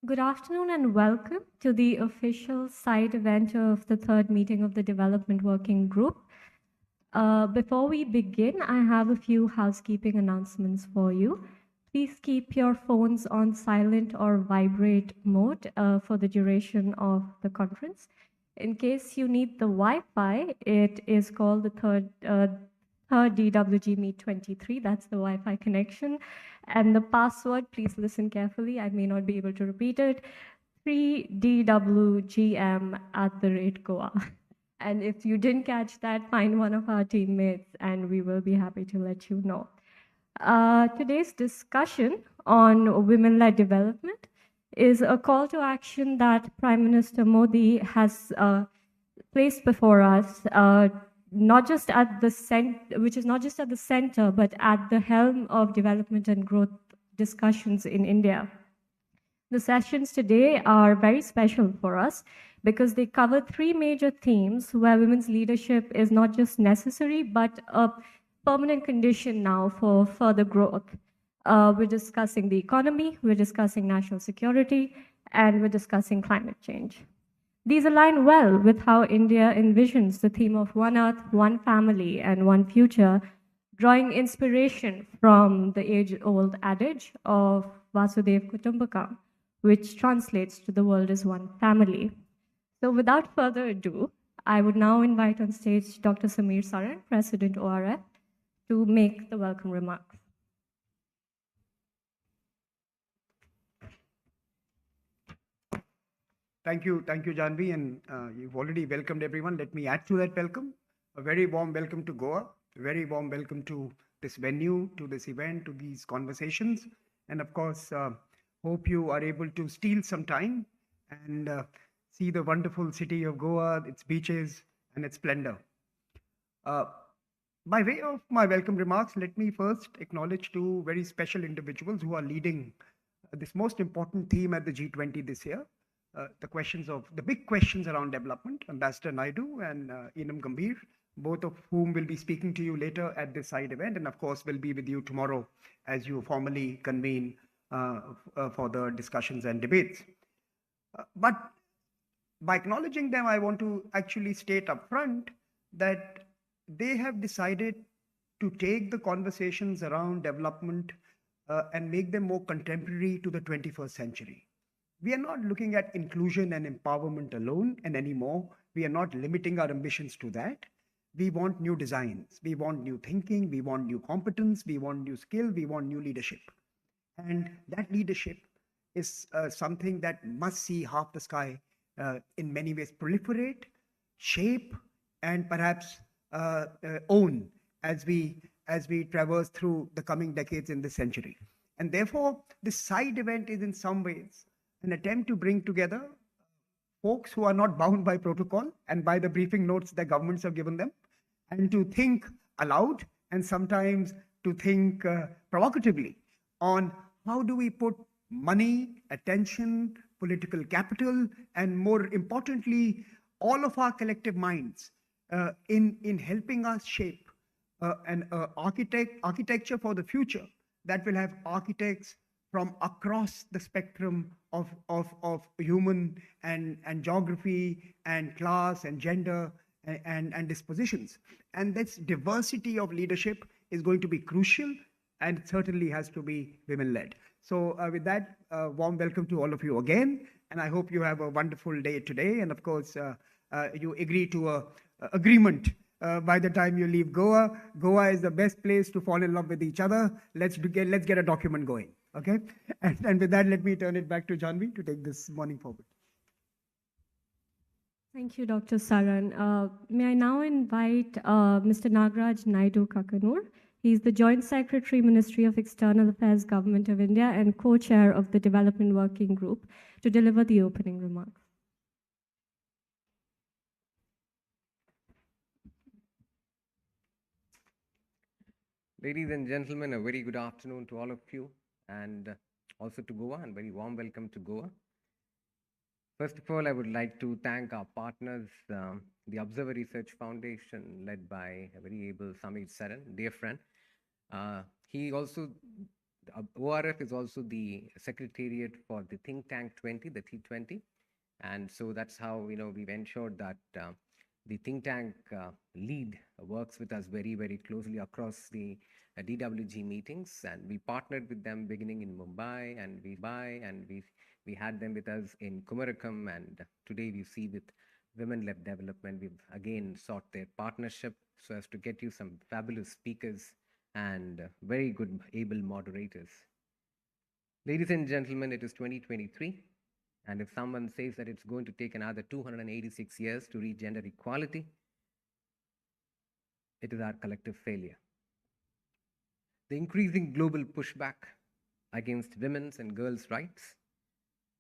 Good afternoon and welcome to the official side event of the third meeting of the Development Working Group. Before we begin, I have a few housekeeping announcements for you. Please keep your phones on silent or vibrate mode for the duration of the conference. In case you need the Wi-Fi, it is called the third DWG Meet 23. That's the Wi-Fi connection. And the password, please listen carefully. I may not be able to repeat it. 3DWGM@Goa. And if you didn't catch that, find one of our teammates and we will be happy to let you know. Today's discussion on women-led development is a call to action that Prime Minister Modi has placed before us, not just at the which is not just at the center, but at the helm of development and growth discussions in India. The sessions today are very special for us because they cover three major themes where women's leadership is not just necessary, but a permanent condition now for further growth. We're discussing the economy, we're discussing national security, and we're discussing climate change. These align well with how India envisions the theme of one earth, one family, and one future, drawing inspiration from the age old adage of Vasudev Kutumbakam, which translates to the world is one family. So, without further ado, I would now invite on stage Dr. Samir Saran, President ORF, to make the welcome remarks. Thank you, Janvi, and you've already welcomed everyone. Let me add to that welcome. A very warm welcome to Goa, a very warm welcome to this venue, to this event, to these conversations, and of course, hope you are able to steal some time and see the wonderful city of Goa, its beaches, and its splendor. By way of my welcome remarks, let me first acknowledge two very special individuals who are leading this most important theme at the G20 this year. The big questions around development, Ambassador Naidu and Enam Gambhir, both of whom will be speaking to you later at this side event, and of course will be with you tomorrow as you formally convene for the discussions and debates. But by acknowledging them, I want to actually state up front that they have decided to take the conversations around development and make them more contemporary to the 21st century. We are not looking at inclusion and empowerment alone and anymore. We are not limiting our ambitions to that. We want new designs. We want new thinking. We want new competence. We want new skill. We want new leadership. And that leadership is something that must see half the sky in many ways proliferate, shape, and perhaps own as we traverse through the coming decades in this century. And therefore, this side event is in some ways an attempt to bring together folks who are not bound by protocol and by the briefing notes that governments have given them, and to think aloud and sometimes to think provocatively on how do we put money, attention, political capital, and more importantly, all of our collective minds in helping us shape an architecture for the future that will have architects from across the spectrum of human and geography and class and gender and dispositions. And this diversity of leadership is going to be crucial and certainly has to be women-led. So with that, warm welcome to all of you again. And I hope you have a wonderful day today. And of course, you agree to a agreement by the time you leave Goa. Goa is the best place to fall in love with each other. Let's get a document going. Okay, and with that, let me turn it back to Janvi to take this morning forward. Thank you, Dr. Saran. May I now invite Mr. Nagaraj Naidu Kakanur. He's the Joint Secretary, Ministry of External Affairs, Government of India, and co-chair of the Development Working Group to deliver the opening remarks. Ladies and gentlemen, a very good afternoon to all of you, and also to Goa, and very warm welcome to Goa. First of all, I would like to thank our partners, the Observer Research Foundation, led by a very able Samir Saran, dear friend. ORF is also the secretariat for the Think Tank 20, the T20. And so that's how, we've ensured that the think tank lead works with us very, very closely across the DWG meetings. And we partnered with them beginning in Mumbai, and we had them with us in Kumarakam. And today we see with Women-Led Development, we've again sought their partnership so as to get you some fabulous speakers and very good, able moderators. Ladies and gentlemen, it is 2023. And if someone says that it's going to take another 286 years to reach gender equality, it is our collective failure. The increasing global pushback against women's and girls' rights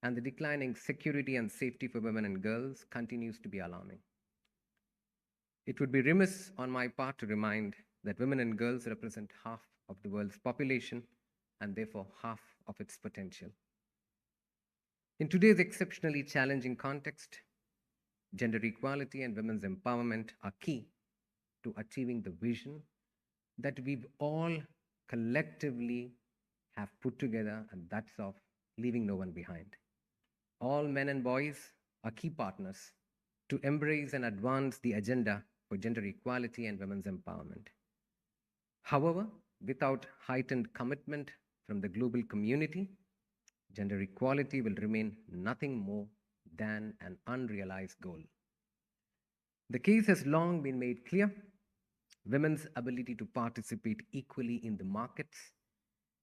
and the declining security and safety for women and girls continues to be alarming. It would be remiss on my part to remind that women and girls represent half of the world's population and therefore half of its potential. In today's exceptionally challenging context, gender equality and women's empowerment are key to achieving the vision that we've all collectively have put together, and that's of leaving no one behind. All men and boys are key partners to embrace and advance the agenda for gender equality and women's empowerment. However, without heightened commitment from the global community, gender equality will remain nothing more than an unrealized goal. The case has long been made clear. Women's ability to participate equally in the markets,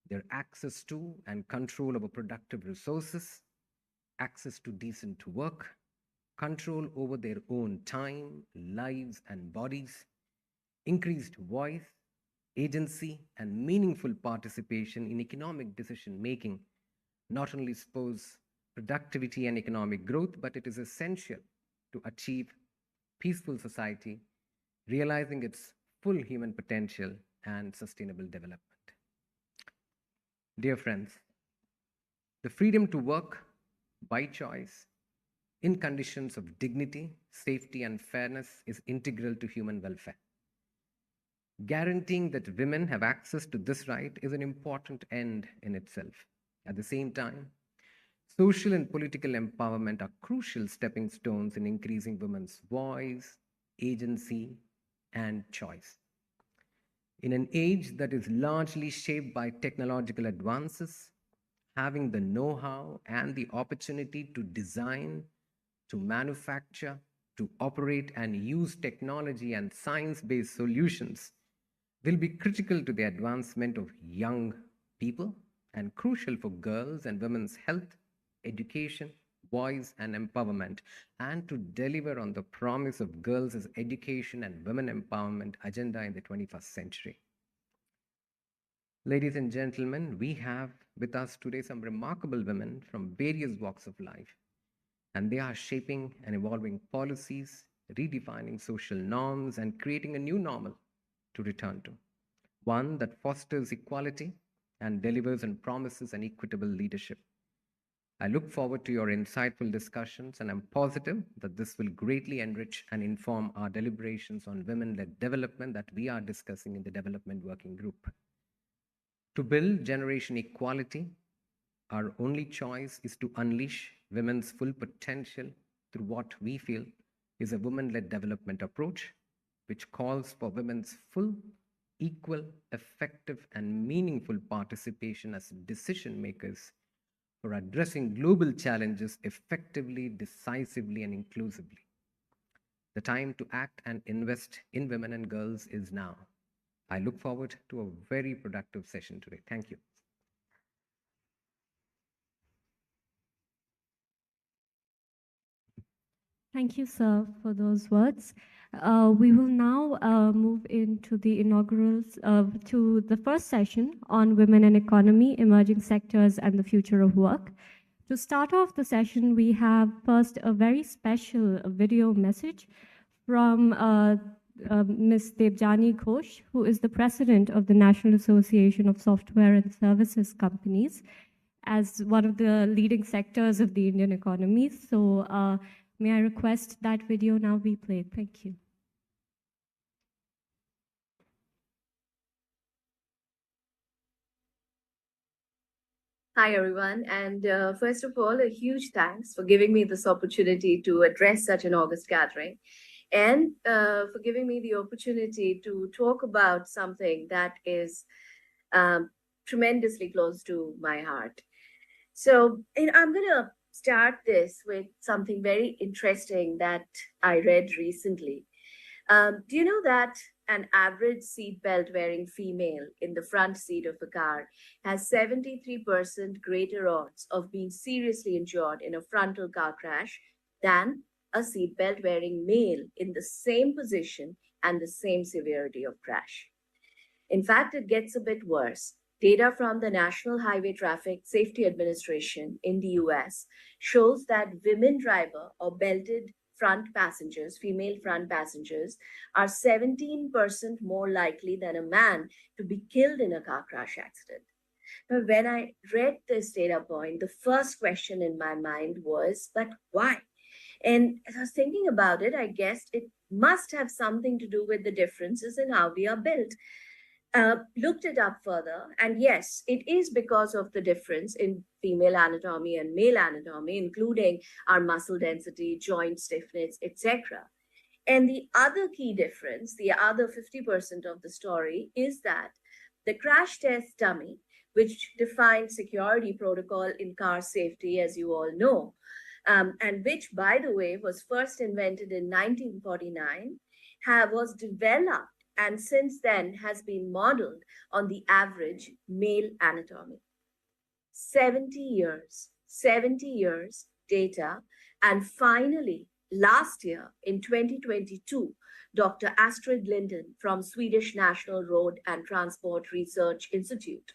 their access to and control over productive resources, access to decent work, control over their own time, lives, and bodies, increased voice, agency, and meaningful participation in economic decision-making not only spurs productivity and economic growth, but it is essential to achieve peaceful society, realizing its full human potential and sustainable development. Dear friends, the freedom to work by choice in conditions of dignity, safety, and fairness is integral to human welfare. Guaranteeing that women have access to this right is an important end in itself. At the same time, social and political empowerment are crucial stepping stones in increasing women's voice, agency, and choice. In an age that is largely shaped by technological advances, having the know-how and the opportunity to design, to manufacture, to operate and use technology and science-based solutions will be critical to the advancement of young people and crucial for girls' and women's health, education, voice, and empowerment, and to deliver on the promise of girls' education and women empowerment agenda in the 21st century. Ladies and gentlemen, we have with us today some remarkable women from various walks of life, and they are shaping and evolving policies, redefining social norms, and creating a new normal to return to, one that fosters equality and delivers and promises an equitable leadership. I look forward to your insightful discussions, and I'm positive that this will greatly enrich and inform our deliberations on women-led development that we are discussing in the Development Working Group. To build generation equality, our only choice is to unleash women's full potential through what we feel is a women-led development approach, which calls for women's full, equal, effective, and meaningful participation as decision makers for addressing global challenges effectively, decisively, and inclusively. The time to act and invest in women and girls is now. I look forward to a very productive session today. Thank you. Thank you, sir, for those words. We will now move into the inaugurals to the first session on women and economy, emerging sectors, and the future of work. To start off the session, we have first a very special video message from Ms. Debjani Ghosh, who is the president of the National Association of Software and Services Companies, as one of the leading sectors of the Indian economy. So may I request that video now be played? Thank you. Hi, everyone. And first of all, a huge thanks for giving me this opportunity to address such an august gathering and for giving me the opportunity to talk about something that is um, tremendously close to my heart. So, I'm going to start this with something very interesting that I read recently. Do you know that an average seatbelt wearing female in the front seat of a car has 73% greater odds of being seriously injured in a frontal car crash than a seatbelt wearing male in the same position and the same severity of crash? In fact, it gets a bit worse. Data from the National Highway Traffic Safety Administration in the US shows that women driver or belted front passengers, female front passengers, are 17% more likely than a man to be killed in a car crash accident. Now, when I read this data point, the first question in my mind was, but why? And as I was thinking about it, I guessed it must have something to do with the differences in how we are built. Looked it up further, and yes, it is because of the difference in female anatomy and male anatomy, including our muscle density, joint stiffness, etc. And the other key difference, the other 50% of the story, is that the crash test dummy, which defines security protocol in car safety, as you all know, and which, by the way, was first invented in 1949, was developed and since then has been modeled on the average male anatomy. 70 years data. And finally, last year in 2022, Dr. Astrid Linden from Swedish National Road and Transport Research Institute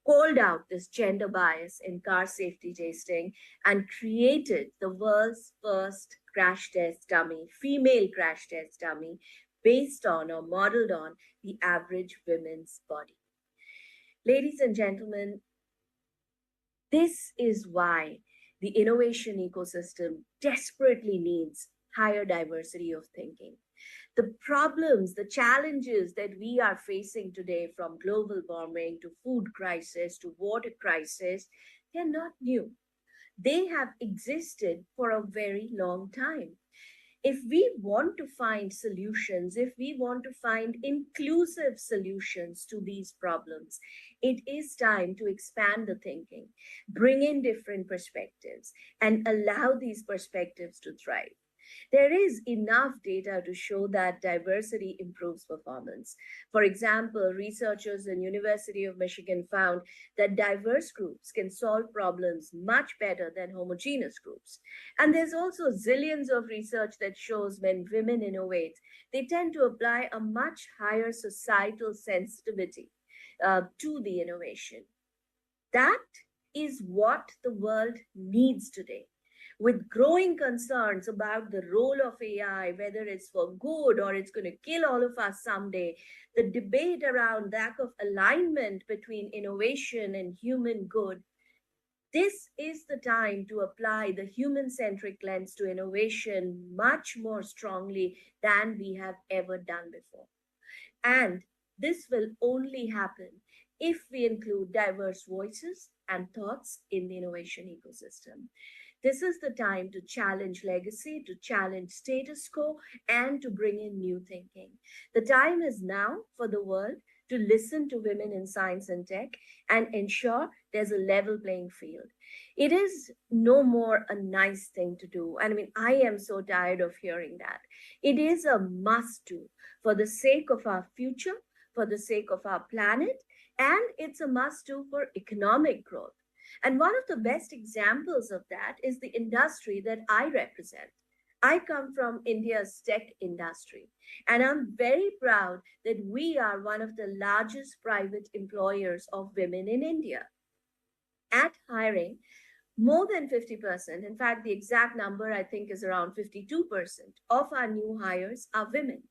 called out this gender bias in car safety testing and created the world's first crash test dummy, female crash test dummy, based on or modeled on the average woman's body. Ladies and gentlemen, this is why the innovation ecosystem desperately needs higher diversity of thinking. The problems, the challenges that we are facing today, from global warming to food crisis to water crisis, they're not new. They have existed for a very long time. If we want to find solutions, if we want to find inclusive solutions to these problems, it is time to expand the thinking, bring in different perspectives, and allow these perspectives to thrive. There is enough data to show that diversity improves performance. For example, researchers in University of Michigan found that diverse groups can solve problems much better than homogeneous groups. And there's also zillions of research that shows when women innovate, they tend to apply a much higher societal sensitivity to the innovation. That is what the world needs today. With growing concerns about the role of AI, whether it's for good or it's going to kill all of us someday, the debate around lack of alignment between innovation and human good, this is the time to apply the human centric lens to innovation much more strongly than we have ever done before. And this will only happen if we include diverse voices and thoughts in the innovation ecosystem. This is the time to challenge legacy, to challenge status quo, and to bring in new thinking. The time is now for the world to listen to women in science and tech and ensure there's a level playing field. It is no more a nice thing to do. I mean, I am so tired of hearing that. It is a must do for the sake of our future, for the sake of our planet, and it's a must do for economic growth. And one of the best examples of that is the industry that I represent. I come from India's tech industry, and I'm very proud that we are one of the largest private employers of women in India. At hiring, more than 50%, in fact, the exact number I think is around 52% of our new hires are women.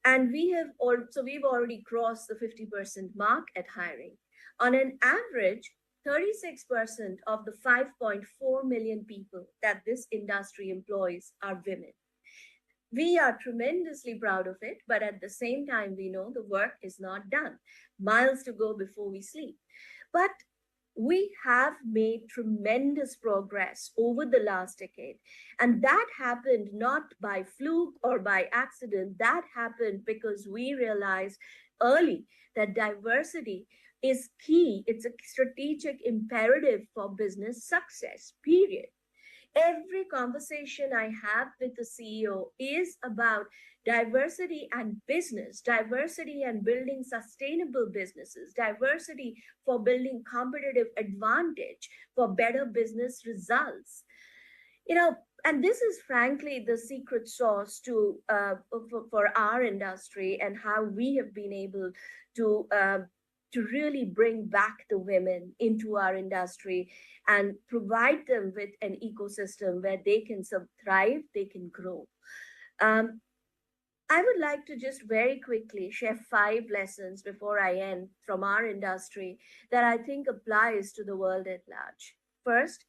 And we've already crossed the 50% mark at hiring. On an average, 36% of the 5.4 million people that this industry employs are women. We are tremendously proud of it, but at the same time, we know the work is not done. Miles to go before we sleep. But we have made tremendous progress over the last decade. And that happened not by fluke or by accident. That happened because we realized early that diversity is key. It's a strategic imperative for business success, period. Every conversation I have with the CEO is about diversity and business, diversity and building sustainable businesses, diversity for building competitive advantage, for better business results. You know, and this is frankly the secret sauce for our industry and how we have been able to really bring back the women into our industry and provide them with an ecosystem where they can thrive, they can grow. Um, I would like to just very quickly share 5 lessons before I end from our industry that I think applies to the world at large. First,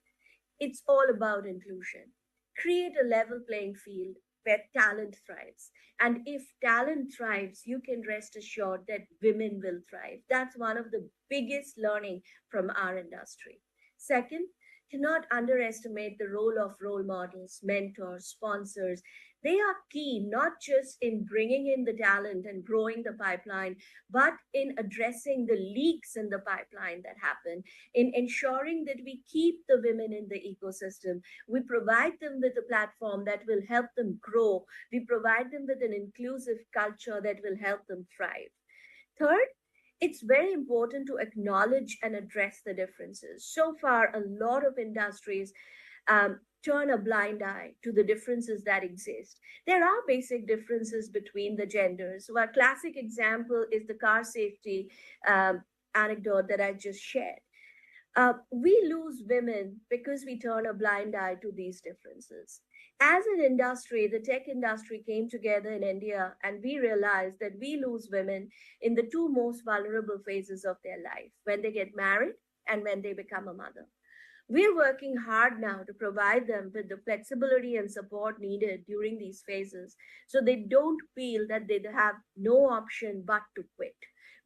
it's all about inclusion. Create a level playing field where talent thrives. And if talent thrives, you can rest assured that women will thrive. That's one of the biggest learning from our industry. Second, cannot underestimate the role of role models, mentors, sponsors. They are key not just in bringing in the talent and growing the pipeline, but in addressing the leaks in the pipeline that happen, in ensuring that we keep the women in the ecosystem. We provide them with a platform that will help them grow. We provide them with an inclusive culture that will help them thrive. Third, it's very important to acknowledge and address the differences. So far, a lot of industries turn a blind eye to the differences that exist. There are basic differences between the genders. So, a classic example is the car safety anecdote that I just shared. We lose women because we turn a blind eye to these differences. As an industry, the tech industry came together in India, and we realized that we lose women in the two most vulnerable phases of their life, when they get married and when they become a mother. We're working hard now to provide them with the flexibility and support needed during these phases so they don't feel that they have no option but to quit.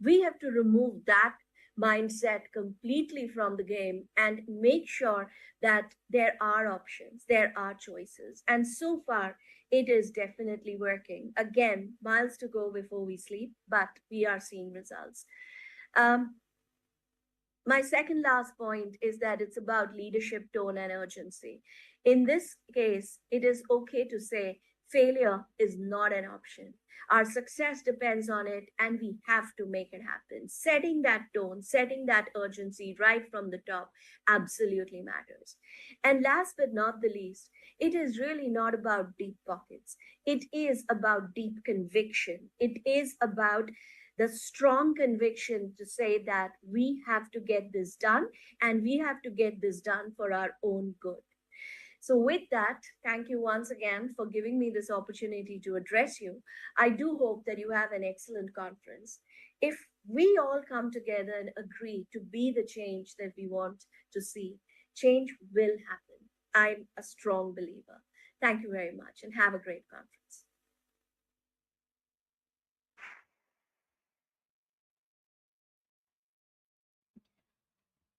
We have to remove that mindset completely from the game and make sure that there are options, there are choices. And so far, it is definitely working. Again, miles to go before we sleep, but we are seeing results. Um, my second last point is that it's about leadership, tone, and urgency. In this case, it is okay to say failure is not an option. Our success depends on it, and we have to make it happen. Setting that tone, setting that urgency right from the top absolutely matters. And last but not the least, it is really not about deep pockets. It is about deep conviction. It is about the strong conviction to say that we have to get this done and we have to get this done for our own good. So, with that, thank you once again for giving me this opportunity to address you. I do hope that you have an excellent conference. If we all come together and agree to be the change that we want to see, change will happen. I'm a strong believer. Thank you very much and have a great conference.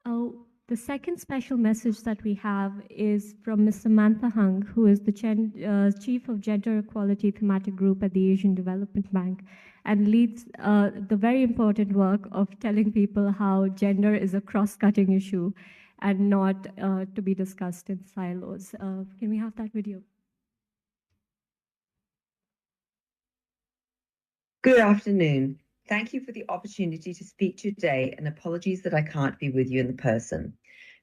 Oh, the second special message that we have is from Ms. Samantha Hung, who is the Chief of Gender Equality Thematic Group at the Asian Development Bank and leads the very important work of telling people how gender is a cross-cutting issue and not to be discussed in silos. Can we have that video? Good afternoon. Thank you for the opportunity to speak today, and apologies that I can't be with you in person.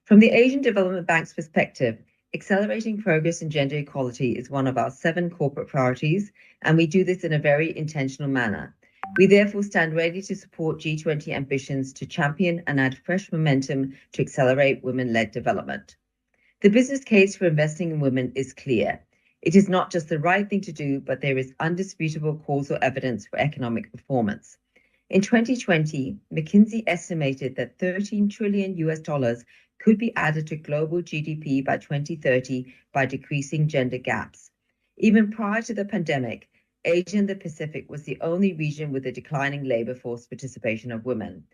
From the Asian Development Bank's perspective, accelerating progress in gender equality is one of our 7 corporate priorities, and we do this in a very intentional manner. We therefore stand ready to support G20 ambitions to champion and add fresh momentum to accelerate women-led development. The business case for investing in women is clear. It is not just the right thing to do, but there is undisputable causal evidence for economic performance. In 2020, McKinsey estimated that $13 trillion could be added to global GDP by 2030 by decreasing gender gaps. Even prior to the pandemic, Asia and the Pacific was the only region with a declining labor force participation of women.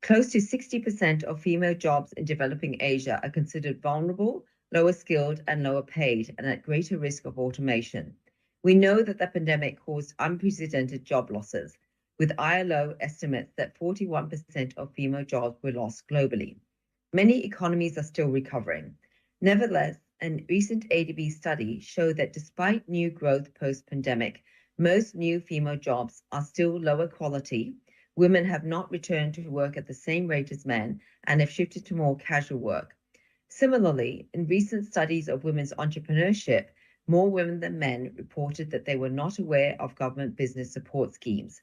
Close to 60% of female jobs in developing Asia are considered vulnerable, lower skilled, and lower paid, and at greater risk of automation. We know that the pandemic caused unprecedented job losses, with ILO estimates that 41% of female jobs were lost globally. Many economies are still recovering. Nevertheless, a recent ADB study showed that despite new growth post-pandemic, most new female jobs are still lower quality. Women have not returned to work at the same rate as men and have shifted to more casual work. Similarly, in recent studies of women's entrepreneurship, more women than men reported that they were not aware of government business support schemes.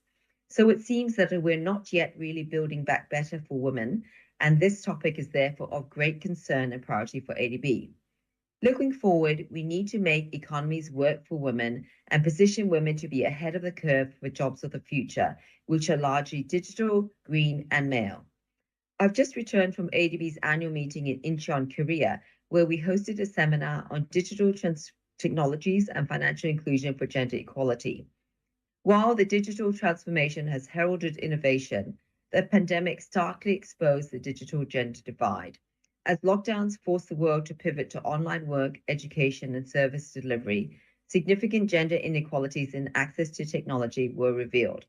So it seems that we're not yet really building back better for women, and this topic is therefore of great concern and priority for ADB. Looking forward, we need to make economies work for women and position women to be ahead of the curve for jobs of the future, which are largely digital, green, and male. I've just returned from ADB's annual meeting in Incheon, Korea, where we hosted a seminar on digital technologies and financial inclusion for gender equality. While the digital transformation has heralded innovation, the pandemic starkly exposed the digital gender divide. As lockdowns forced the world to pivot to online work, education, and service delivery, significant gender inequalities in access to technology were revealed.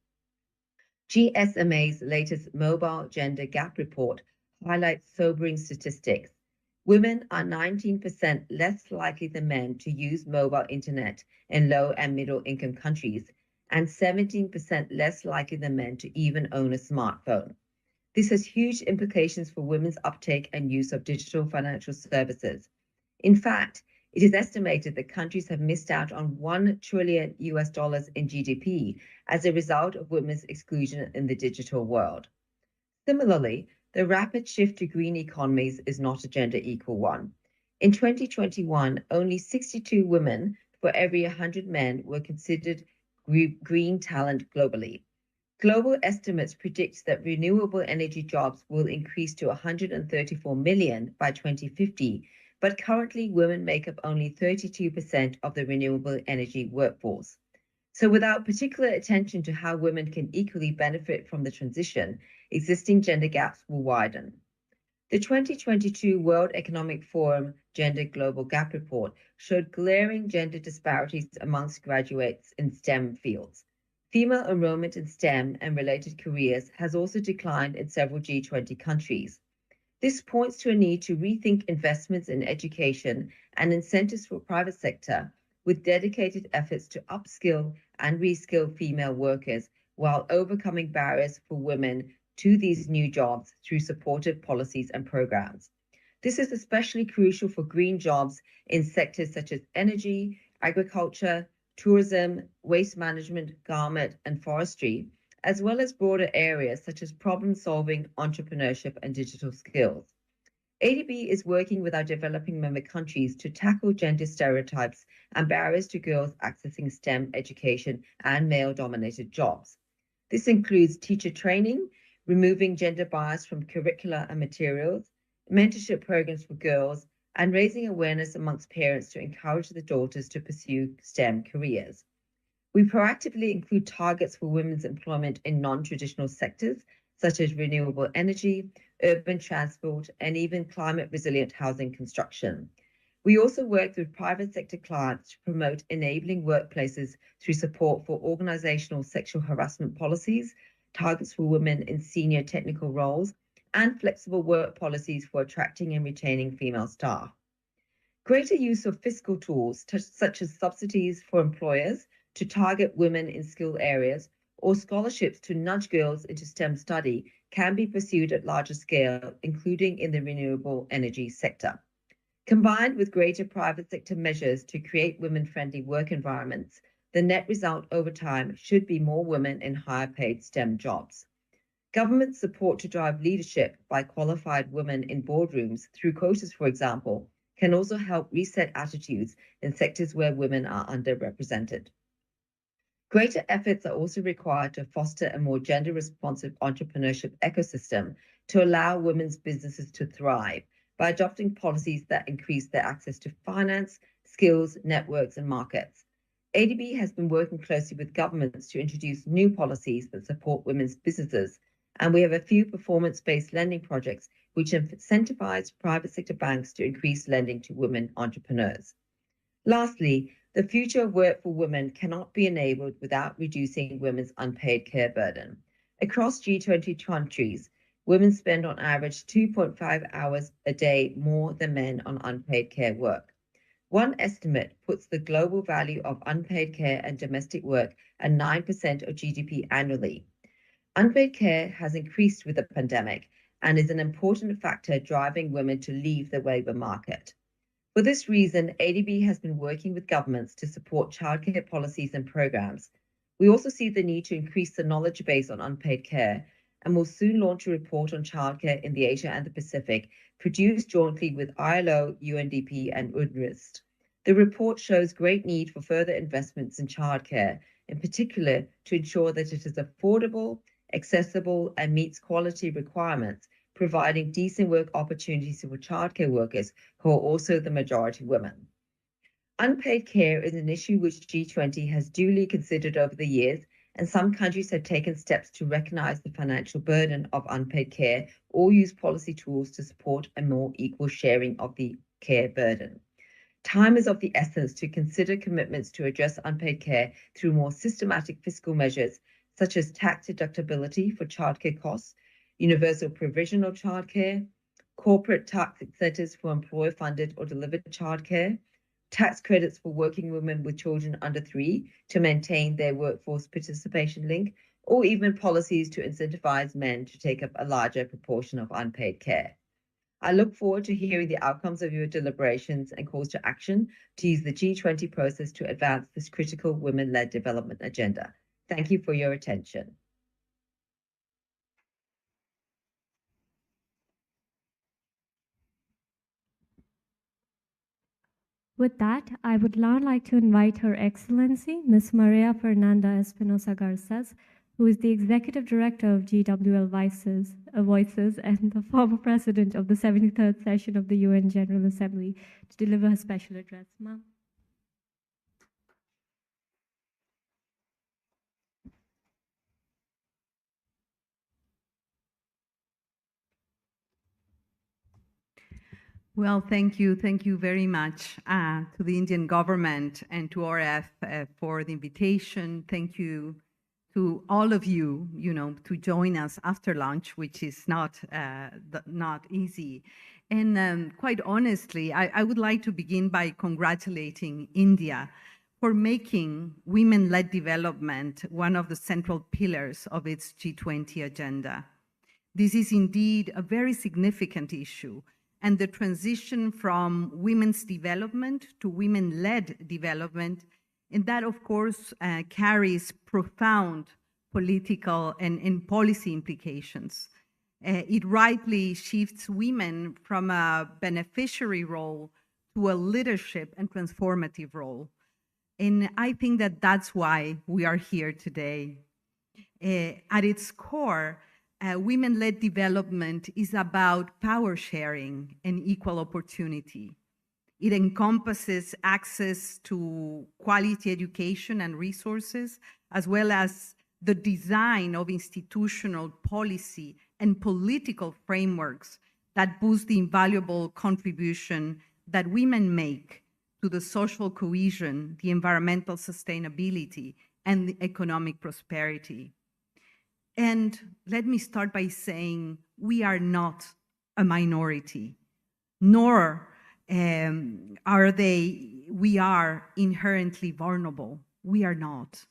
GSMA's latest Mobile Gender Gap Report highlights sobering statistics. Women are 19% less likely than men to use mobile internet in low and middle income countries, and 17% less likely than men to even own a smartphone. This has huge implications for women's uptake and use of digital financial services. In fact, it is estimated that countries have missed out on $1 trillion in GDP as a result of women's exclusion in the digital world. Similarly, the rapid shift to green economies is not a gender equal one. In 2021, only 62 women for every 100 men were considered green talent globally. Global estimates predict that renewable energy jobs will increase to 134 million by 2050, but currently women make up only 32% of the renewable energy workforce. So without particular attention to how women can equally benefit from the transition, existing gender gaps will widen. The 2022 World Economic Forum Gender Global Gap Report showed glaring gender disparities amongst graduates in STEM fields. Female enrollment in STEM and related careers has also declined in several G20 countries. This points to a need to rethink investments in education and incentives for private sector with dedicated efforts to upskill and reskill female workers while overcoming barriers for women to these new jobs through supportive policies and programs. This is especially crucial for green jobs in sectors such as energy, agriculture, tourism, waste management, garment, and forestry, as well as broader areas such as problem-solving, entrepreneurship, and digital skills. ADB is working with our developing member countries to tackle gender stereotypes and barriers to girls accessing STEM education and male-dominated jobs. This includes teacher training, removing gender bias from curricula and materials, mentorship programs for girls, and raising awareness amongst parents to encourage the daughters to pursue STEM careers. We proactively include targets for women's employment in non-traditional sectors, such as renewable energy, urban transport, and even climate-resilient housing construction. We also work with private sector clients to promote enabling workplaces through support for organizational sexual harassment policies, targets for women in senior technical roles, and flexible work policies for attracting and retaining female staff. Greater use of fiscal tools, such as subsidies for employers to target women in skilled areas, or scholarships to nudge girls into STEM study, can be pursued at larger scale, including in the renewable energy sector. Combined with greater private sector measures to create women-friendly work environments, the net result over time should be more women in higher paid STEM jobs. Government support to drive leadership by qualified women in boardrooms through quotas, for example, can also help reset attitudes in sectors where women are underrepresented. Greater efforts are also required to foster a more gender-responsive entrepreneurship ecosystem to allow women's businesses to thrive by adopting policies that increase their access to finance, skills, networks, and markets. ADB has been working closely with governments to introduce new policies that support women's businesses, and we have a few performance-based lending projects which incentivize private sector banks to increase lending to women entrepreneurs. Lastly, the future of work for women cannot be enabled without reducing women's unpaid care burden. Across G20 countries, women spend on average 2.5 hours a day more than men on unpaid care work. One estimate puts the global value of unpaid care and domestic work at 9% of GDP annually. Unpaid care has increased with the pandemic and is an important factor driving women to leave the labour market. For this reason, ADB has been working with governments to support childcare policies and programs. We also see the need to increase the knowledge base on unpaid care and will soon launch a report on childcare in the Asia and the Pacific, produced jointly with ILO, UNDP, and UNRWA. The report shows great need for further investments in childcare, in particular to ensure that it is affordable, accessible, and meets quality requirements, providing decent work opportunities for childcare workers who are also the majority women. Unpaid care is an issue which G20 has duly considered over the years, and some countries have taken steps to recognize the financial burden of unpaid care or use policy tools to support a more equal sharing of the care burden. Time is of the essence to consider commitments to address unpaid care through more systematic fiscal measures, such as tax deductibility for childcare costs, universal provisional childcare, corporate tax incentives for employer-funded or delivered childcare, tax credits for working women with children under 3 to maintain their workforce participation link, or even policies to incentivize men to take up a larger proportion of unpaid care. I look forward to hearing the outcomes of your deliberations and calls to action to use the G20 process to advance this critical women-led development agenda. Thank you for your attention. With that, I would now like to invite Her Excellency, Ms. Maria Fernanda Espinosa Garces, who is the Executive Director of GWL Voices and the former President of the 73rd session of the UN General Assembly, to deliver her special address. Ma'am. Well, thank you. Thank you very much to the Indian government and to RF for the invitation. Thank you to all of you, to join us after lunch, which is not easy. And quite honestly, I would like to begin by congratulating India for making women-led development one of the central pillars of its G20 agenda. This is indeed a very significant issue, and the transition from women's development to women-led development, and that, of course, carries profound political and policy implications. It rightly shifts women from a beneficiary role to a leadership and transformative role. And I think that that's why we are here today. At its core, women-led development is about power sharing and equal opportunity. It encompasses access to quality education and resources, as well as the design of institutional policy and political frameworks that boost the invaluable contribution that women make to the social cohesion, the environmental sustainability, and the economic prosperity. And let me start by saying we are not a minority, nor we are inherently vulnerable. We are not.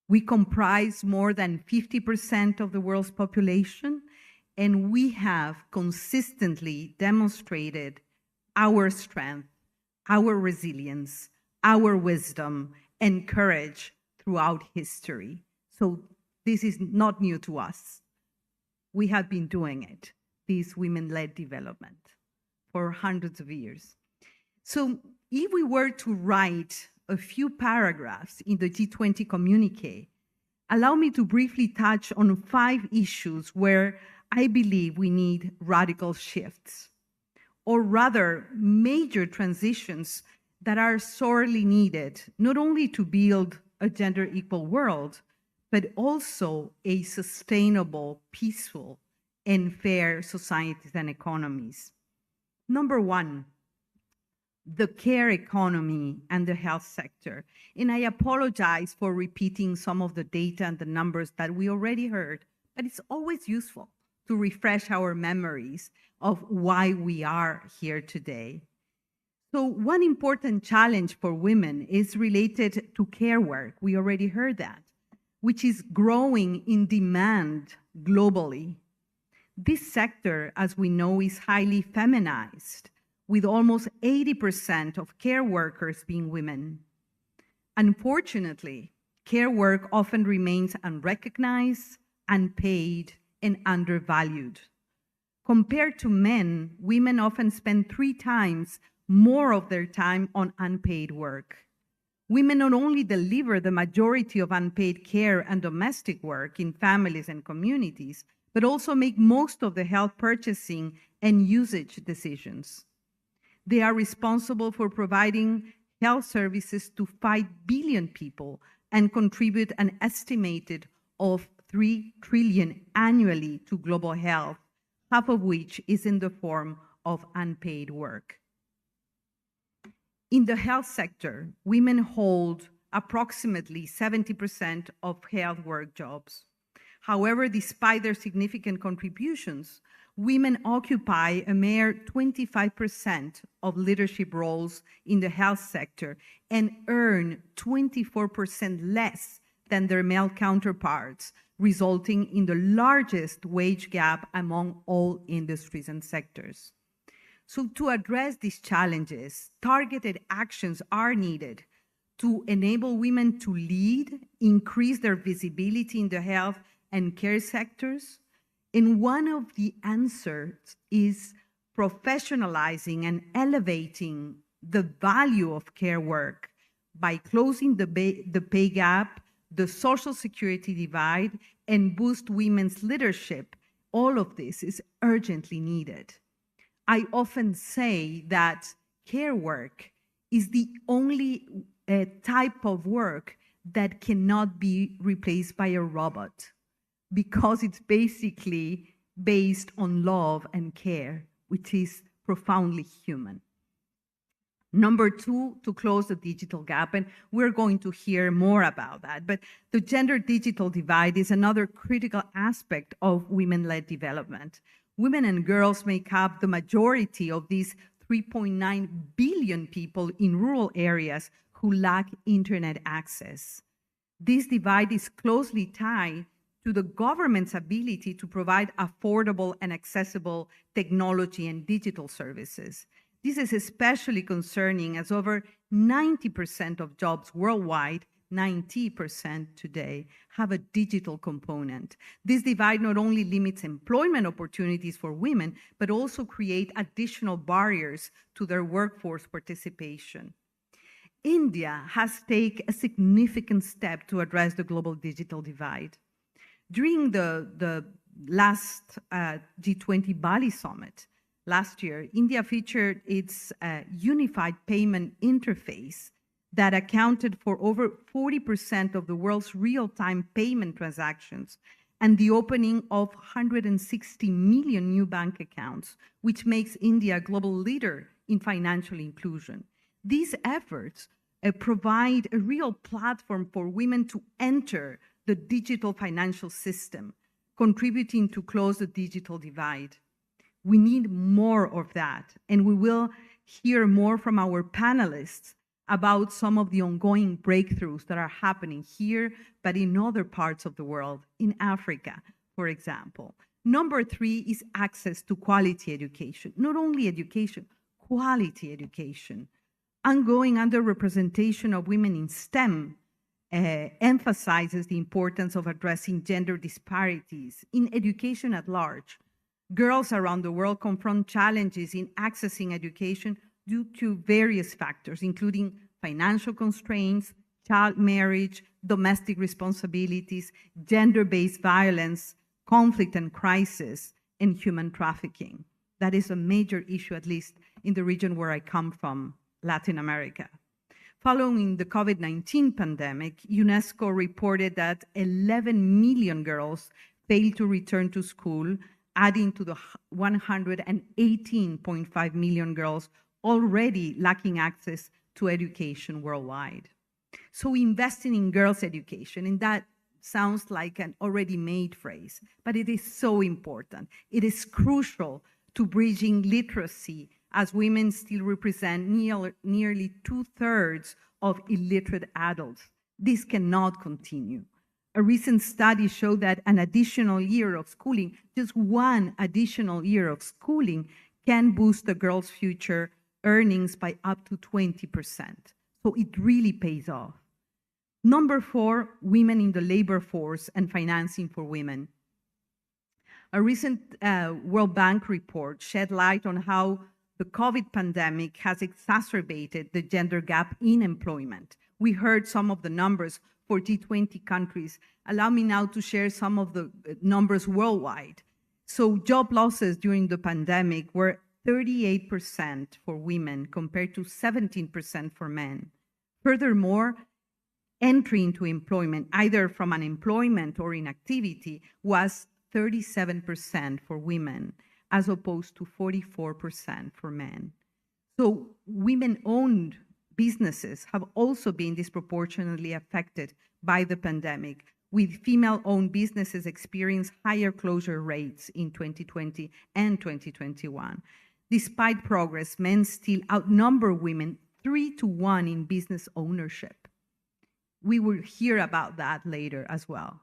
We comprise more than 50% of the world's population, and we have consistently demonstrated our strength, our resilience, our wisdom, and courage throughout history. So this is not new to us. We have been doing it, this women-led development, for hundreds of years. So if we were to write a few paragraphs in the G20 communique, allow me to briefly touch on 5 issues where I believe we need radical shifts, or rather major transitions that are sorely needed, not only to build a gender equal world, but also a sustainable, peaceful, and fair societies and economies. Number one, the care economy and the health sector. And I apologize for repeating some of the data and the numbers that we already heard, but it's always useful to refresh our memories of why we are here today. So one important challenge for women is related to care work. We already heard that, which is growing in demand globally. This sector, as we know, is highly feminized, with almost 80% of care workers being women. Unfortunately, care work often remains unrecognized, unpaid, and undervalued. Compared to men, women often spend 3 times more of their time on unpaid work. Women not only deliver the majority of unpaid care and domestic work in families and communities, but also make most of the health purchasing and usage decisions. They are responsible for providing health services to 5 billion people and contribute an estimated of 3 trillion annually to global health, half of which is in the form of unpaid work. In the health sector, women hold approximately 70% of health work jobs. However, despite their significant contributions, women occupy a mere 25% of leadership roles in the health sector and earn 24% less than their male counterparts, resulting in the largest wage gap among all industries and sectors. So to address these challenges, targeted actions are needed to enable women to lead, increase their visibility in the health and care sectors. And one of the answers is professionalizing and elevating the value of care work by closing the pay gap, the social security divide, and boost women's leadership. All of this is urgently needed. I often say that care work is the only type of work that cannot be replaced by a robot, because it's basically based on love and care, which is profoundly human. Number two, to close the digital gap, and we're going to hear more about that, but the gender digital divide is another critical aspect of women-led development. Women and girls make up the majority of these 3.9 billion people in rural areas who lack internet access. This divide is closely tied to the government's ability to provide affordable and accessible technology and digital services. This is especially concerning as over 90% of jobs worldwide, 90% today, have a digital component. This divide not only limits employment opportunities for women, but also create additional barriers to their workforce participation. India has taken a significant step to address the global digital divide. During the last G20 Bali summit last year, India featured its unified payment interface that accounted for over 40% of the world's real-time payment transactions and the opening of 160 million new bank accounts, which makes India a global leader in financial inclusion. These efforts provide a real platform for women to enter the digital financial system, contributing to close the digital divide. We need more of that, and we will hear more from our panelists about some of the ongoing breakthroughs that are happening here, but in other parts of the world, in Africa, for example. Number three is access to quality education. Not only education, quality education. Ongoing underrepresentation of women in STEM emphasizes the importance of addressing gender disparities in education at large. Girls around the world confront challenges in accessing education due to various factors, including financial constraints, child marriage, domestic responsibilities, gender-based violence, conflict and crisis, and human trafficking. That is a major issue, at least in the region where I come from, Latin America. Following the COVID-19 pandemic, UNESCO reported that 11 million girls failed to return to school, adding to the 118.5 million girls already lacking access to education worldwide. So investing in girls' education, and that sounds like an already made phrase, but it is so important. It is crucial to bridging literacy, as women still represent nearly 2/3 of illiterate adults. This cannot continue. A recent study showed that an additional year of schooling, just one additional year of schooling, can boost a girl's future earnings by up to 20%. So it really pays off. Number 4, women in the labor force and financing for women. A recent World Bank report shed light on how the COVID pandemic has exacerbated the gender gap in employment. We heard some of the numbers for G20 countries. Allow me now to share some of the numbers worldwide. So job losses during the pandemic were 38% for women compared to 17% for men. Furthermore, entry into employment, either from unemployment or inactivity, was 37% for women, as opposed to 44% for men. So women-owned businesses have also been disproportionately affected by the pandemic, with female-owned businesses experience higher closure rates in 2020 and 2021. Despite progress, men still outnumber women 3-to-1 in business ownership. We will hear about that later as well.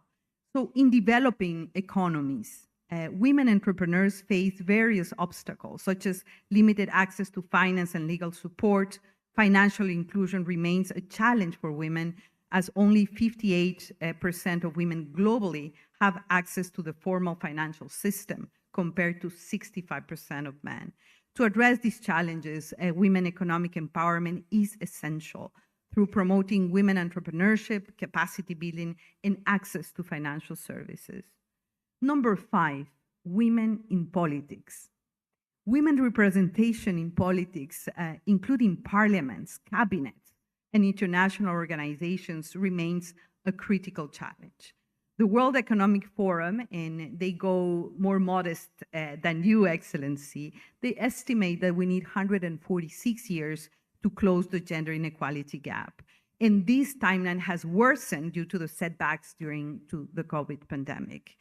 So in developing economies, women entrepreneurs face various obstacles, such as limited access to finance and legal support. Financial inclusion remains a challenge for women, as only 58% of women globally have access to the formal financial system, compared to 65% of men. To address these challenges, women economic empowerment is essential through promoting women entrepreneurship, capacity building, and access to financial services. Number 5, women in politics. Women representation in politics, including parliaments, cabinets, and international organizations, remains a critical challenge. The World Economic Forum, and they go more modest than you, Excellency, they estimate that we need 146 years to close the gender inequality gap. And this timeline has worsened due to the setbacks during the COVID pandemic.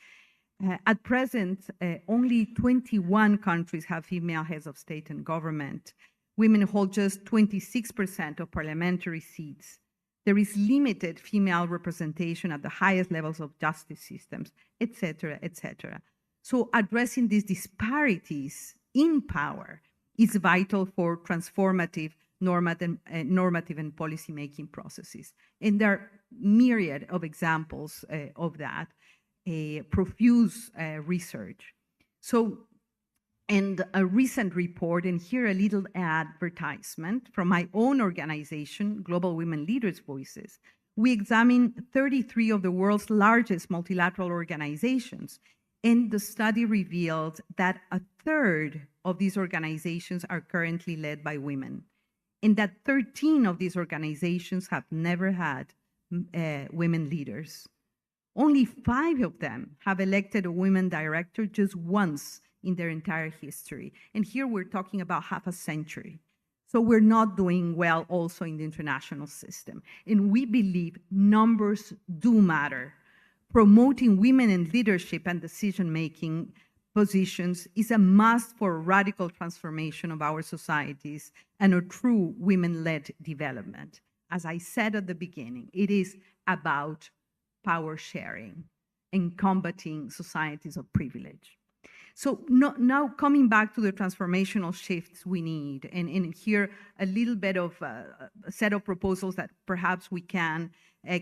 At present, only 21 countries have female heads of state and government. Women hold just 26% of parliamentary seats. There is limited female representation at the highest levels of justice systems, et cetera, et cetera. So addressing these disparities in power is vital for transformative normative and policymaking processes. And there are myriad of examples of that, profuse research. So, and a recent report, and here a little advertisement from my own organization, Global Women Leaders Voices. We examined 33 of the world's largest multilateral organizations, and the study revealed that 1/3 of these organizations are currently led by women, and that 13 of these organizations have never had women leaders. Only 5 of them have elected a women director just once in their entire history. And here we're talking about half a century. So we're not doing well also in the international system. And we believe numbers do matter. Promoting women in leadership and decision-making positions is a must for radical transformation of our societies and a true women-led development. As I said at the beginning, it is about power sharing and combating societies of privilege. So now coming back to the transformational shifts we need, and here a little bit of a set of proposals that perhaps we can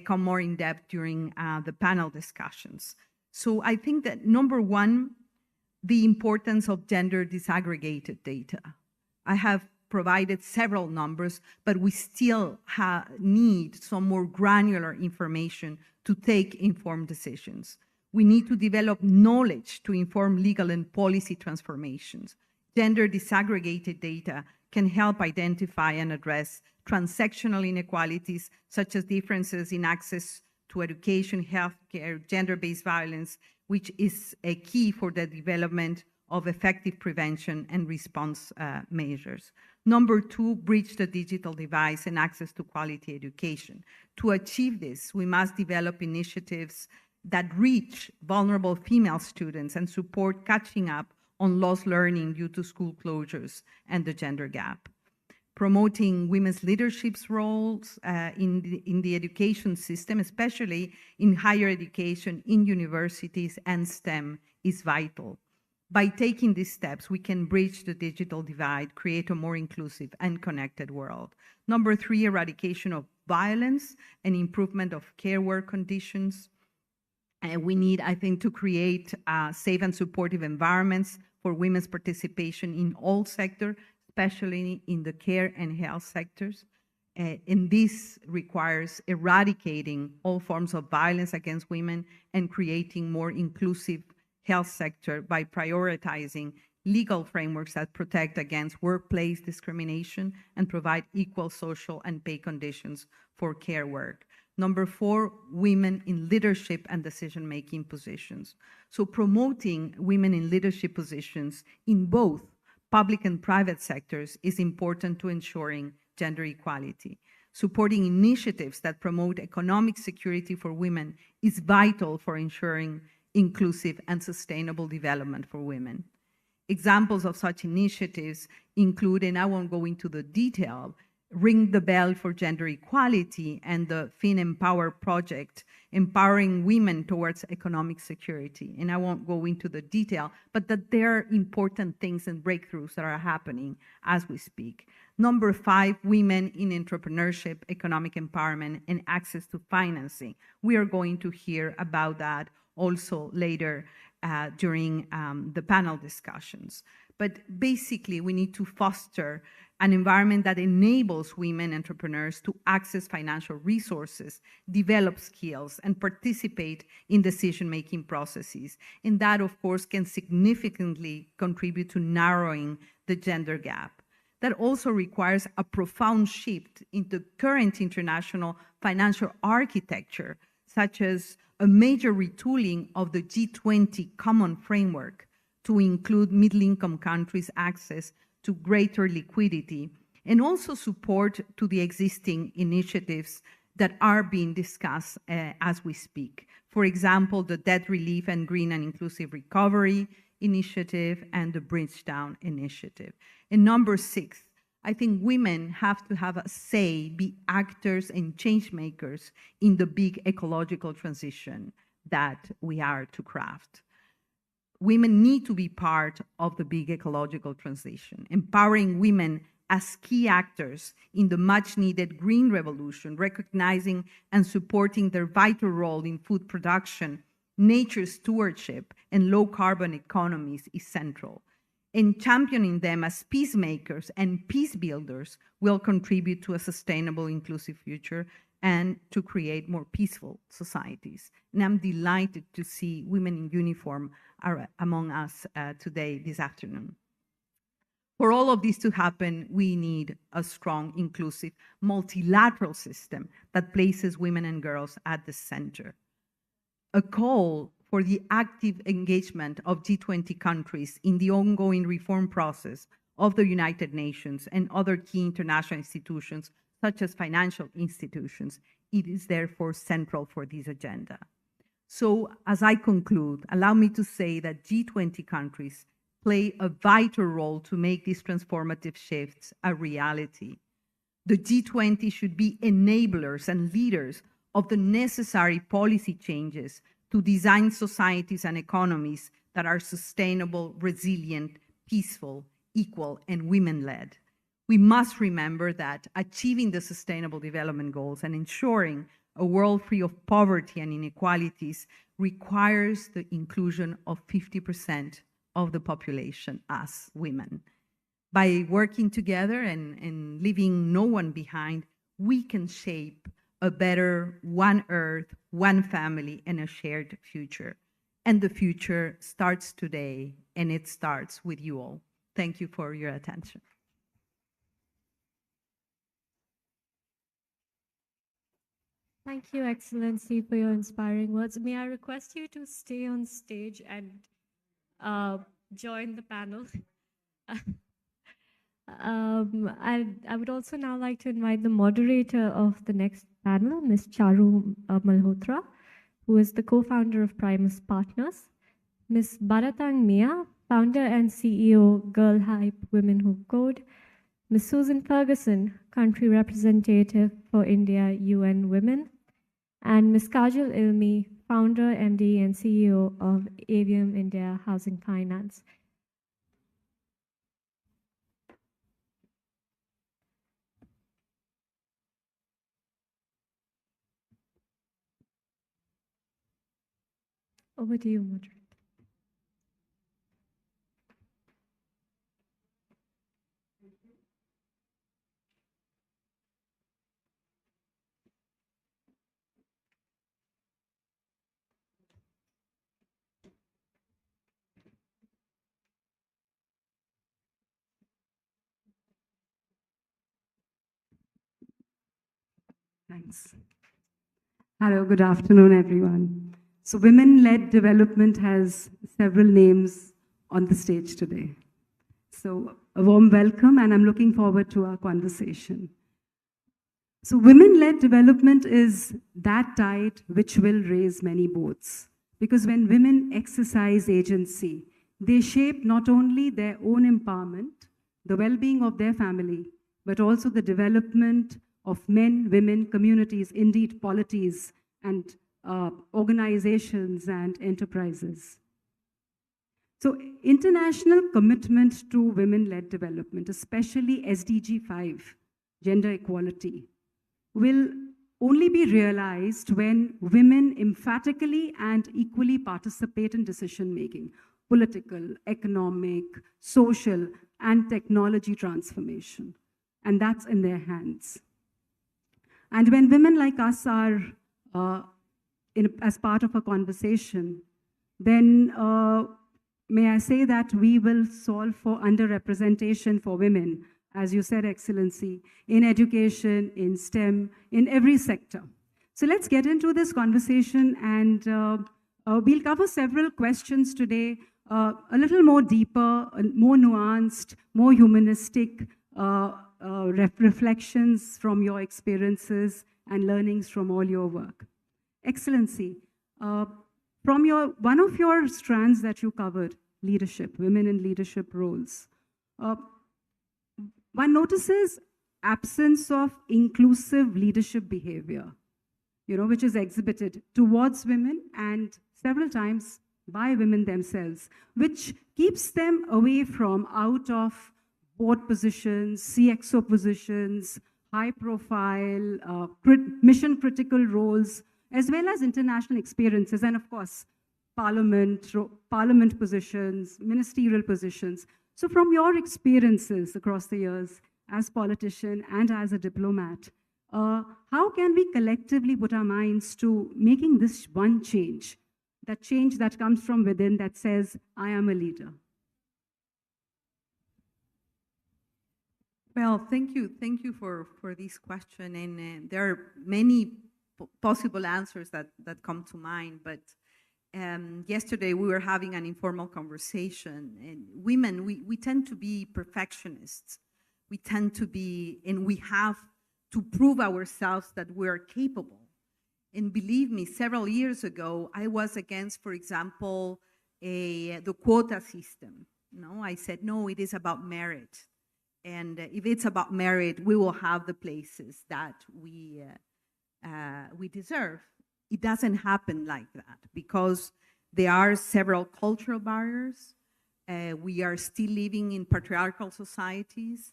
come more in depth during the panel discussions. So I think that number 1, the importance of gender disaggregated data. I have provided several numbers, but we still need some more granular information to take informed decisions. We need to develop knowledge to inform legal and policy transformations. Gender disaggregated data can help identify and address transactional inequalities, such as differences in access to education, healthcare, gender-based violence, which is a key for the development of effective prevention and response measures. Number two, bridge the digital divide and access to quality education. To achieve this, we must develop initiatives that reach vulnerable female students and support catching up on lost learning due to school closures and the gender gap. Promoting women's leadership roles in the education system, especially in higher education, in universities and STEM, is vital. By taking these steps, we can bridge the digital divide, create a more inclusive and connected world. Number three, eradication of violence and improvement of care work conditions. We need, I think, to create safe and supportive environments for women's participation in all sectors, especially in the care and health sectors. And this requires eradicating all forms of violence against women and creating more inclusive health sector by prioritizing legal frameworks that protect against workplace discrimination and provide equal social and pay conditions for care work. Number four, women in leadership and decision-making positions. So promoting women in leadership positions in both public and private sectors is important to ensuring gender equality. Supporting initiatives that promote economic security for women is vital for ensuring inclusive and sustainable development for women. Examples of such initiatives include, and I won't go into the detail, Ring the Bell for Gender Equality and the FinEmpower project, empowering women towards economic security. And I won't go into the detail, but that there are important things and breakthroughs that are happening as we speak. Number five, women in entrepreneurship, economic empowerment, and access to financing. We are going to hear about that also later during the panel discussions. But basically, we need to foster an environment that enables women entrepreneurs to access financial resources, develop skills, and participate in decision-making processes. And that, of course, can significantly contribute to narrowing the gender gap. That also requires a profound shift in the current international financial architecture, such as a major retooling of the G20 common framework to include middle-income countries' access to greater liquidity, and also support to the existing initiatives that are being discussed as we speak. For example, the Debt Relief and Green and Inclusive Recovery Initiative and the Bridgetown Initiative. And number six, I think women have to have a say, be actors and change makers in the big ecological transition that we are to craft. Women need to be part of the big ecological transition, empowering women as key actors in the much-needed green revolution, recognizing and supporting their vital role in food production, nature stewardship, and low-carbon economies is central. And championing them as peacemakers and peace builders will contribute to a sustainable, inclusive future and to create more peaceful societies. And I'm delighted to see women in uniform are among us today, this afternoon. For all of this to happen, we need a strong, inclusive, multilateral system that places women and girls at the center. A call for the active engagement of G20 countries in the ongoing reform process of the United Nations and other key international institutions, such as financial institutions, it is therefore central for this agenda. So as I conclude, allow me to say that G20 countries play a vital role to make these transformative shifts a reality. The G20 should be enablers and leaders of the necessary policy changes to design societies and economies that are sustainable, resilient, peaceful, equal, and women-led. We must remember that achieving the Sustainable Development Goals and ensuring a world free of poverty and inequalities requires the inclusion of 50% of the population as women. By working together and leaving no one behind, we can shape a better one Earth, one family, and a shared future. And the future starts today, and it starts with you all. Thank you for your attention. Thank you, Excellency, for your inspiring words. May I request you to stay on stage and join the panel? I would also now like to invite the moderator of the next panel, Ms. Charu Malhotra, who is the co-founder of Primus Partners, Ms. Bharatang Mia, founder and CEO, Girl Hype Women Who Code, Ms. Susan Ferguson, country representative for India UN Women, and Ms. Kajal Ilmi, founder, MD, and CEO of Avium India Housing Finance. Over to you, moderator. Thanks. Hello, good afternoon, everyone. So women-led development has several names on the stage today. So a warm welcome, and I'm looking forward to our conversation. So women-led development is that tide which will raise many boats. Because when women exercise agency, they shape not only their own empowerment, the well-being of their family, but also the development of men, women, communities, indeed polities, and organizations and enterprises. So international commitment to women-led development, especially SDG 5, gender equality, will only be realized when women emphatically and equally participate in decision-making, political, economic, social, and technology transformation. And that's in their hands. And when women like us are as part of a conversation, then may I say that we will solve for underrepresentation for women, as you said, Excellency, in education, in STEM, in every sector. So let's get into this conversation, and we'll cover several questions today, a little more deeper, more nuanced, more humanistic reflections from your experiences and learnings from all your work. Excellency, from one of your strands that you covered, leadership, women in leadership roles, one notices absence of inclusive leadership behavior, which is exhibited towards women and several times by women themselves, which keeps them away from out of board positions, CXO positions, high profile, mission critical roles, as well as international experiences, and of course, parliament positions, ministerial positions. So from your experiences across the years as politician and as a diplomat, how can we collectively put our minds to making this one change that comes from within that says, I am a leader? Well, thank you for this question, and there are many possible answers that come to mind, but yesterday we were having an informal conversation, and women, we tend to be perfectionists. We tend to be, and we have to prove ourselves that we are capable. And believe me, several years ago, I was against, for example, the quota system. I said, no, it is about merit. And if it's about merit, we will have the places that we deserve. It doesn't happen like that because there are several cultural barriers. We are still living in patriarchal societies.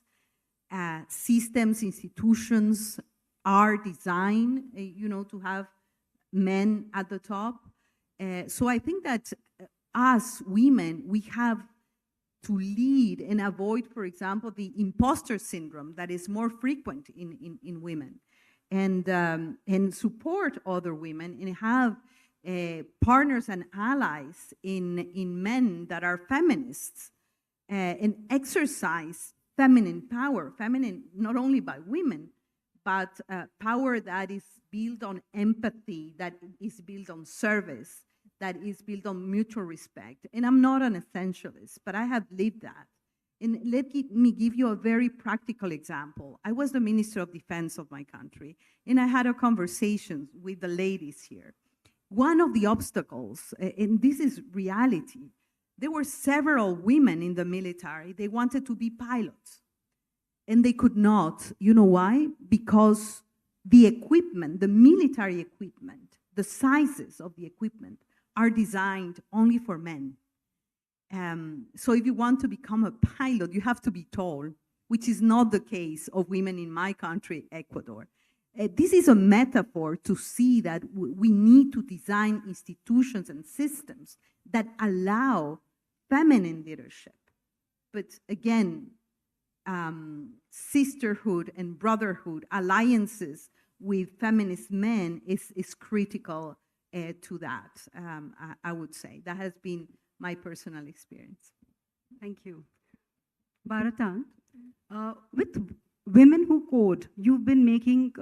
Systems, institutions are designed, to have men at the top. So I think that us women, we have to lead and avoid, for example, the imposter syndrome that is more frequent in women, and support other women and have partners and allies in men that are feminists, and exercise feminine power, feminine not only by women, but power that is built on empathy, that is built on service, that is built on mutual respect. And I'm not an essentialist, but I have lived that. And let me give you a very practical example. I was the Minister of Defense of my country, and I had a conversation with the ladies here. One of the obstacles, and this is reality, there were several women in the military, they wanted to be pilots, and they could not. You know why? Because the equipment, the military equipment, the sizes of the equipment are designed only for men. So if you want to become a pilot, you have to be tall, which is not the case of women in my country, Ecuador. This is a metaphor to see that we need to design institutions and systems that allow feminine leadership. But again, sisterhood and brotherhood, alliances with feminist men is critical to that, I would say. That has been my personal experience. Thank you. Bharatan, with Women Who Code, you've been making,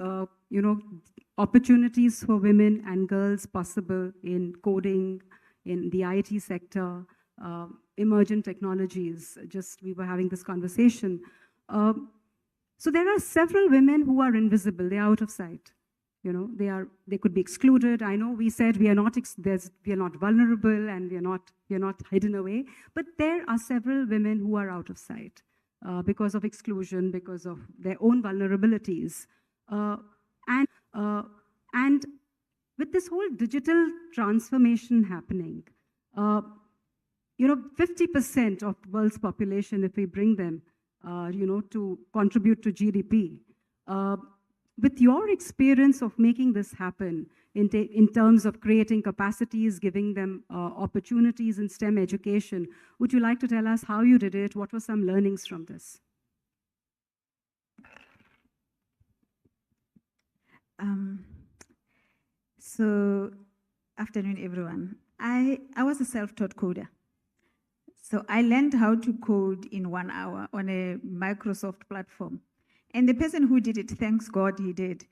opportunities for women and girls possible in coding, in the IT sector, emergent technologies. Just we were having this conversation. So there are several women who are invisible. They are out of sight. They could be excluded. I know we said we are not vulnerable and we are not hidden away, but there are several women who are out of sight because of exclusion, because of their own vulnerabilities, and with this whole digital transformation happening, 50% of the world's population, if we bring them, to contribute to GDP. With your experience of making this happen in terms of creating capacities, giving them opportunities in STEM education, would you like to tell us how you did it? What were some learnings from this? So, afternoon, everyone. I was a self-taught coder. So I learned how to code in 1 hour on a Microsoft platform. And the person who did it, thanks God he did.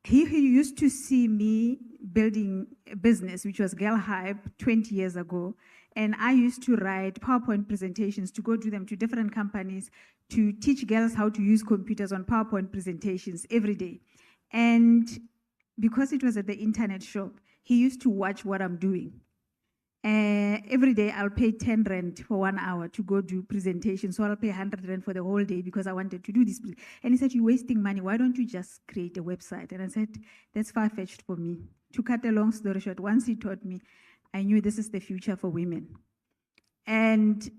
He used to see me building a business, which was Girl Hype 20 years ago. And I used to write PowerPoint presentations to go do them to different companies to teach girls how to use computers on PowerPoint presentations every day. And because it was at the internet shop, he used to watch what I'm doing. Every day I'll pay 10 rand for 1 hour to go do presentations. So I'll pay 100 rand for the whole day because I wanted to do this. And he said, you're wasting money. Why don't you just create a website? And I said, that's far-fetched for me. To cut a long story short, once he taught me, I knew this is the future for women. And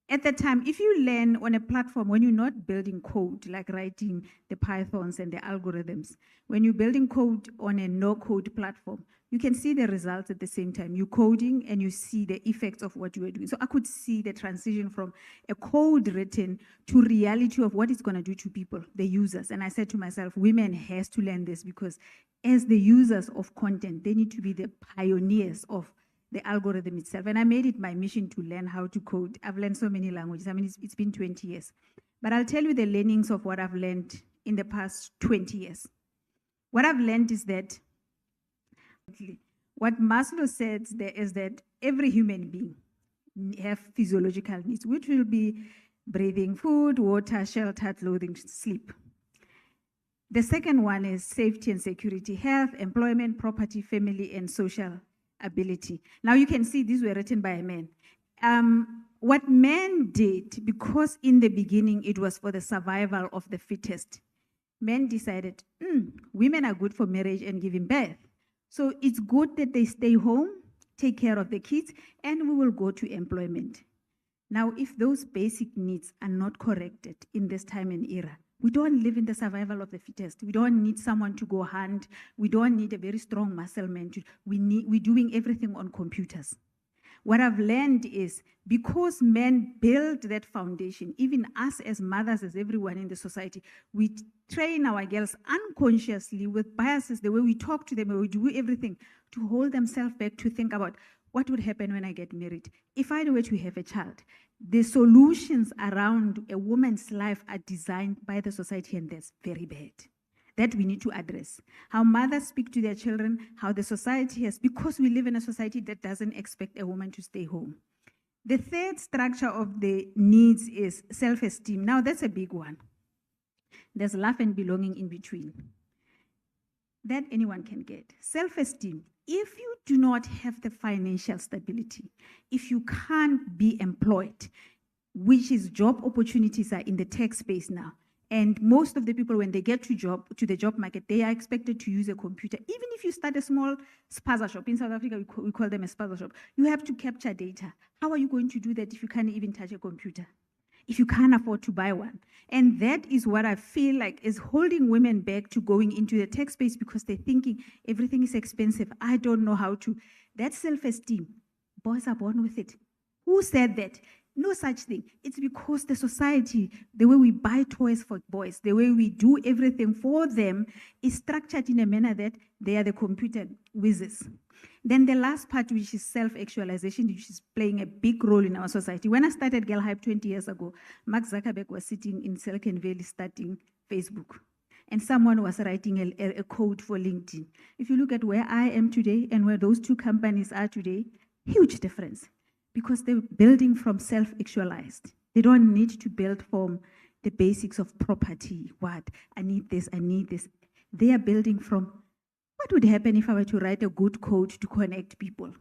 at that time, if you learn on a platform, when you're not building code, like writing the Pythons and the algorithms, when you're building code on a no-code platform, you can see the results at the same time. You're coding and you see the effects of what you are doing. So I could see the transition from a code written to reality of what it's going to do to people, the users. And I said to myself, women has to learn this because as the users of content, they need to be the pioneers of the algorithm itself. And I made it my mission to learn how to code. I've learned so many languages. I mean, it's been 20 years. But I'll tell you the learnings of what I've learned in the past 20 years. What I've learned is that what Maslow says there is that every human being have physiological needs, which will be breathing, food, water, shelter, clothing, sleep. The second one is safety and security, health, employment, property, family, and social ability. Now you can see these were written by a man. What men did, because in the beginning it was for the survival of the fittest, men decided, women are good for marriage and giving birth. So it's good that they stay home, take care of the kids, and we will go to employment. Now, if those basic needs are not corrected in this time and era, we don't live in the survival of the fittest. We don't need someone to go hunt. We don't need a very strong muscle man. We're doing everything on computers. What I've learned is because men build that foundation, even us as mothers, as everyone in the society, we train our girls unconsciously with biases, the way we talk to them, the way we do everything, to hold themselves back to think about what would happen when I get married. If I were to have a child, the solutions around a woman's life are designed by the society, and that's very bad. that we need to address. How mothers speak to their children, how the society has, because we live in a society that doesn't expect a woman to stay home. The third structure of the needs is self-esteem. Now, that's a big one. There's love and belonging in between. That anyone can get. Self-esteem. If you do not have the financial stability, if you can't be employed, which is job opportunities are in the tech space now, and most of the people, when they get to the job market, they are expected to use a computer. Even if you start a small spaza shop, in South Africa, we call them a spaza shop, you have to capture data. How are you going to do that if you can't even touch a computer? If you can't afford to buy one? And that is what I feel like is holding women back to going into the tech space, because they're thinking everything is expensive. I don't know how to. That self-esteem, boys are born with it. Who said that? No such thing. It's because the society, the way we buy toys for boys, the way we do everything for them is structured in a manner that they are the computer whizzes. Then the last part, which is self-actualization, which is playing a big role in our society. When I started Girl Hype 20 years ago, Mark Zuckerberg was sitting in Silicon Valley starting Facebook. And someone was writing a code for LinkedIn. If you look at where I am today and where those two companies are today, huge difference. Because they're building from self-actualized. They don't need to build from the basics of property. What? I need this, I need this. They are building from what would happen if I were to write a good code to connect people?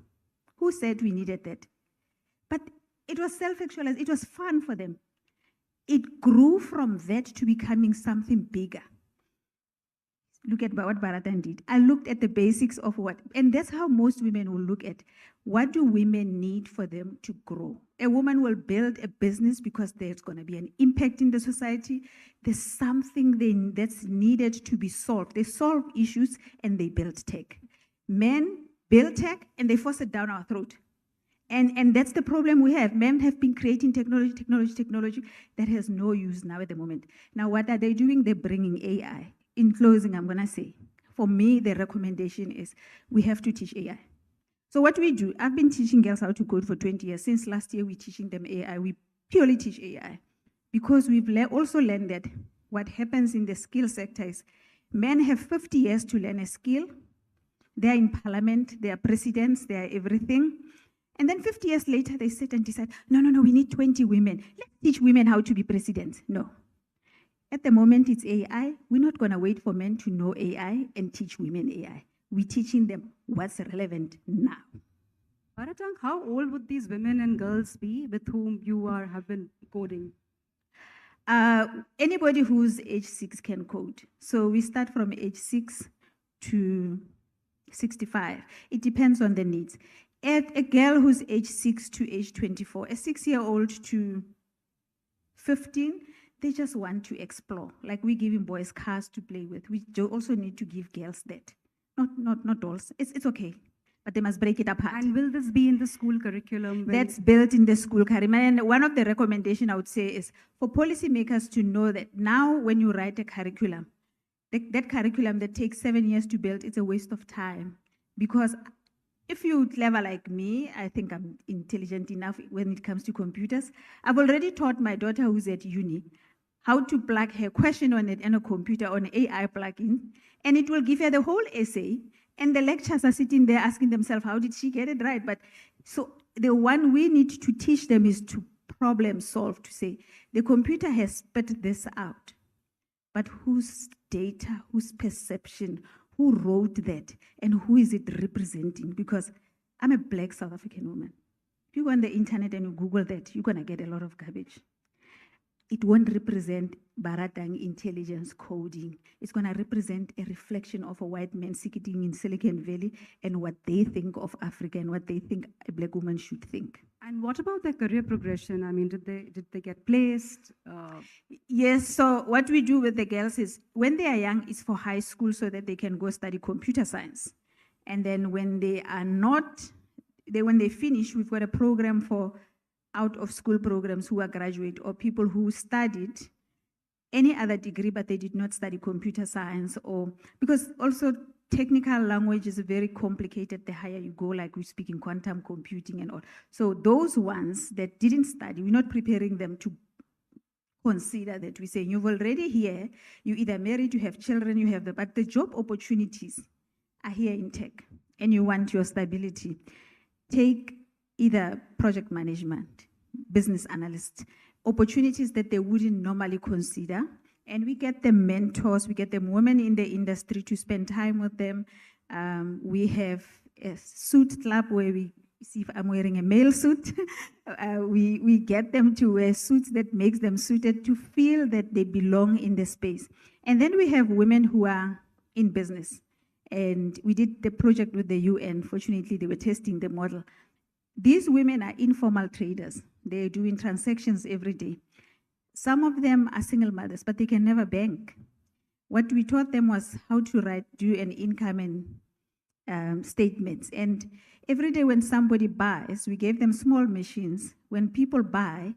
Who said we needed that? But it was self-actualized. It was fun for them. It grew from that to becoming something bigger. Look at what Baratan did. I looked at the basics of what, and that's how most women will look at what do women need for them to grow. A woman will build a business because there's going to be an impact in the society. There's something that's needed to be solved. They solve issues and they build tech. Men build tech and they force it down our throat. And that's the problem we have. Men have been creating technology that has no use now at the moment. Now, what are they doing? They're bringing AI. In closing, I'm going to say, for me, the recommendation is we have to teach AI. So what we do, I've been teaching girls how to code for 20 years. Since last year, we're teaching them AI. We purely teach AI because we've also learned that what happens in the skill sector is men have 50 years to learn a skill. They're in parliament, they are presidents, they are everything. And then 50 years later, they sit and decide, no, we need 20 women. Let's teach women how to be presidents. No. At the moment, it's AI. We're not going to wait for men to know AI and teach women AI. We're teaching them what's relevant now. Baratang, how old would these women and girls be with whom you have been coding? Anybody who's age 6 can code. So we start from age 6 to 65. It depends on the needs. At a girl who's age 6 to age 24, a 6-year-old to 15, they just want to explore. Like we're giving boys cars to play with. We also need to give girls that. Not dolls. It's okay. But they must break it apart. And will this be in the school curriculum? That's built in the school curriculum. And one of the recommendations I would say is for policymakers to know that now when you write a curriculum, that curriculum that takes 7 years to build, it's a waste of time. Because if you're clever like me, I think I'm intelligent enough when it comes to computers. I've already taught my daughter who's at uni how to plug her question on it and a computer on an AI plugin, and it will give her the whole essay. And the lecturers are sitting there asking themselves, how did she get it right? But so the one we need to teach them is to problem solve, to say, the computer has spit this out, but whose data, whose perception, who wrote that, and who is it representing? Because I'm a Black South African woman. If you go on the internet and you Google that, you're going to get a lot of garbage. It won't represent Baratang intelligence coding. It's going to represent a reflection of a white man sitting in Silicon Valley and what they think of Africa and what they think a Black woman should think. And what about their career progression? I mean, did they get placed? Yes, so what we do with the girls is when they are young, it's for high school so that they can go study computer science. And then when they are not, when they finish, we've got a program for out-of-school programs who are graduate or people who studied any other degree but they did not study computer science, or because also technical language is very complicated the higher you go, like we speak in quantum computing and all. So those ones that didn't study, we're not preparing them to consider that. We say you've already here, you either married, you have children, you have but the job opportunities are here in tech and you want your stability. Take either project management, business analyst, opportunities that they wouldn't normally consider. And we get them mentors, we get them women in the industry to spend time with them. We have a suit club where we see if I'm wearing a male suit. We get them to wear suits that makes them suited to feel that they belong in the space. And then we have women who are in business. And we did the project with the UN. Fortunately, they were testing the model. These women are informal traders. They're doing transactions every day. Some of them are single mothers, but they can never bank. What we taught them was how to do an income and statements. And every day when somebody buys, we gave them small machines. When people buy,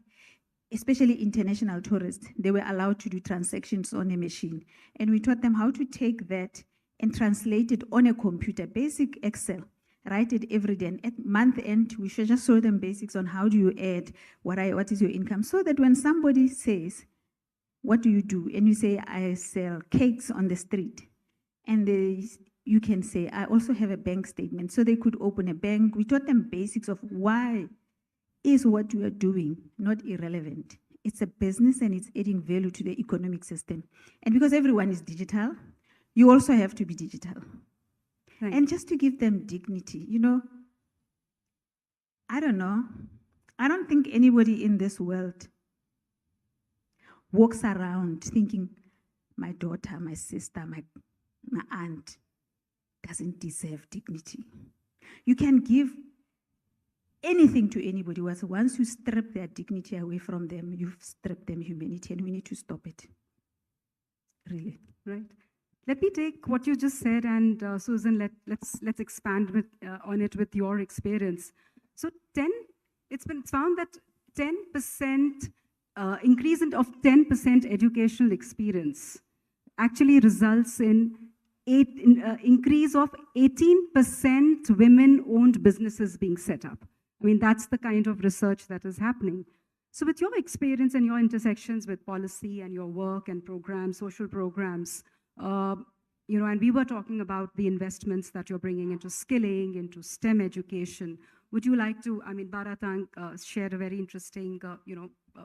especially international tourists, they were allowed to do transactions on a machine. And we taught them how to take that and translate it on a computer, basic Excel, write it every day. And at month end, we should just show them basics on how do you add, what is your income, so that when somebody says, what do you do? And you say, I sell cakes on the street. And you can say, I also have a bank statement. So they could open a bank. We taught them basics of why is what you are doing not irrelevant. It's a business and it's adding value to the economic system. And because everyone is digital, you also have to be digital. Right. And just to give them dignity, I don't know. I don't think anybody in this world walks around thinking, my daughter, my sister, my aunt doesn't deserve dignity. You can give anything to anybody. Once you strip their dignity away from them, you've stripped them humanity, and we need to stop it. Really. Right. Let me take what you just said, and Susan, let's expand on it with your experience. So it's been found that 10% increase of 10% educational experience actually results in increase of 18% women-owned businesses being set up. I mean, that's the kind of research that is happening. So with your experience and your intersections with policy and your work and programs, social programs, and we were talking about the investments that you're bringing into skilling, into STEM education. Would you like to, Baratang shared a very interesting,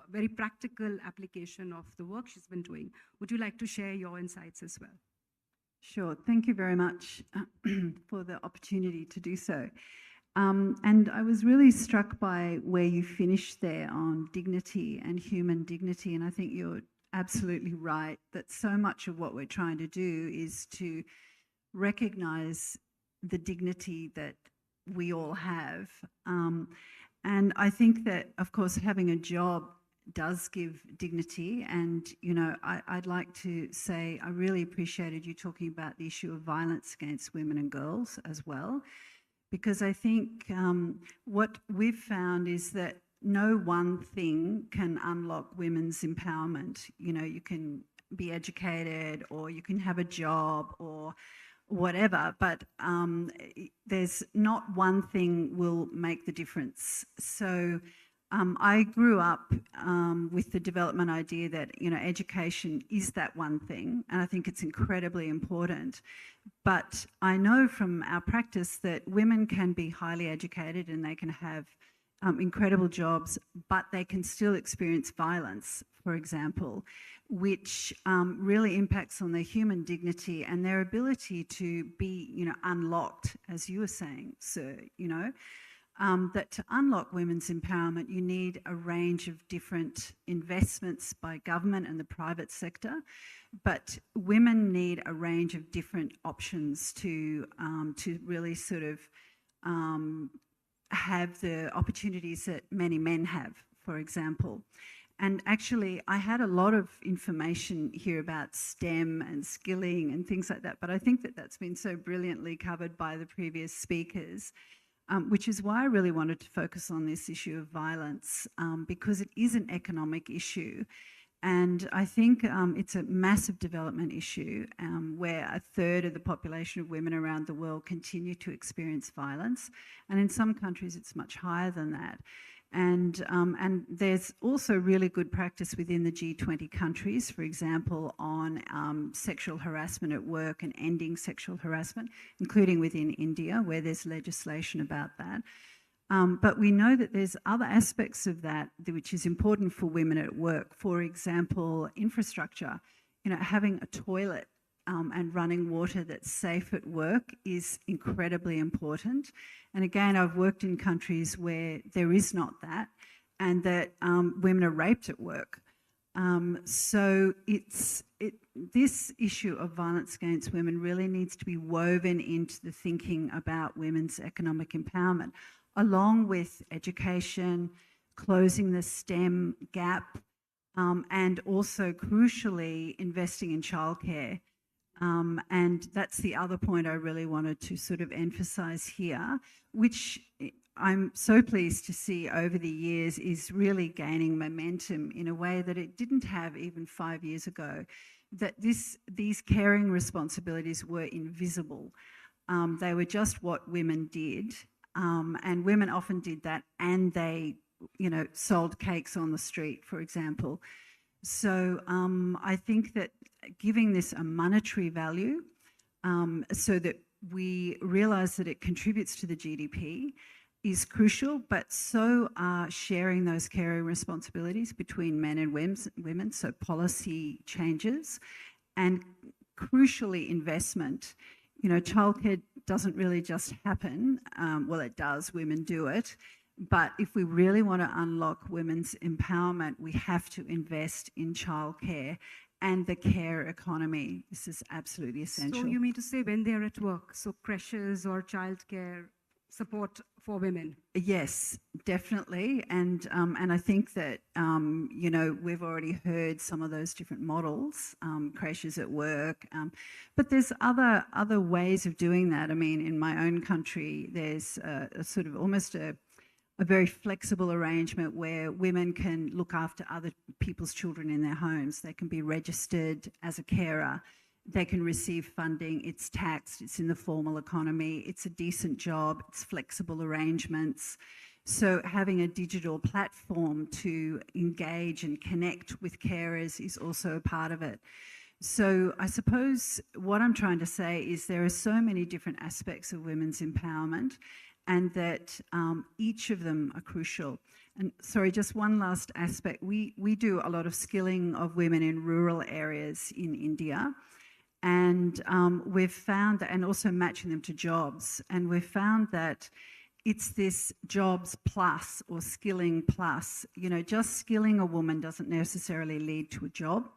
very practical application of the work she's been doing. Would you like to share your insights as well? Sure. Thank you very much for the opportunity to do so. And I was really struck by where you finished there on dignity and human dignity. And I think you're absolutely right that so much of what we're trying to do is to recognize the dignity that we all have. And I think that, of course, having a job does give dignity. And, I'd like to say I really appreciated you talking about the issue of violence against women and girls as well, because I think what we've found is that no one thing can unlock women's empowerment. You can be educated or you can have a job or whatever, but there's not one thing will make the difference. So I grew up with the development idea that, education is that one thing, and I think it's incredibly important. But I know from our practice that women can be highly educated and they can have incredible jobs, but they can still experience violence, for example, which really impacts on their human dignity and their ability to be, unlocked, as you were saying, sir, that to unlock women's empowerment, you need a range of different investments by government and the private sector, but women need a range of different options to really sort of have the opportunities that many men have, for example. And actually, I had a lot of information here about STEM and skilling and things like that, but I think that that's been so brilliantly covered by the previous speakers, which is why I really wanted to focus on this issue of violence, because it is an economic issue. And I think it's a massive development issue where a third of the population of women around the world continue to experience violence. And in some countries, it's much higher than that. And there's also really good practice within the G20 countries, for example, on sexual harassment at work and ending sexual harassment, including within India, where there's legislation about that. But we know that there's other aspects of that which is important for women at work. For example, infrastructure. Having a toilet and running water that's safe at work is incredibly important. And again, I've worked in countries where there is not that, and that women are raped at work. So this issue of violence against women really needs to be woven into the thinking about women's economic empowerment, along with education, closing the STEM gap, and also crucially investing in childcare. And that's the other point I really wanted to sort of emphasise here, which I'm so pleased to see over the years is really gaining momentum in a way that it didn't have even 5 years ago, that these caring responsibilities were invisible. They were just what women did, and women often did that, and they sold cakes on the street, for example. So I think that giving this a monetary value so that we realise that it contributes to the GDP is crucial, but so are sharing those caring responsibilities between men and women, so policy changes, and crucially investment. Childcare doesn't really just happen. Well, it does, women do it. But if we really want to unlock women's empowerment, we have to invest in childcare and the care economy. This is absolutely essential. So you mean to say when they're at work, so creches or childcare support for women? Yes, definitely. And I think that, we've already heard some of those different models, creches at work, but there's other ways of doing that. I mean, in my own country, there's a sort of almost a very flexible arrangement where women can look after other people's children in their homes. They can be registered as a carer. They can receive funding. It's taxed. It's in the formal economy. It's a decent job. It's flexible arrangements. So having a digital platform to engage and connect with carers is also a part of it. So I suppose what I'm trying to say is there are so many different aspects of women's empowerment, and that each of them are crucial. And sorry, just one last aspect. We do a lot of skilling of women in rural areas in India, and we've found that, and also matching them to jobs, and we've found that it's this jobs plus or skilling plus. Just skilling a woman doesn't necessarily lead to a job.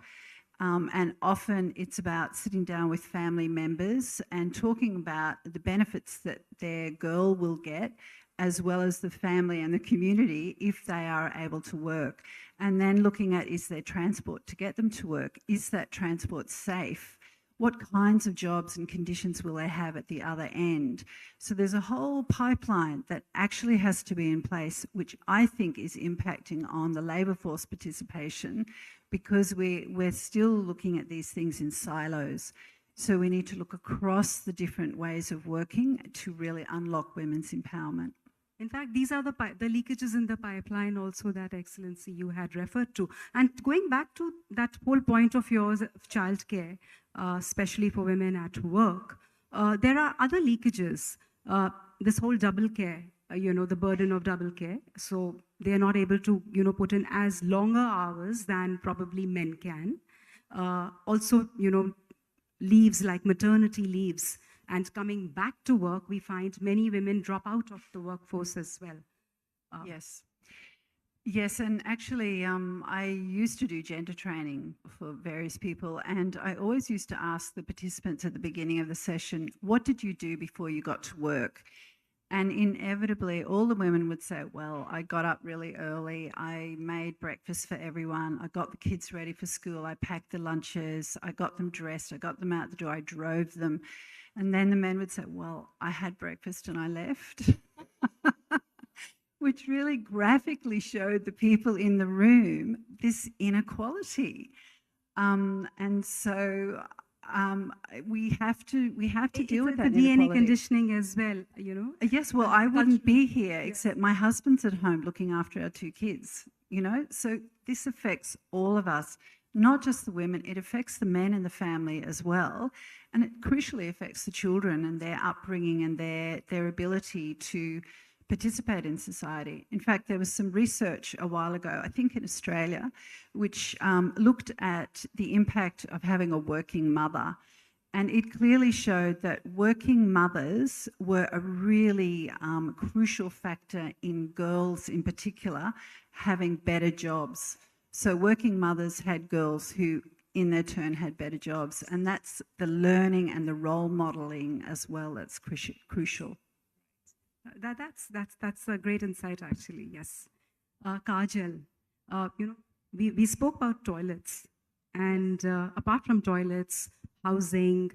And often it's about sitting down with family members and talking about the benefits that their girl will get, as well as the family and the community if they are able to work. And then looking at, is there transport to get them to work? Is that transport safe? What kinds of jobs and conditions will they have at the other end? So there's a whole pipeline that actually has to be in place, which I think is impacting on the labour force participation, because we're still looking at these things in silos. So we need to look across the different ways of working to really unlock women's empowerment. In fact, these are the leakages in the pipeline also that, Excellency, you had referred to. And going back to that whole point of yours of childcare, especially for women at work, there are other leakages. This whole double care, the burden of double care. So they are not able to, put in as longer hours than probably men can. Also, leaves like maternity leaves. And coming back to work, we find many women drop out of the workforce as well. Yes, and actually, I used to do gender training for various people, and I always used to ask the participants at the beginning of the session, what did you do before you got to work? And inevitably, all the women would say, well, I got up really early, I made breakfast for everyone, I got the kids ready for school, I packed the lunches, I got them dressed, I got them out the door, I drove them. And then the men would say, well, I had breakfast and I left, which really graphically showed the people in the room this inequality. And so we have to deal with It's that the DNA inequality. conditioning as well, you know. Yes, well, I wouldn't be here except my husband's at home looking after our 2 kids, you know? So this affects all of us, not just the women, it affects the men in the family as well. And it crucially affects the children and their upbringing and their ability to participate in society. In fact, there was some research a while ago, I think in Australia, which looked at the impact of having a working mother. And it clearly showed that working mothers were a really crucial factor in girls in particular having better jobs. So working mothers had girls who in their turn had better jobs. And that's the learning and the role modeling as well that's crucial. That's a great insight, actually. Yes, Kajal, you know, we spoke about toilets, and apart from toilets, housing,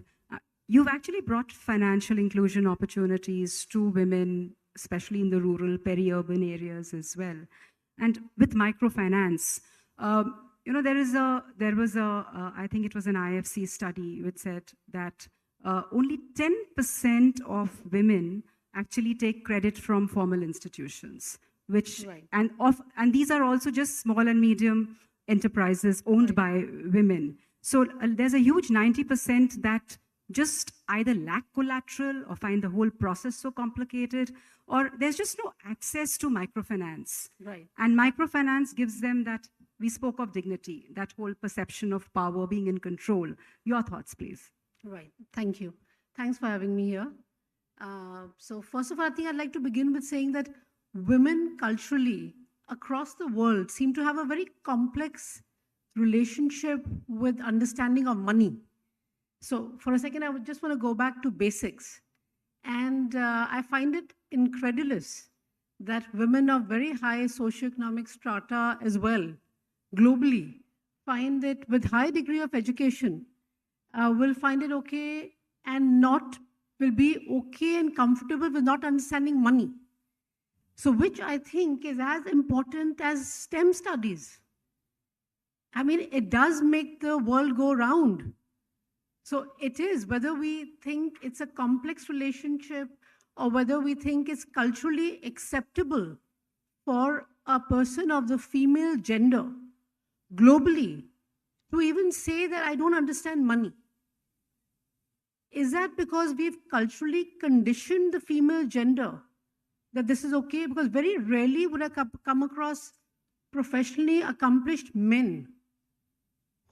you've actually brought financial inclusion opportunities to women, especially in the rural, peri-urban areas as well. And with microfinance, you know, there was a I think it was an IFC study which said that only 10% of women actually take credit from formal institutions, which and these are also just small and medium enterprises owned by women. So there's a huge 90% that just either lack collateral or find the whole process so complicated, or there's just no access to microfinance. Right. And microfinance gives them that, we spoke of dignity, that whole perception of power, being in control. Your thoughts, please. Right. Thank you. Thanks for having me here. So first of all, I think I'd like to begin with saying that women culturally across the world seem to have a very complex relationship with understanding of money. So for a second, I would just want to go back to basics. And I find it incredulous that women of very high socioeconomic strata as well, globally, find it with high degree of education, will find it okay and not will be okay and comfortable with not understanding money. So which I think is as important as STEM studies. I mean, it does make the world go round. So it is, whether we think it's a complex relationship or whether we think it's culturally acceptable for a person of the female gender globally to even say that I don't understand money. Is that because we've culturally conditioned the female gender that this is okay? Because very rarely would I come across professionally accomplished men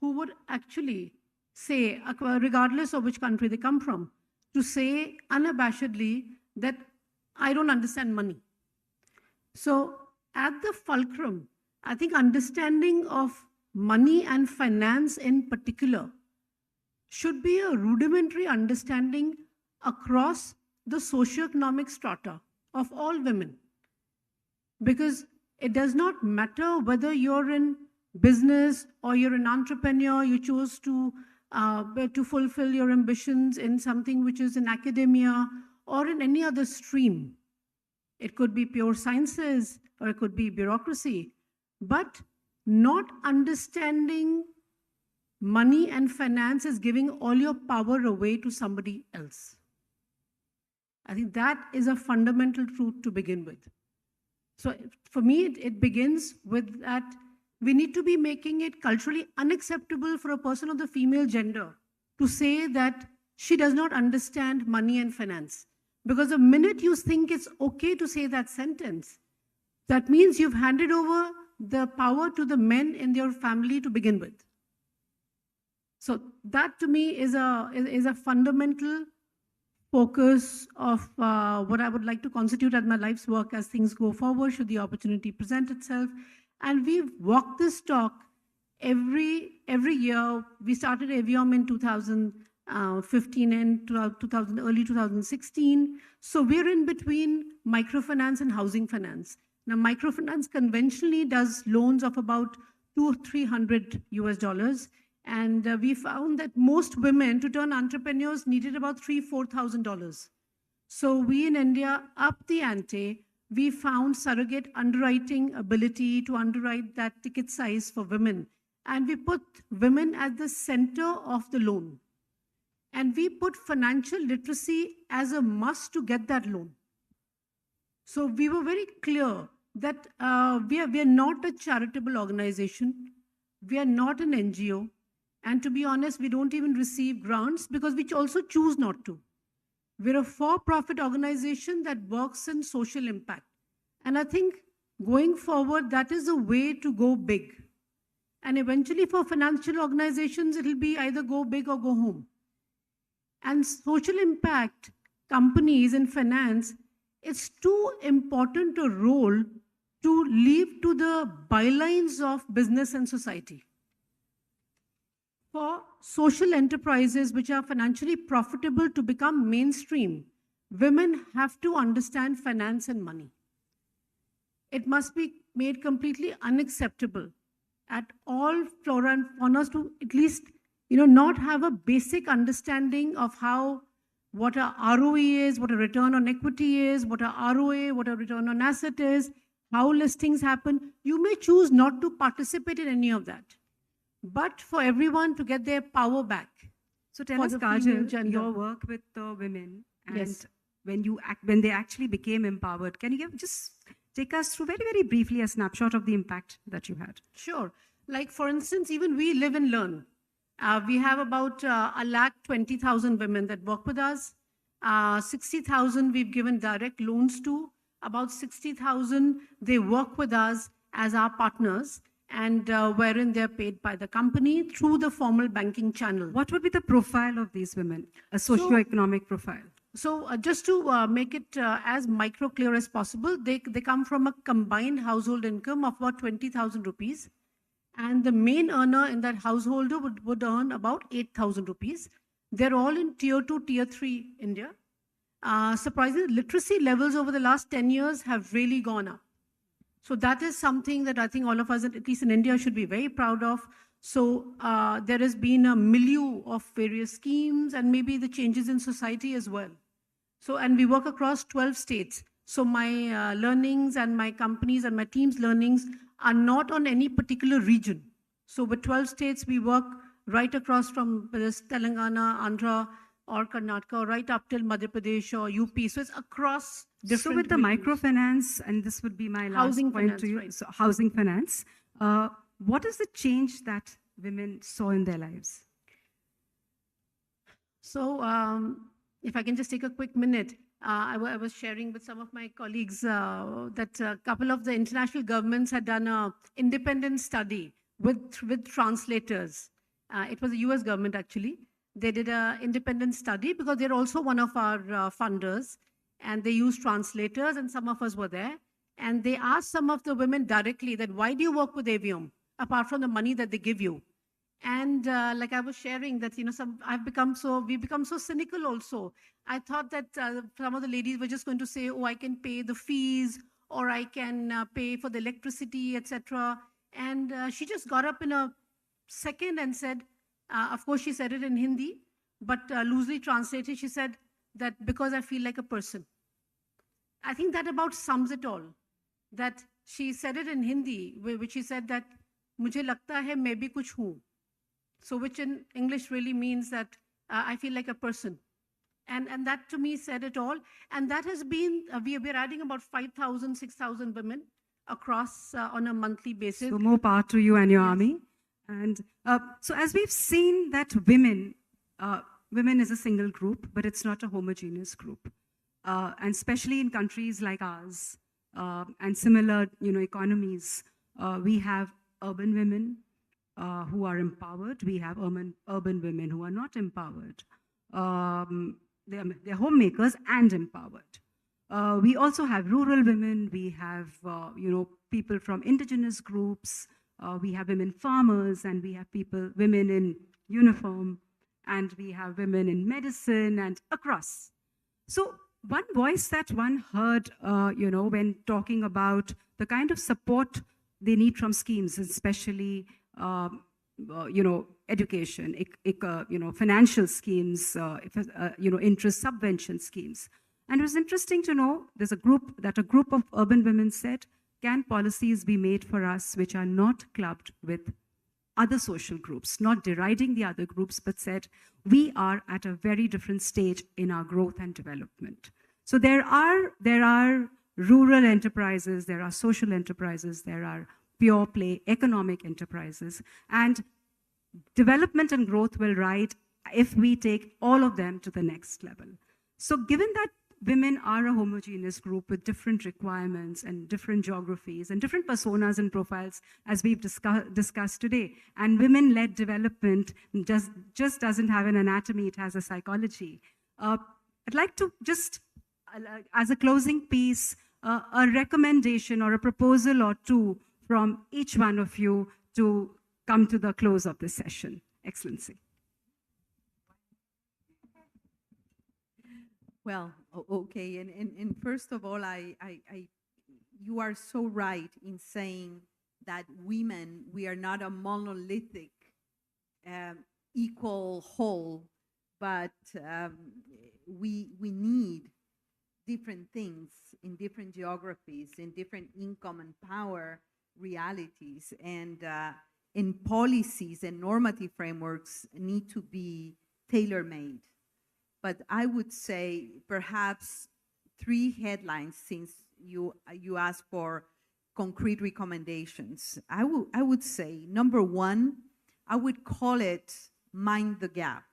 who would actually say, regardless of which country they come from, to say unabashedly that I don't understand money. So at the fulcrum, I think understanding of money and finance in particular should be a rudimentary understanding across the socioeconomic strata of all women. Because it does not matter whether you're in business or you're an entrepreneur, you choose to fulfill your ambitions in something which is in academia or in any other stream. It could be pure sciences or it could be bureaucracy. But not understanding money and finance is giving all your power away to somebody else. I think that is a fundamental truth to begin with. So for me, it begins with that we need to be making it culturally unacceptable for a person of the female gender to say that she does not understand money and finance. Because the minute you think it's okay to say that sentence, that means you've handed over the power to the men in your family to begin with. So that to me is a fundamental focus of what I would like to constitute as my life's work as things go forward, should the opportunity present itself. And we've walked this talk every year. We started Aviom in 2015 and early 2016. So we're in between microfinance and housing finance. Now, microfinance conventionally does loans of about $200-300 US. And we found that most women to turn entrepreneurs needed about $3,000-4,000. So we in India upped the ante. We found surrogate underwriting ability to underwrite that ticket size for women. And we put women at the center of the loan. and we put financial literacy as a must to get that loan. So we were very clear that we are not a charitable organization. We are not an NGO. And to be honest, we don't even receive grants because we also choose not to. We're a for-profit organization that works in social impact. And I think going forward, that is a way to go big. And eventually for financial organizations, it'll be either go big or go home. And social impact companies in finance, it's too important a role to leave to the bylines of business and society. For social enterprises which are financially profitable to become mainstream, women have to understand finance and money. It must be made completely unacceptable at all flora and faunas to at least, not have a basic understanding of what a ROE is, what a return on equity is, what a ROA, what a return on asset is, how listings happen. You may choose not to participate in any of that, but for everyone to get their power back. So tell us, Kajal, your work with the women and Yes. when they actually became empowered. Can you just take us through very, very briefly a snapshot of the impact that you had? Sure. Like for instance, even we live and learn. We have about 120,000 women that work with us. 60,000 we've given direct loans to. About 60,000 they work with us as our partners, and wherein they're paid by the company through the formal banking channel. What would be the profile of these women? A socio-economic profile? So just to make it as micro clear as possible, they come from a combined household income of about 20,000 rupees. And the main earner in that household would earn about 8,000 rupees. They're all in tier 2, tier 3 India. Surprisingly, literacy levels over the last 10 years have really gone up. So that is something that I think all of us, at least in India, should be very proud of. So there has been a milieu of various schemes and maybe the changes in society as well. So, and we work across 12 states. So my learnings and my companies and my team's learnings are not on any particular region. So with 12 states, we work right across from Telangana, Andhra, or Karnataka, or right up till Madhya Pradesh or UP. So it's across different So with the regions. microfinance, and this would be my last Housing point finance, to you, right. so housing finance, what is the change that women saw in their lives? So if I can just take a quick minute, I was sharing with some of my colleagues that a couple of the international governments had done an independent study with translators. It was the US government actually. They did an independent study because they're also one of our funders, and they used translators, and some of us were there. And they asked some of the women directly that, why do you work with Aviom apart from the money that they give you? And like I was sharing that, we've become so cynical also. I thought that some of the ladies were just going to say, oh, I can pay the fees, or I can pay for the electricity, etc. And she just got up in a second and said, of course, she said it in Hindi, but loosely translated, she said that because I feel like a person. I think that about sums it all. That she said it in Hindi, which she said that, mujhe lagta hai main bhi kuch hoon. So which in English really means that I feel like a person. And that to me said it all. And that has been, we're adding about 5,000, 6,000 women across on a monthly basis. So more power to you and your Yes. army. And so as we've seen that women is a single group, but it's not a homogeneous group. And especially in countries like ours and similar, economies, we have urban women who are empowered. We have urban women who are not empowered. They're homemakers and empowered. We also have rural women. We have, people from indigenous groups. We have women farmers, and we have women in uniform, and we have women in medicine and across. So one voice that one heard, when talking about the kind of support they need from schemes, especially, education, financial schemes, interest subvention schemes. And it was interesting to know there's a group of urban women said, can policies be made for us which are not clubbed with other social groups, not deriding the other groups, but said, we are at a very different stage in our growth and development. So there are rural enterprises, there are social enterprises, there are pure play economic enterprises, and development and growth will ride if we take all of them to the next level. So given that women are a homogeneous group with different requirements and different geographies and different personas and profiles, as we've discussed today, and women-led development just doesn't have an anatomy, it has a psychology. I'd like to just, as a closing piece, a recommendation or a proposal or two from each one of you to come to the close of this session. Excellency. Well, okay, and first of all, you are so right in saying that women, we are not a monolithic, equal whole, but we need different things in different geographies, in different income and power realities, and in policies and normative frameworks need to be tailor-made. But I would say perhaps 3 headlines, since you asked for concrete recommendations. I would say, number 1, I would call it Mind the Gap,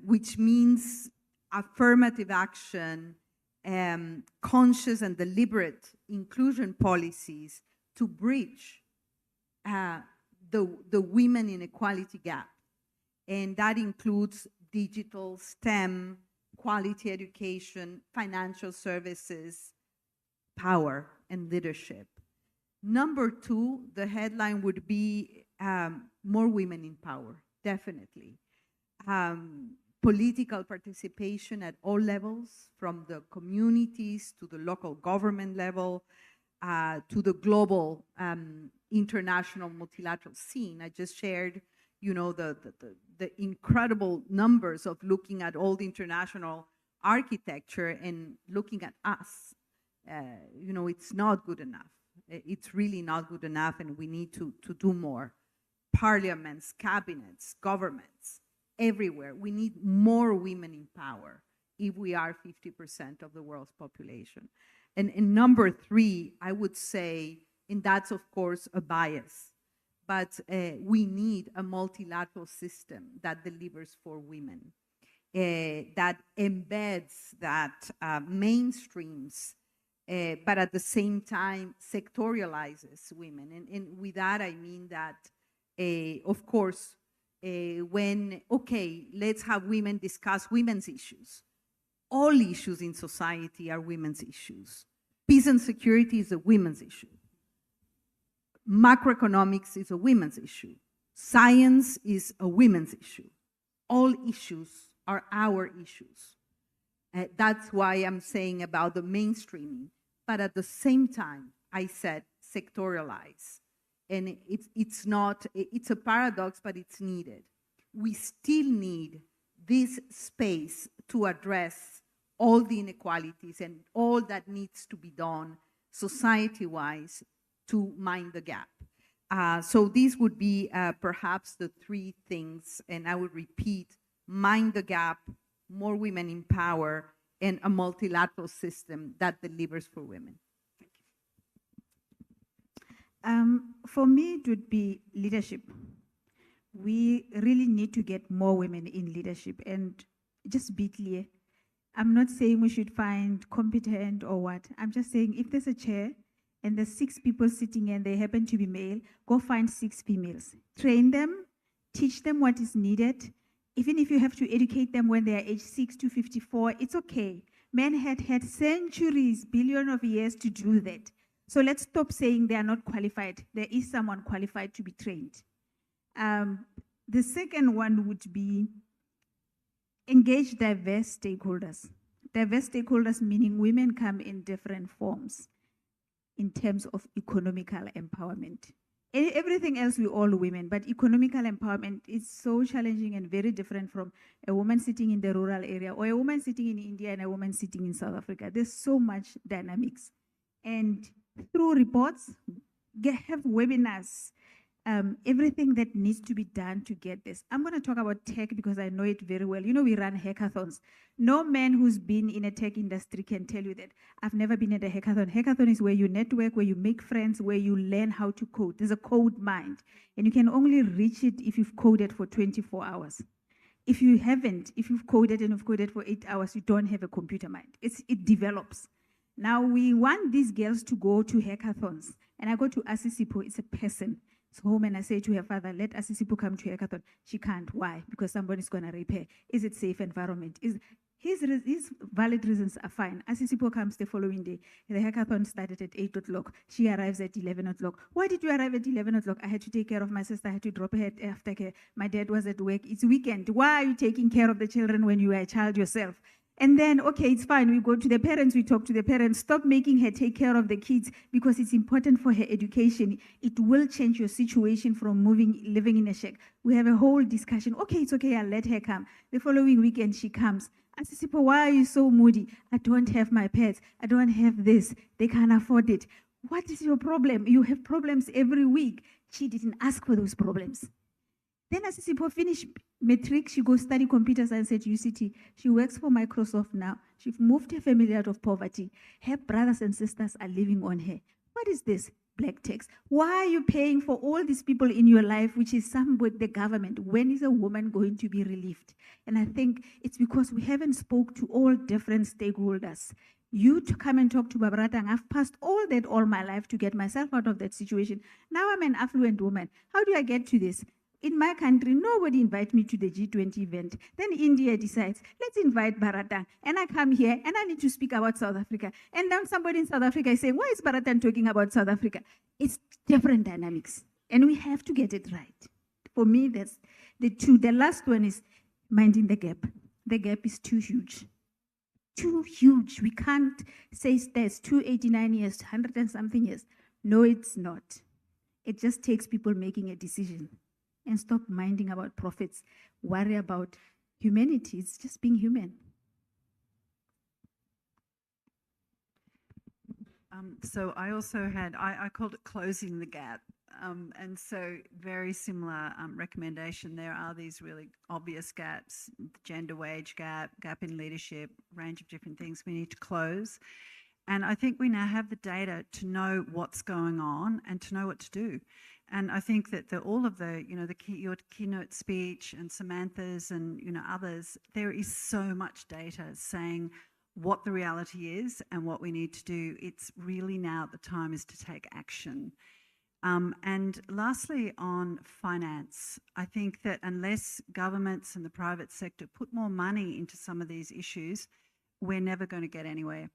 which means affirmative action, conscious and deliberate inclusion policies to bridge the women inequality gap. And that includes digital, STEM, quality education, financial services, power, and leadership. Number 2, the headline would be more women in power, definitely. Political participation at all levels, from the communities to the local government level, to the global international multilateral scene. I just shared the incredible numbers of looking at all the international architecture and looking at us. It's not good enough. It's really not good enough, and we need to do more. Parliaments, cabinets, governments, everywhere. We need more women in power if we are 50% of the world's population. And number 3, I would say, and that's of course a bias, but we need a multilateral system that delivers for women, that embeds, that mainstreams, but at the same time sectorializes women. And with that, I mean that, of course, let's have women discuss women's issues. All issues in society are women's issues. Peace and security is a women's issue. Macroeconomics is a women's issue. Science is a women's issue. All issues are our issues. That's why I'm saying about the mainstreaming. But at the same time, I said sectorialize. And it's a paradox, but it's needed. We still need this space to address all the inequalities and all that needs to be done society-wise to mind the gap. So these would be perhaps the 3 things, and I would repeat: mind the gap, more women in power, and a multilateral system that delivers for women. For me, it would be leadership. We really need to get more women in leadership. And just be clear, I'm not saying we should find competent or what. I'm just saying if there's a chair and there's 6 people sitting and they happen to be male, go find 6 females. Train them, teach them what is needed. Even if you have to educate them when they are age 6 to 54, it's okay. Men had centuries, billions of years to do that. So let's stop saying they are not qualified. There is someone qualified to be trained. The second one would be engage diverse stakeholders. Diverse stakeholders meaning women come in different forms in terms of economical empowerment. Everything else, we all women, but economical empowerment is so challenging and very different from a woman sitting in the rural area or a woman sitting in India and a woman sitting in South Africa. There's so much dynamics. And through reports, have webinars, everything that needs to be done to get this. I'm going to talk about tech because I know it very well. You know, we run hackathons. No man who's been in a tech industry can tell you that. I've never been at a hackathon. Hackathon is where you network, where you make friends, where you learn how to code. There's a code mind, and you can only reach it if you've coded for 24 hours. If you haven't, if you've coded and you've coded for 8 hours, you don't have a computer mind. It develops. Now, we want these girls to go to hackathons. And I go to Asisipo, it's a person. So home and I say to her father, let Asisipo come to hackathon. She can't. Why? Because somebody's going to rape her. Is it safe environment? His valid reasons are fine. Asisipo comes the following day. The hackathon started at 8 o'clock. She arrives at 11 o'clock. Why did you arrive at 11 o'clock? I had to take care of my sister. I had to drop her at aftercare. My dad was at work. It's weekend. Why are you taking care of the children when you are a child yourself? And then, okay, it's fine. We go to the parents, we talk to the parents. Stop making her take care of the kids because it's important for her education. It will change your situation from living in a shack. We have a whole discussion. Okay, it's okay, I'll let her come. The following weekend, she comes. I say, Sipo, why are you so moody? I don't have my pets. I don't have this. They can't afford it. What is your problem? You have problems every week. She didn't ask for those problems. Then as Sipo finished matric, she goes study computer science at UCT. She works for Microsoft now. She's moved her family out of poverty. Her brothers and sisters are living on her. What is this? Black tax. Why are you paying for all these people in your life, which is some with the government? When is a woman going to be relieved? And I think it's because we haven't spoke to all different stakeholders. You to come and talk to Babaratang. I've passed all that all my life to get myself out of that situation. Now I'm an affluent woman. How do I get to this? In my country, nobody invite me to the G20 event. Then India decides, let's invite Baratang. And I come here and I need to speak about South Africa. And then somebody in South Africa is saying, why is Baratang talking about South Africa? It's different dynamics. And we have to get it right. For me, that's the two. The last one is minding the gap. The gap is too huge. Too huge. We can't say there's 289 years, 100 and something years. No, it's not. It just takes people making a decision. And stop minding about profits. Worry about humanity. It's just being human. So I also had, I called it closing the gap. And so very similar recommendation. There are these really obvious gaps, the gender wage gap, gap in leadership, range of different things we need to close. And I think we now have the data to know what's going on and to know what to do. And I think that all of the, your keynote speech and Samantha's and, others, there is so much data saying what the reality is and what we need to do. It's really now the time is to take action. And lastly, on finance, I think that unless governments and the private sector put more money into some of these issues, we're never going to get anywhere.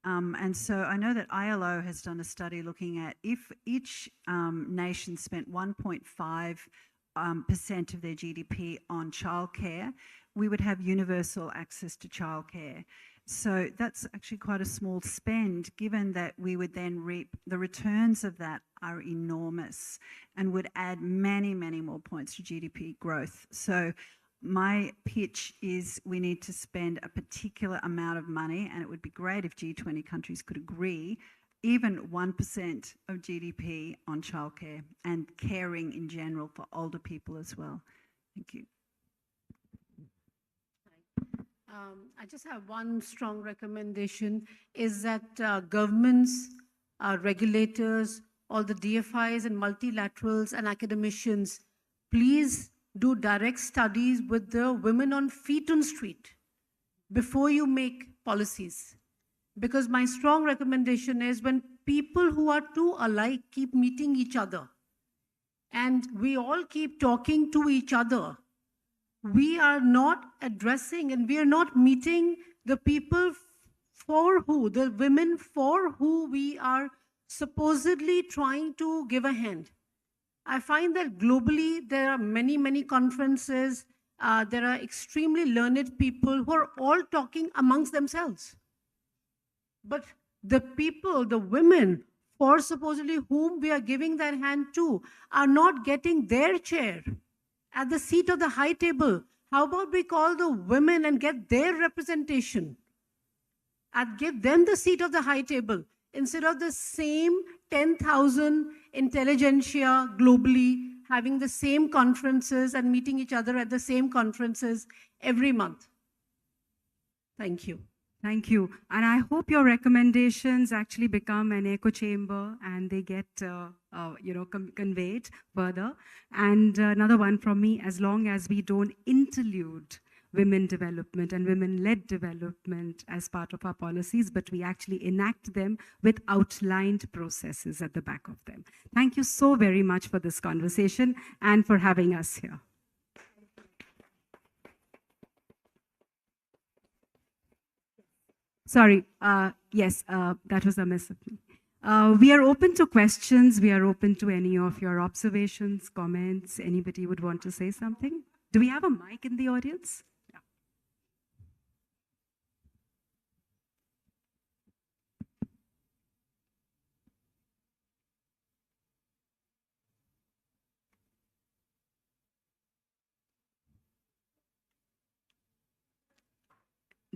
And so I know that ILO has done a study looking at if each nation spent 1.5% of their GDP on childcare, we would have universal access to childcare. So that's actually quite a small spend, given that we would then reap the returns of that are enormous and would add many, many more points to GDP growth. So my pitch is we need to spend a particular amount of money, and it would be great if G20 countries could agree, even 1% of GDP on childcare and caring in general for older people as well. Thank you. I just have one strong recommendation, is that governments, regulators, all the DFIs and multilaterals and academicians, please do direct studies with the women on feet on street before you make policies. Because my strong recommendation is when people who are too alike keep meeting each other and we all keep talking to each other, we are not addressing and we are not meeting the people for who, the women for who we are supposedly trying to give a hand. I find that globally there are many, many conferences. There are extremely learned people who are all talking amongst themselves. But the people, the women, for supposedly whom we are giving that hand to, are not getting their chair at the seat of the high table. How about we call the women and get their representation and give them the seat of the high table instead of the same 10,000 intelligentsia globally having the same conferences and meeting each other at the same conferences every month. Thank you. Thank you. And I hope your recommendations actually become an echo chamber and they get, conveyed further. And another one from me, as long as we don't interlude women development and women-led development as part of our policies, but we actually enact them with outlined processes at the back of them. Thank you so very much for this conversation and for having us here. Sorry, yes, that was a miss of me. We are open to questions. We are open to any of your observations, comments. Anybody would want to say something? Do we have a mic in the audience? Yeah.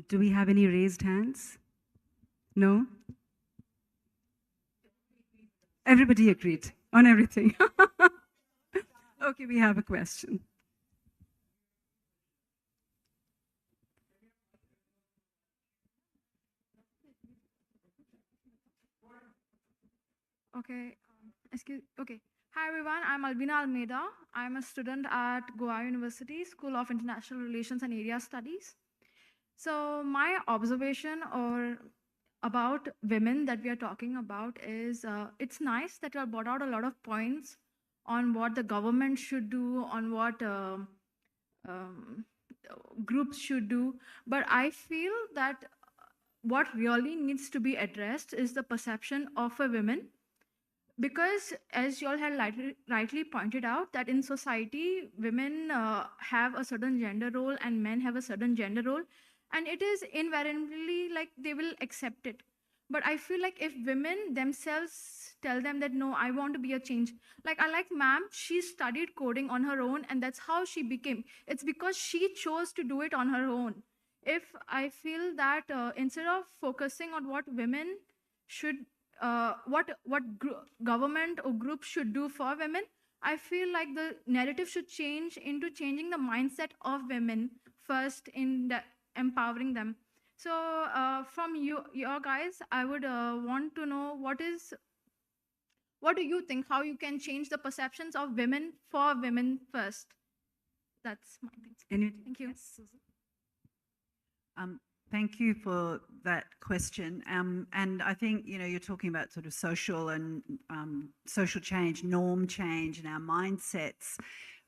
Do we have any raised hands? No? Everybody agreed on everything. Okay, we have a question. Okay, okay. Hi everyone, I'm Albina Almeida. I'm a student at Goa University School of International Relations and Area Studies. So my observation about women that we are talking about is it's nice that you have brought out a lot of points on what the government should do, on what groups should do. But I feel that what really needs to be addressed is the perception of a woman. Because as you all had rightly pointed out, that in society, women have a certain gender role and men have a certain gender role. And it is invariably like they will accept it. But I feel like if women themselves tell them that, no, I want to be a change. Like I like ma'am, she studied coding on her own and that's how she became. It's because she chose to do it on her own. If I feel that instead of focusing on what women should, government or groups should do for women, I feel like the narrative should change into changing the mindset of women first in empowering them. So from your guys, I would want to know what do you think, how you can change the perceptions of women for women first? That's my thing. Thank you. Yes, Susan? Thank you for that question. And I think, you're talking about sort of social and social change, norm change in our mindsets,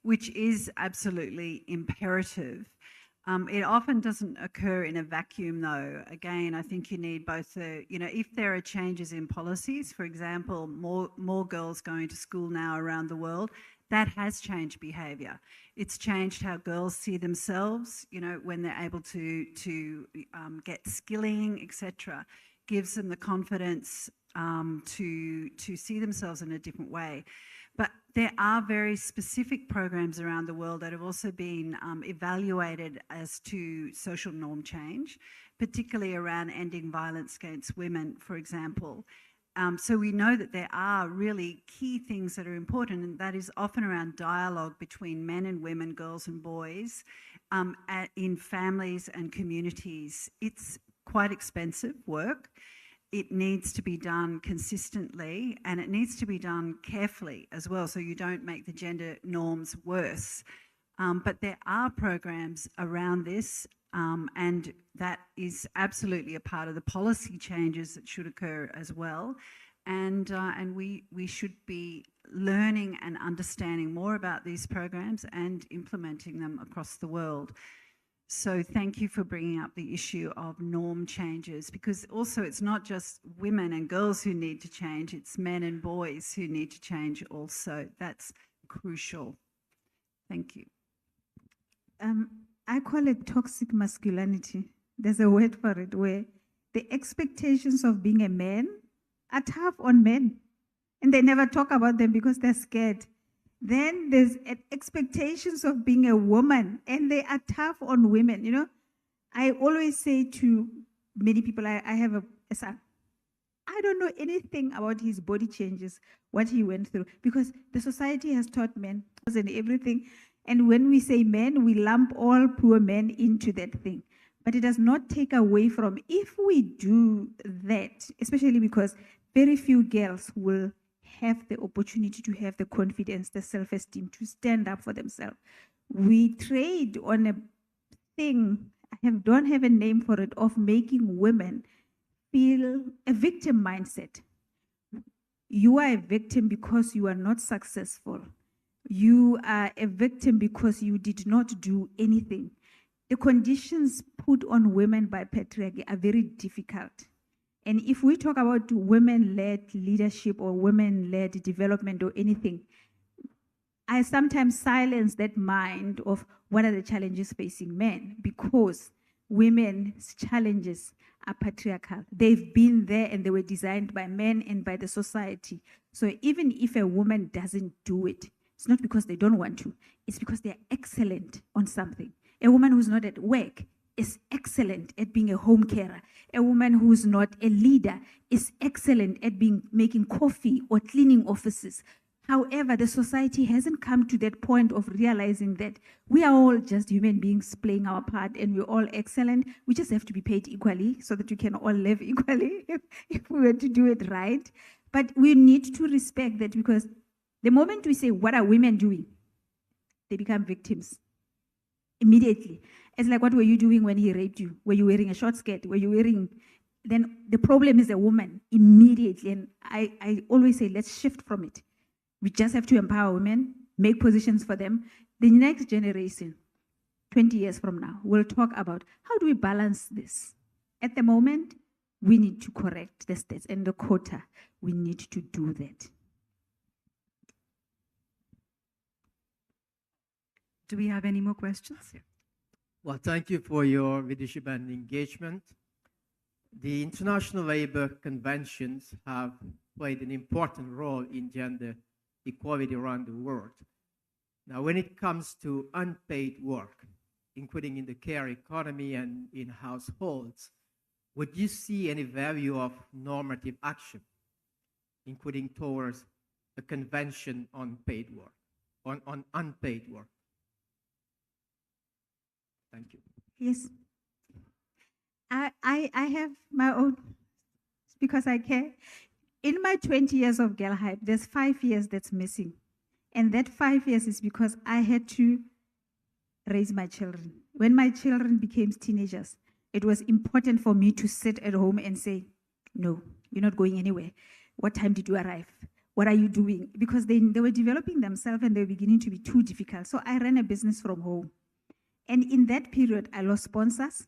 which is absolutely imperative. It often doesn't occur in a vacuum, though. Again, I think you need both if there are changes in policies, for example, more girls going to school now around the world, that has changed behaviour. It's changed how girls see themselves, when they're able to get skilling, etc. Gives them the confidence to see themselves in a different way. But there are very specific programs around the world that have also been evaluated as to social norm change, particularly around ending violence against women, for example. So we know that there are really key things that are important, and that is often around dialogue between men and women, girls and boys, in families and communities. It's quite expensive work. It needs to be done consistently and it needs to be done carefully as well, so you don't make the gender norms worse. But there are programs around this, and that is absolutely a part of the policy changes that should occur as well. And we should be learning and understanding more about these programs and implementing them across the world. So thank you for bringing up the issue of norm changes, because also it's not just women and girls who need to change, it's men and boys who need to change also. That's crucial. Thank you. I call it toxic masculinity. There's a word for it, where the expectations of being a man are tough on men and they never talk about them because they're scared. Then there's expectations of being a woman and they are tough on women. I always say to many people, I have a son. I don't know anything about his body changes, what he went through, because the society has taught men and everything. And when we say men, we lump all poor men into that thing. But it does not take away from, if we do that, especially because very few girls will have the opportunity to have the confidence, the self-esteem to stand up for themselves. We trade on a thing, don't have a name for it, of making women feel a victim mindset. You are a victim because you are not successful. You are a victim because you did not do anything. The conditions put on women by patriarchy are very difficult. And if we talk about women-led leadership or women-led development or anything, I sometimes silence that mind of what are the challenges facing men, because women's challenges are patriarchal. They've been there and they were designed by men and by the society. So even if a woman doesn't do it, it's not because they don't want to, it's because they're excellent on something. A woman who's not at work is excellent at being a home carer. A woman who's not a leader is excellent at making coffee or cleaning offices. However, the society hasn't come to that point of realizing that we are all just human beings playing our part and we're all excellent. We just have to be paid equally so that we can all live equally if we were to do it right. But we need to respect that, because the moment we say, what are women doing? They become victims immediately. It's like, what were you doing when he raped you? Were you wearing a short skirt? Were you wearing... Then the problem is a woman immediately. And I always say, let's shift from it. We just have to empower women, make positions for them. The next generation, 20 years from now, will talk about how do we balance this. At the moment, we need to correct the stats and the quota. We need to do that. Do we have any more questions? Well, thank you for your leadership and engagement. The International Labour Conventions have played an important role in gender equality around the world. Now, when it comes to unpaid work, including in the care economy and in households, would you see any value of normative action, including towards a convention on paid work, on unpaid work? Thank you. Yes. I have my own, because I care. In my 20 years of Girl Hype, there's 5 years that's missing. And that 5 years is because I had to raise my children. When my children became teenagers, it was important for me to sit at home and say, no, you're not going anywhere. What time did you arrive? What are you doing? Because they were developing themselves and they were beginning to be too difficult. So I ran a business from home. And in that period, I lost sponsors.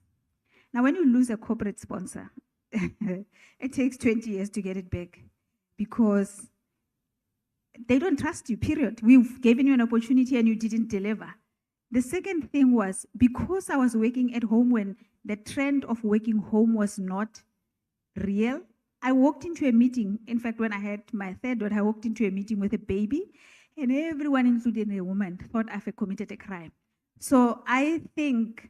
Now, when you lose a corporate sponsor, it takes 20 years to get it back, because they don't trust you, period. We've given you an opportunity and you didn't deliver. The second thing was, because I was working at home when the trend of working home was not real, I walked into a meeting. In fact, when I had my third daughter, I walked into a meeting with a baby, and everyone, including a woman, thought I've committed a crime. So I think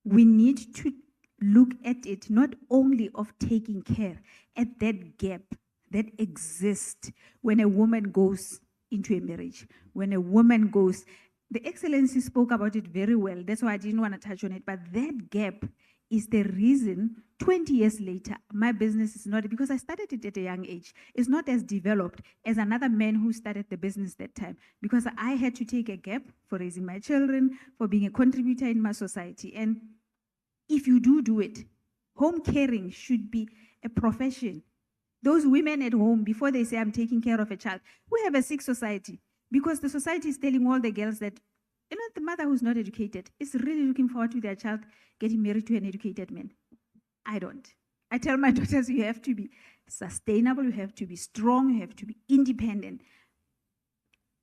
we need to look at it not only of taking care at that gap that exists when a woman goes into a marriage, when a woman goes, the Excellency spoke about it very well. That's why I didn't want to touch on it. But that gap is the reason 20 years later, my business is not, because I started it at a young age, it's not as developed as another man who started the business that time, because I had to take a gap for raising my children, for being a contributor in my society. And if you do it, home caring should be a profession. Those women at home, before they say, I'm taking care of a child, we have a sick society, because the society is telling all the girls that, you know, the mother who's not educated is really looking forward to their child getting married to an educated man. I don't. I tell my daughters, you have to be sustainable, you have to be strong, you have to be independent.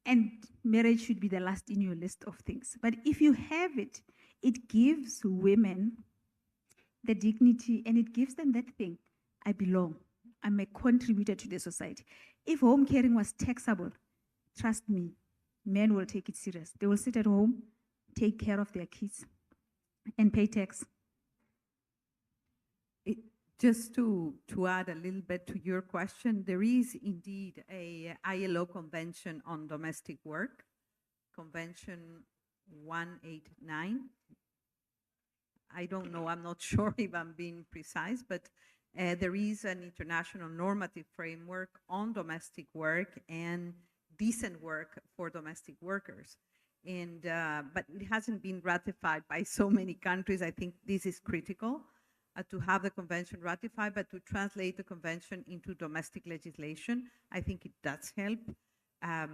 And marriage should be the last in your list of things. But if you have it, it gives women the dignity and it gives them that thing. I belong. I'm a contributor to the society. If home caring was taxable, trust me, men will take it serious. They will sit at home, take care of their kids, and pay tax. Just to add a little bit to your question, there is indeed a ILO Convention on Domestic Work, Convention 189. I don't know, I'm not sure if I'm being precise, but there is an international normative framework on domestic work and decent work for domestic workers. And but it hasn't been ratified by so many countries. I think this is critical to have the convention ratified, but to translate the convention into domestic legislation, I think it does help. I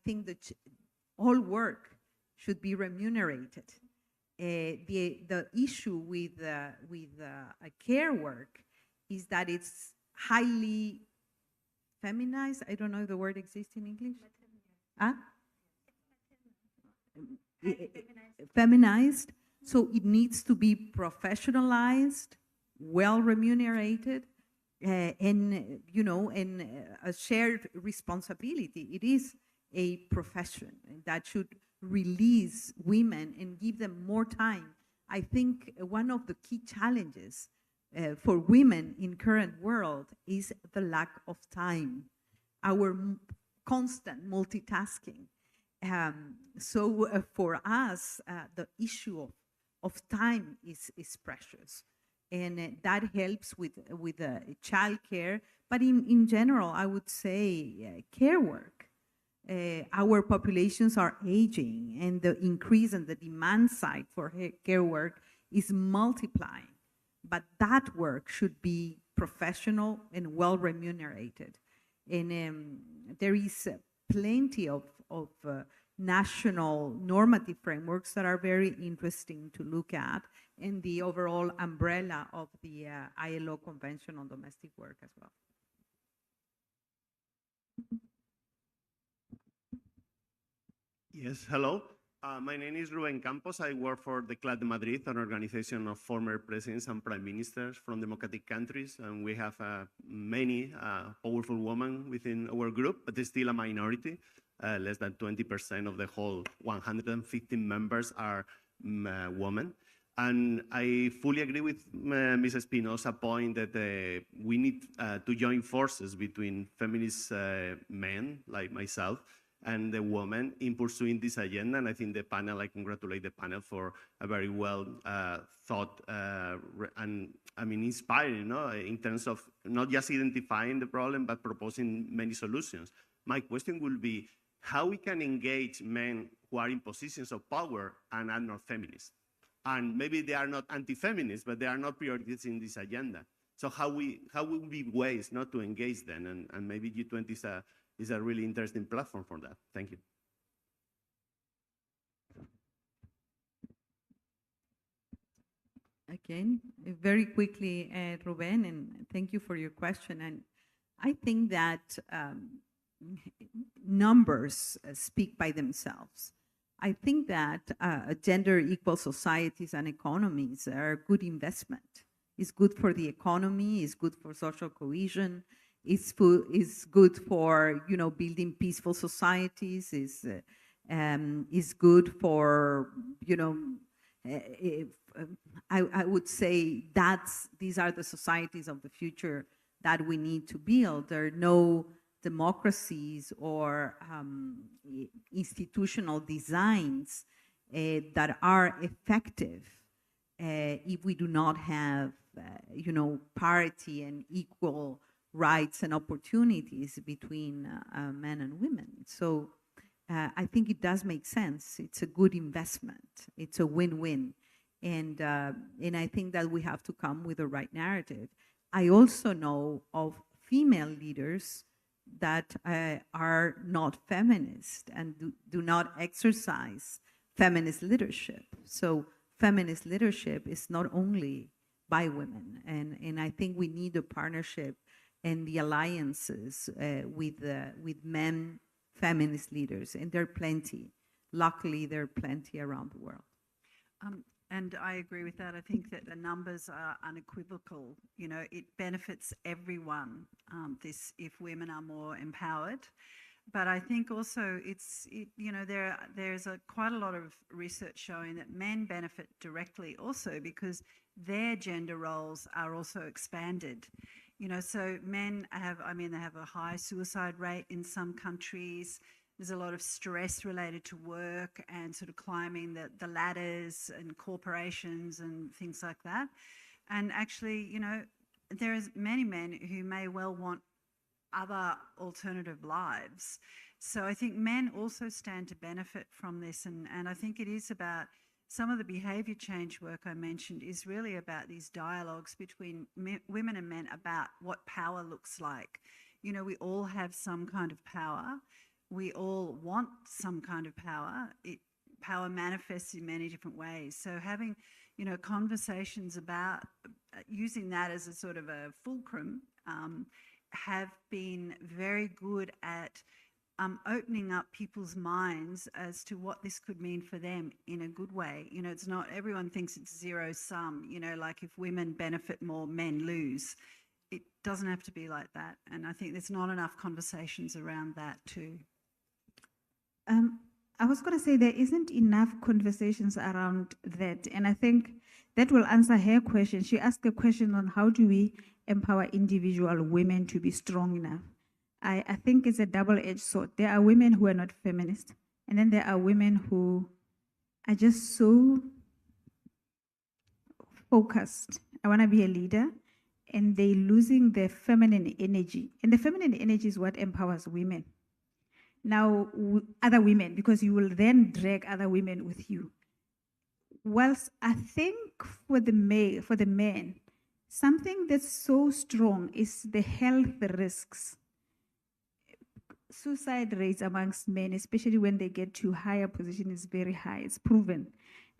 think that all work should be remunerated. The issue with care work is that it's highly feminized. I don't know if the word exists in English. Huh? Feminized. So it needs to be professionalized, well remunerated, and a shared responsibility. It is a profession that should release women and give them more time. I think one of the key challenges for women in current world is the lack of time, our constant multitasking. So for us, the issue of time is precious, and that helps with childcare. But in general, I would say care work. Our populations are aging, and the increase in the demand side for care work is multiplying. But that work should be professional and well remunerated. And there is plenty of national normative frameworks that are very interesting to look at, and the overall umbrella of the ILO Convention on Domestic Work as well. Yes, hello. My name is Rubén Campos. I work for the CLAT de Madrid, an organization of former presidents and prime ministers from democratic countries. And we have many powerful women within our group, but it's still a minority. Less than 20% of the whole 150 members are women. And I fully agree with Ms. Espinosa's point that we need to join forces between feminist men like myself and the women in pursuing this agenda. And I think the panel, I congratulate the panel for a very well thought and I mean inspiring, in terms of not just identifying the problem, but proposing many solutions. My question will be how we can engage men who are in positions of power and are not feminists. And maybe they are not anti-feminists, but they are not priorities in this agenda. So how will be ways not to engage them? And maybe G20 is a really interesting platform for that. Thank you. Again, very quickly, Ruben, and thank you for your question. And I think that numbers speak by themselves. I think that gender equal societies and economies are a good investment. It's good for the economy, it's good for social cohesion, it's good for building peaceful societies, is good for I would say these are the societies of the future that we need to build. There are no democracies or institutional designs that are effective if we do not have parity and equal rights and opportunities between men and women. So I think it does make sense. It's a good investment. It's a win-win. And I think that we have to come with the right narrative. I also know of female leaders that are not feminist and do not exercise feminist leadership. So feminist leadership is not only by women. And I think we need a partnership and the alliances with men feminist leaders, and there are plenty. Luckily, there are plenty around the world. And I agree with that. I think that the numbers are unequivocal. It benefits everyone, if women are more empowered. but I think also there's quite a lot of research showing that men benefit directly also because their gender roles are also expanded. So men they have a high suicide rate in some countries. There's a lot of stress related to work and sort of climbing the ladders and corporations and things like that. And actually, there is many men who may well want other alternative lives. So I think men also stand to benefit from this. And I think it is about some of the behaviour change work I mentioned is really about these dialogues between women and men about what power looks like. We all have some kind of power. We all want some kind of power. Power manifests in many different ways. So having, conversations about using that as a sort of a fulcrum have been very good at opening up people's minds as to what this could mean for them in a good way. It's not, everyone thinks it's zero sum, like if women benefit more, men lose. It doesn't have to be like that. And I think there's not enough conversations around that too. I was going to say there isn't enough conversations around that. And I think that will answer her question. She asked a question on how do we empower individual women to be strong enough. I think it's a double-edged sword. There are women who are not feminist, and then there are women who are just so focused. I want to be a leader, and they're losing their feminine energy. And the feminine energy is what empowers women. Now, other women, because you will then drag other women with you. Whilst I think for the men, something that's so strong is the health risks. Suicide rates amongst men, especially when they get to higher position, is very high. It's proven.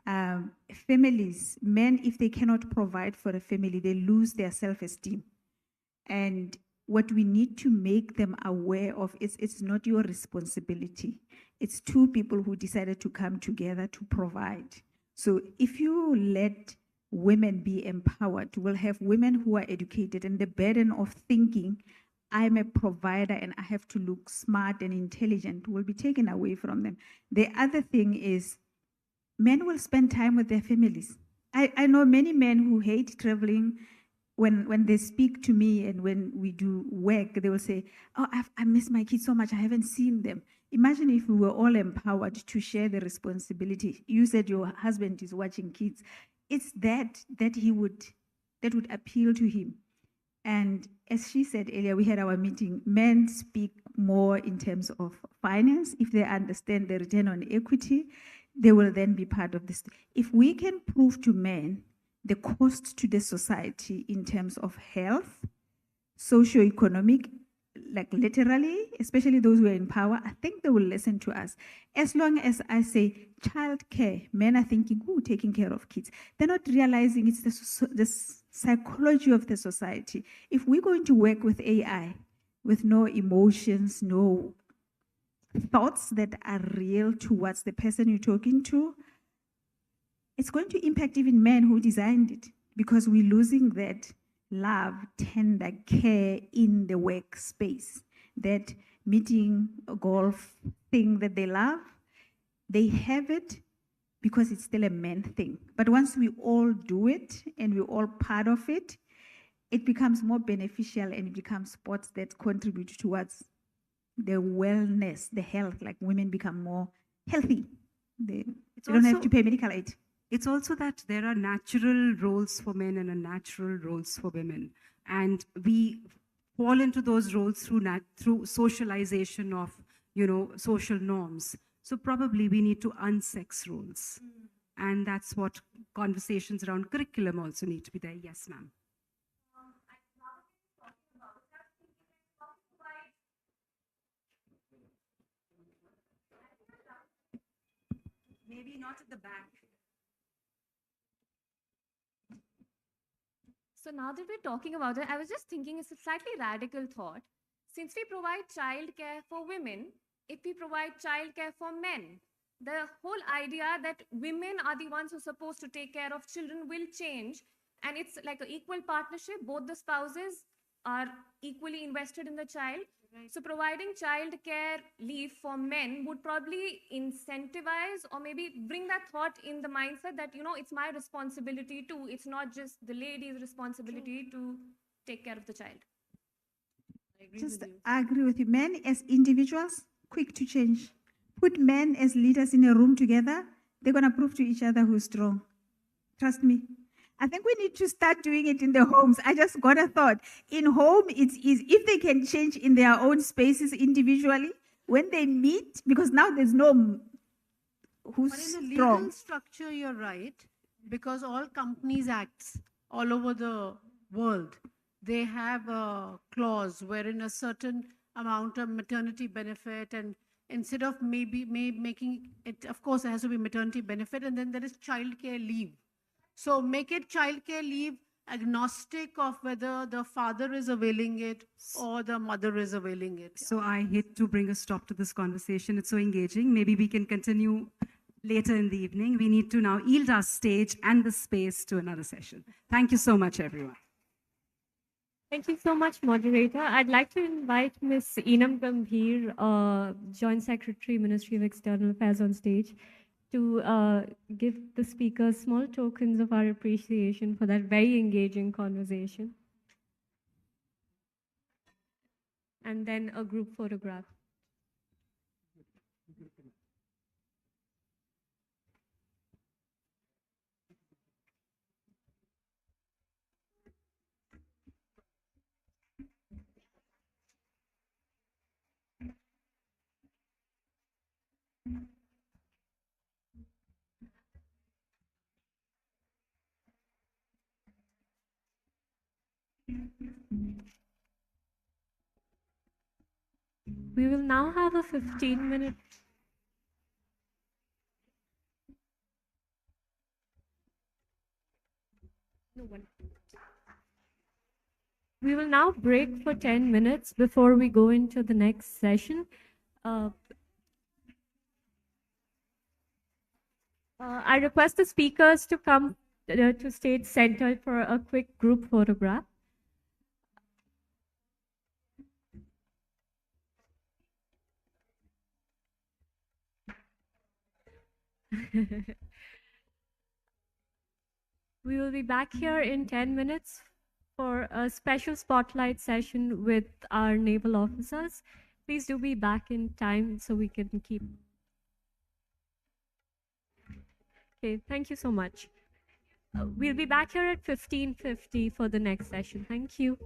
Families, men, if they cannot provide for a family, they lose their self-esteem. And what we need to make them aware of is it's not your responsibility. It's two people who decided to come together to provide. So if you let women be empowered, we'll have women who are educated, and the burden of thinking, I'm a provider and I have to look smart and intelligent, will be taken away from them. The other thing is men will spend time with their families. I know many men who hate traveling. When they speak to me and when we do work, they will say, oh, I miss my kids so much, I haven't seen them. Imagine if we were all empowered to share the responsibility. You said your husband is watching kids. It's that would appeal to him. And as she said earlier, we had our meeting, men speak more in terms of finance. If they understand the return on equity, they will then be part of this. If we can prove to men the cost to the society in terms of health, socio-economic, like literally, especially those who are in power, I think they will listen to us. As long as I say childcare, men are thinking, ooh, taking care of kids. They're not realizing it's the psychology of the society. If we're going to work with AI, with no emotions, no thoughts that are real towards the person you're talking to, it's going to impact even men who designed it, because we're losing that love, tender care in the workspace. That meeting, golf thing that they love, they have it because it's still a man thing. But once we all do it and we're all part of it, it becomes more beneficial and it becomes sports that contribute towards the wellness, the health, like women become more healthy. They don't have to pay medical aid. It's also that there are natural roles for men and natural roles for women. And we fall into those roles through socialization of, social norms. So probably we need to unsex roles. And that's what conversations around curriculum also need to be there. Yes, ma'am. Maybe not at the back. So now that we're talking about it, I was just thinking it's a slightly radical thought. Since we provide childcare for women, if we provide childcare for men, the whole idea that women are the ones who are supposed to take care of children will change. And it's like an equal partnership. Both the spouses are equally invested in the child. So providing childcare leave for men would probably incentivize or maybe bring that thought in the mindset that, it's my responsibility too. It's not just the lady's responsibility to take care of the child. I agree with you. Men as individuals, quick to change. Put men as leaders in a room together, they're going to prove to each other who's strong. Trust me. I think we need to start doing it in the homes. I just got a thought. In home, it's easy. If they can change in their own spaces individually, when they meet, because now there's no who's But in the strong. legal structure, you're right, because all companies acts all over the world, they have a clause wherein a certain amount of maternity benefit, and instead of making it, of course, it has to be maternity benefit, and then there is childcare leave. So make it childcare leave agnostic of whether the father is availing it or the mother is availing it. So I hate to bring a stop to this conversation. It's so engaging. Maybe we can continue later in the evening. We need to now yield our stage and the space to another session. Thank you so much, everyone. Thank you so much, moderator. I'd like to invite Ms. Enam Gambhir, Joint Secretary, Ministry of External Affairs, on stage to give the speakers small tokens of our appreciation for that very engaging conversation. And then a group photograph. We will now have a 15-minute. We will now break for 10 minutes before we go into the next session. I request the speakers to come to stage center for a quick group photograph. We will be back here in 10 minutes for a special spotlight session with our naval officers. Please do be back in time so we can keep. Okay, thank you so much. We'll be back here at 15:50 for the next session. Thank you.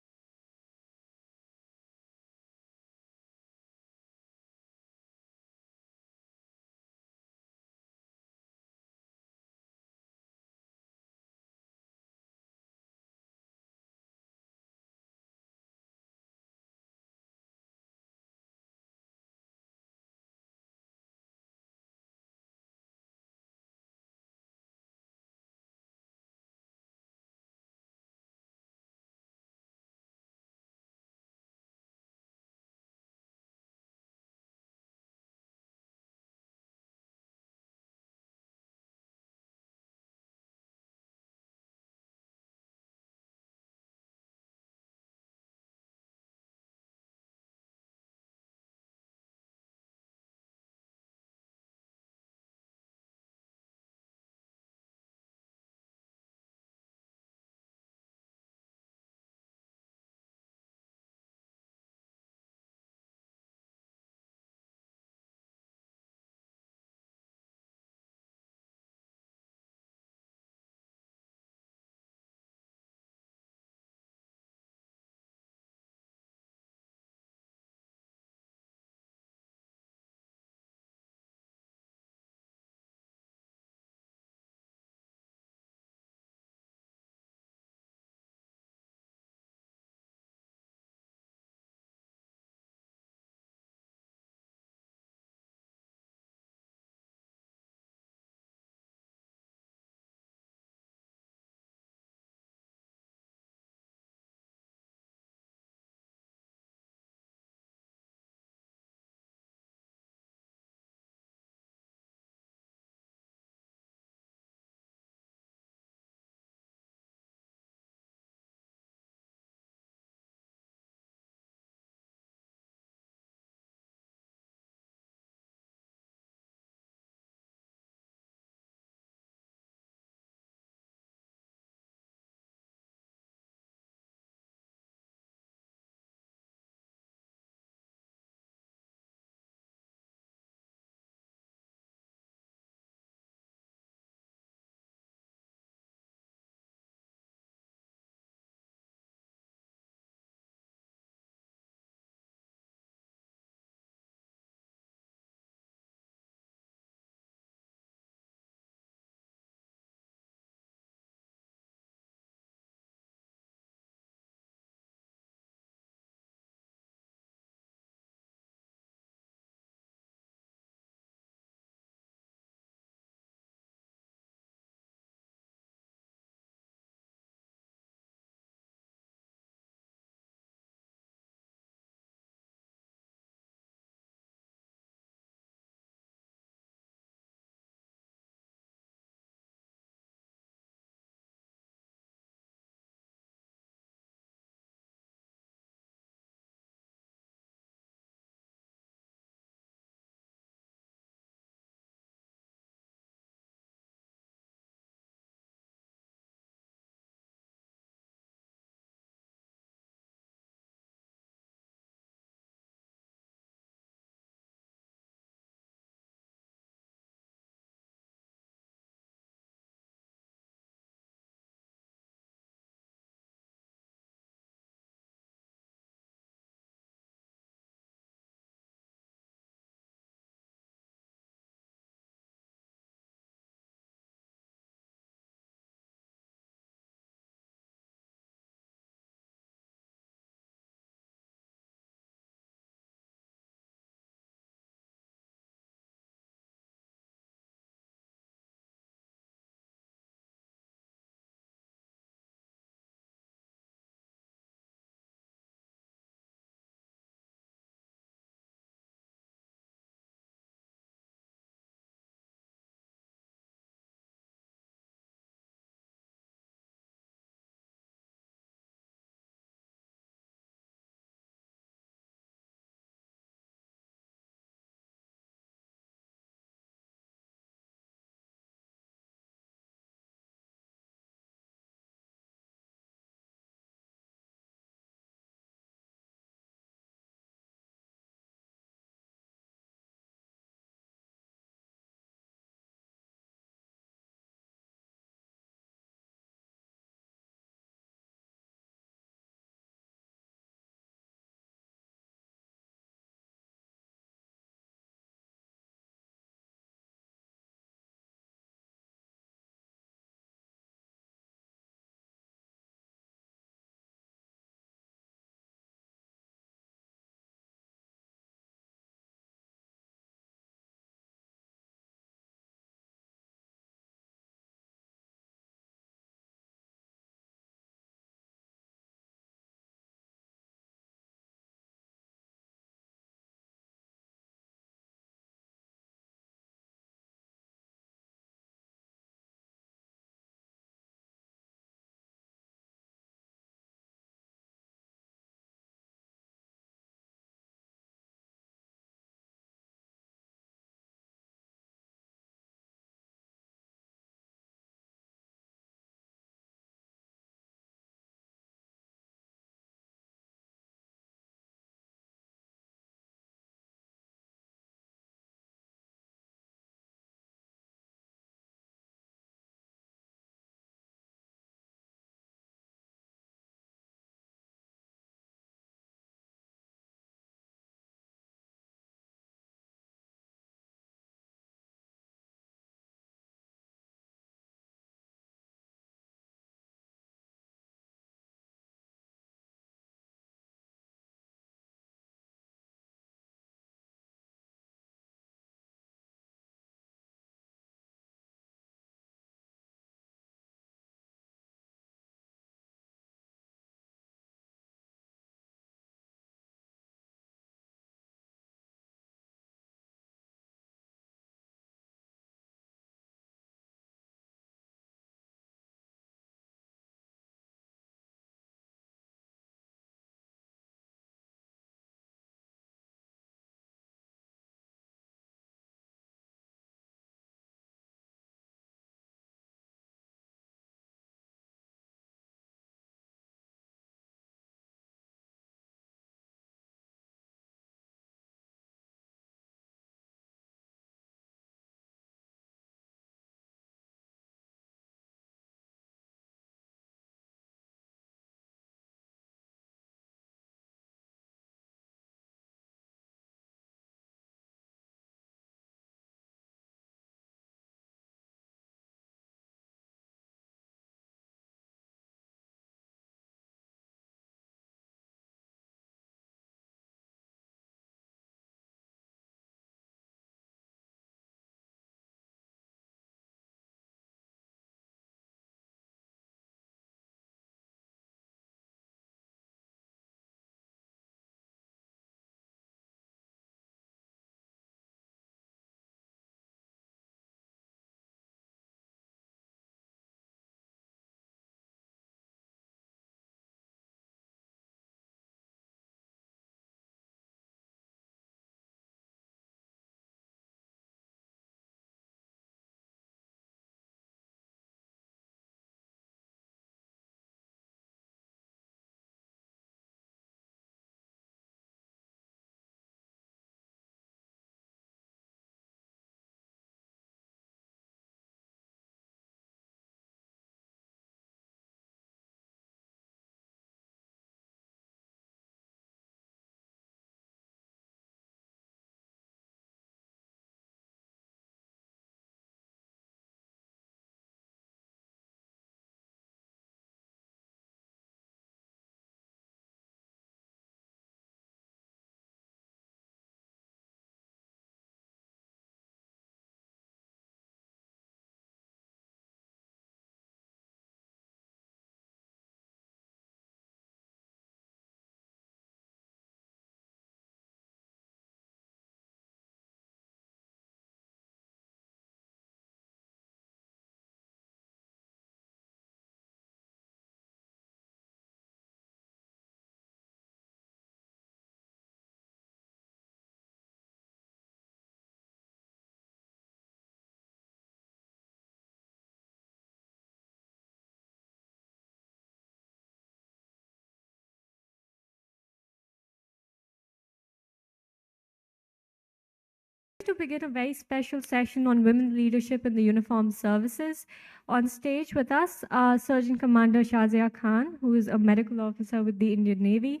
to begin a very special session on women leadership in the uniformed services. On stage with us are Surgeon Commander Shazia Khan, who is a medical officer with the Indian Navy,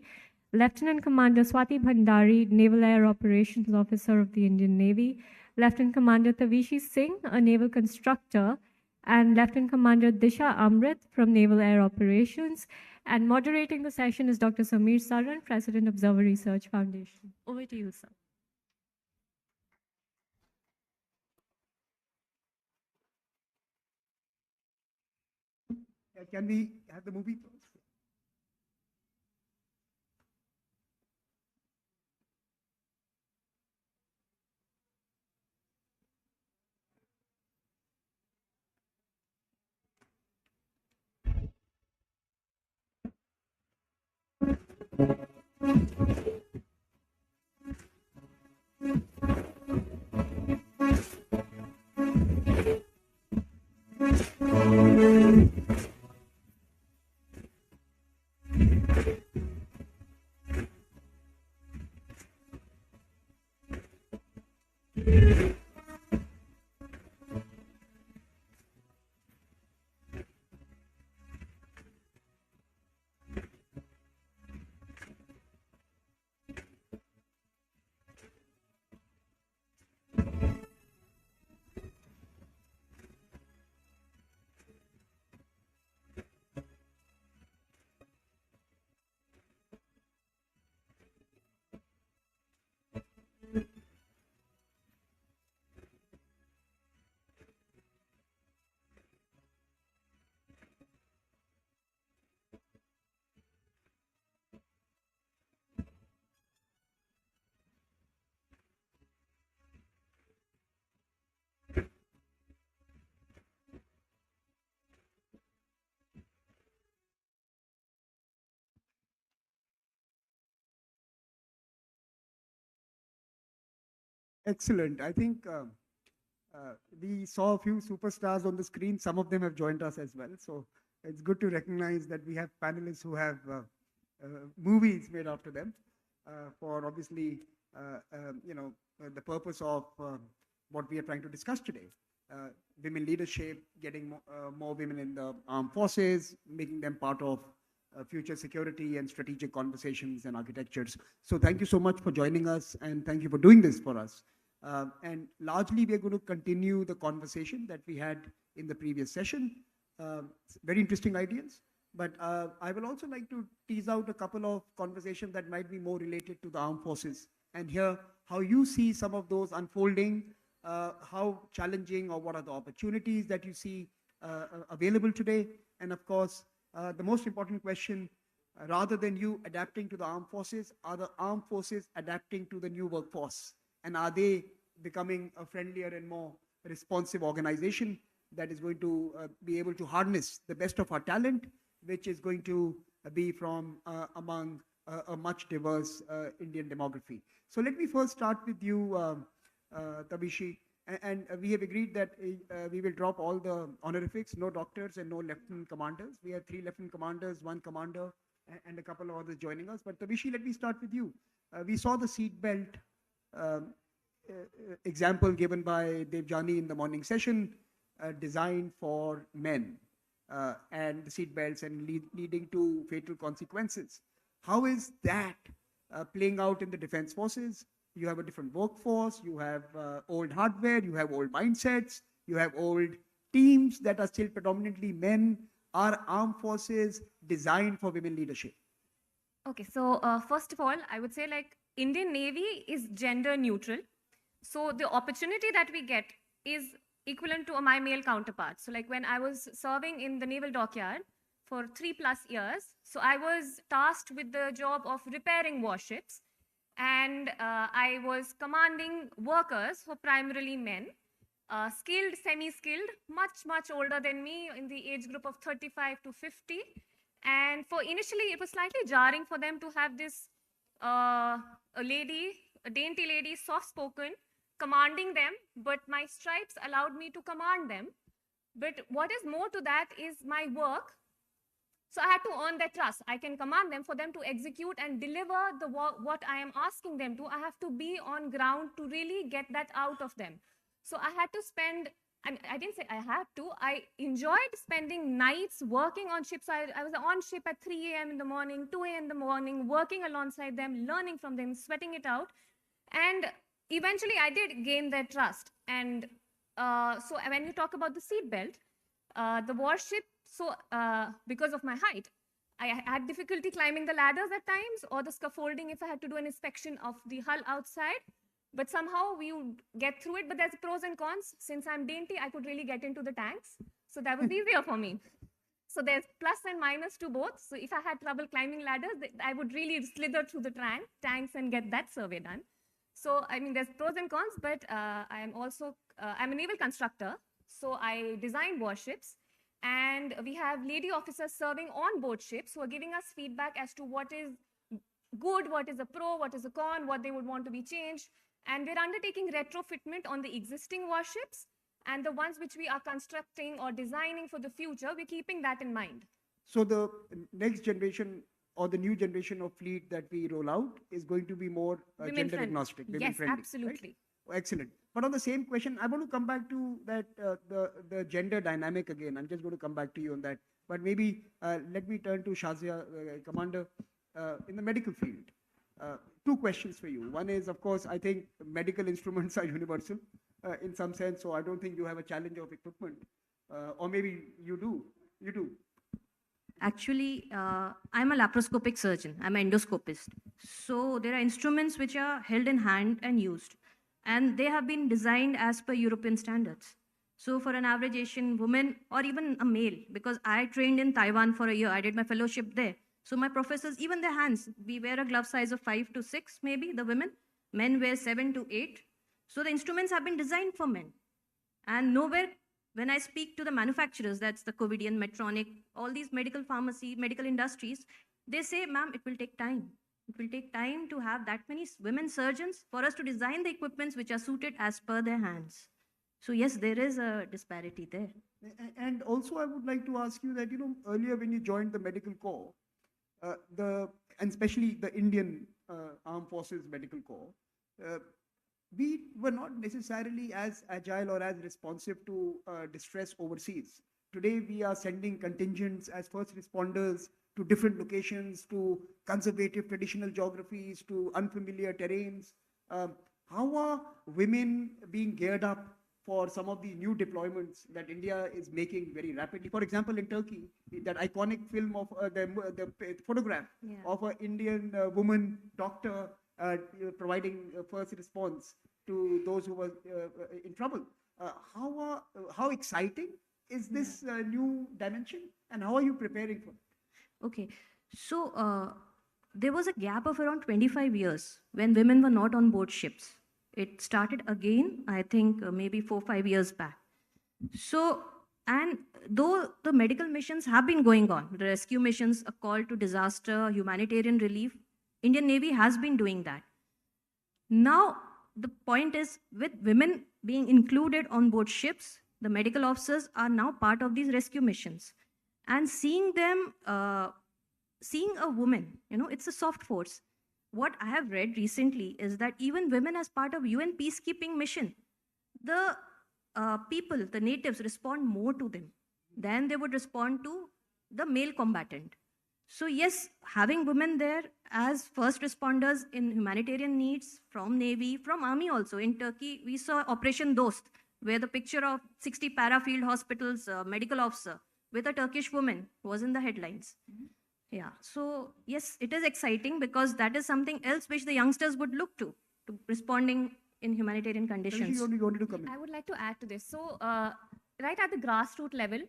Lieutenant Commander Swati Bhandari, Naval Air Operations Officer of the Indian Navy, Lieutenant Commander Tavishi Singh, a naval constructor, and Lieutenant Commander Disha Amrit from Naval Air Operations. And moderating the session is Dr. Samir Saran, President, Observer Research Foundation. Over to you, sir. Can we have the movie first? Excellent. I think we saw a few superstars on the screen. Some of them have joined us as well. So it's good to recognize that we have panelists who have movies made after them for obviously, the purpose of what we are trying to discuss today. Women leadership, getting more women in the armed forces, making them part of future security and strategic conversations and architectures. So thank you so much for joining us, and thank you for doing this for us. And largely, we are going to continue the conversation that we had in the previous session. Very interesting ideas. But I will also like to tease out a couple of conversations that might be more related to the armed forces and hear how you see some of those unfolding, how challenging or what are the opportunities that you see available today. And of course, the most important question, rather than you adapting to the armed forces, are the armed forces adapting to the new workforce? And are they becoming a friendlier and more responsive organization that is going to be able to harness the best of our talent, which is going to be from among a much diverse Indian demography? So let me first start with you, Tabishi. And we have agreed that we will drop all the honorifics, no doctors and no lieutenant commanders. We have 3 lieutenant commanders, 1 commander, and a couple of others joining us. But Tabishi, let me start with you. We saw the seatbelt example given by Devjani in the morning session, designed for men, and the seatbelts and leading to fatal consequences. How is that playing out in the defense forces? You have a different workforce, you have old hardware, you have old mindsets, you have old teams that are still predominantly men. Are armed forces designed for women leadership? Okay, so first of all, I would say like Indian Navy is gender neutral. So the opportunity that we get is equivalent to my male counterparts. So like when I was serving in the naval dockyard for 3+ years, so I was tasked with the job of repairing warships. And I was commanding workers who are primarily men, skilled, semi-skilled, much older than me in the age group of 35 to 50. And for initially, it was slightly jarring for them to have this a dainty lady, soft-spoken, commanding them, but my stripes allowed me to command them. But what is more to that is my work So I had to earn their trust. I can command them for them to execute and deliver what I am asking them to. I have to be on ground to really get that out of them. So I had to spend, I didn't say I had to, I enjoyed spending nights working on ships. I was on ship at 3 a.m. in the morning, 2 a.m. in the morning, working alongside them, learning from them, sweating it out. And eventually I did gain their trust. And so when you talk about the seatbelt, the warship, so because of my height, I had difficulty climbing the ladders at times or the scaffolding if I had to do an inspection of the hull outside. But somehow we would get through it. But there's pros and cons. Since I'm dainty, I could really get into the tanks. So that was easier for me. So there's plus and minus to both. So if I had trouble climbing ladders, I would really slither through the tanks and get that survey done. So, I mean, there's pros and cons, but I'm also, I'm a naval constructor. So I design warships. And we have lady officers serving on board ships who are giving us feedback as to what is good, what is a pro, what is a con, what they would want to be changed. And we're undertaking retrofitment on the existing warships, and the ones which we are constructing or designing for the future, we're keeping that in mind. So the next generation or the new generation of fleet that we roll out is going to be more gender agnostic, women yes, friendly. absolutely. Right? Excellent. But on the same question, I want to come back to that the gender dynamic again. I'm just going to come back to you on that. But maybe let me turn to Shazia, Commander, in the medical field. Two questions for you. One is, of course, I think medical instruments are universal in some sense, so I don't think you have a challenge of equipment. Or maybe you do. You do. Actually, I'm a laparoscopic surgeon. I'm an endoscopist. So there are instruments which are held in hand and used. And they have been designed as per European standards. So for an average Asian woman or even a male, because I trained in Taiwan for a year, I did my fellowship there. So my professors, even their hands, we wear a glove size of 5 to 6, maybe, the women. Men wear 7 to 8. So the instruments have been designed for men. And nowhere, when I speak to the manufacturers, that's the Covidien, Medtronic, all these medical pharmacy, medical industries, they say, ma'am, it will take time. It will take time to have that many women surgeons for us to design the equipments which are suited as per their hands. So yes, there is a disparity there. And also I would like to ask you that, earlier when you joined the medical corps, and especially the Indian Armed Forces Medical Corps, we were not necessarily as agile or as responsive to distress overseas. Today, we are sending contingents as first responders to different locations, to conservative traditional geographies, to unfamiliar terrains. How are women being geared up for some of the new deployments that India is making very rapidly? For example, in Turkey, that iconic film of the photograph of an Indian woman doctor providing first response to those who were in trouble. How exciting is this new dimension, and how are you preparing for it? Okay, so there was a gap of around 25 years when women were not on board ships. It started again, I think maybe 4-5 years back. So, and though the medical missions have been going on, the rescue missions, a call to disaster, humanitarian relief, Indian Navy has been doing that. Now, the point is, with women being included on board ships, the medical officers are now part of these rescue missions. And seeing them, seeing a woman, it's a soft force. What I have read recently is that even women as part of UN peacekeeping mission, the people, the natives respond more to them than they would respond to the male combatant. So yes, having women there as first responders in humanitarian needs from Navy, from Army also. In Turkey, we saw Operation Dost, where the picture of 60 para-field hospitals medical officer with a Turkish woman was in the headlines. Yeah, so yes, it is exciting because that is something else which the youngsters would look to responding in humanitarian conditions. I would like to add to this. So right at the grassroots level,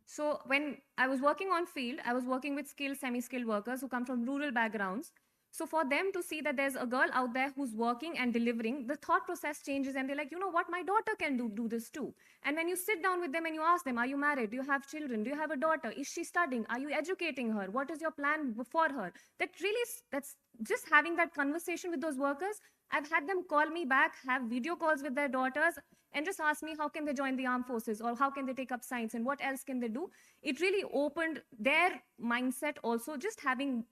so when I was working on field, I was working with skilled, semi-skilled workers who come from rural backgrounds. So for them to see that there's a girl out there who's working and delivering, the thought process changes and they're like, you know what, my daughter can do this too. And when you sit down with them and you ask them, are you married? Do you have children? Do you have a daughter? Is she studying? Are you educating her? What is your plan for her? That's just having that conversation with those workers. I've had them call me back, have video calls with their daughters, and just asked me how can they join the armed forces or how can they take up science and what else can they do. It really opened their mindset also, just having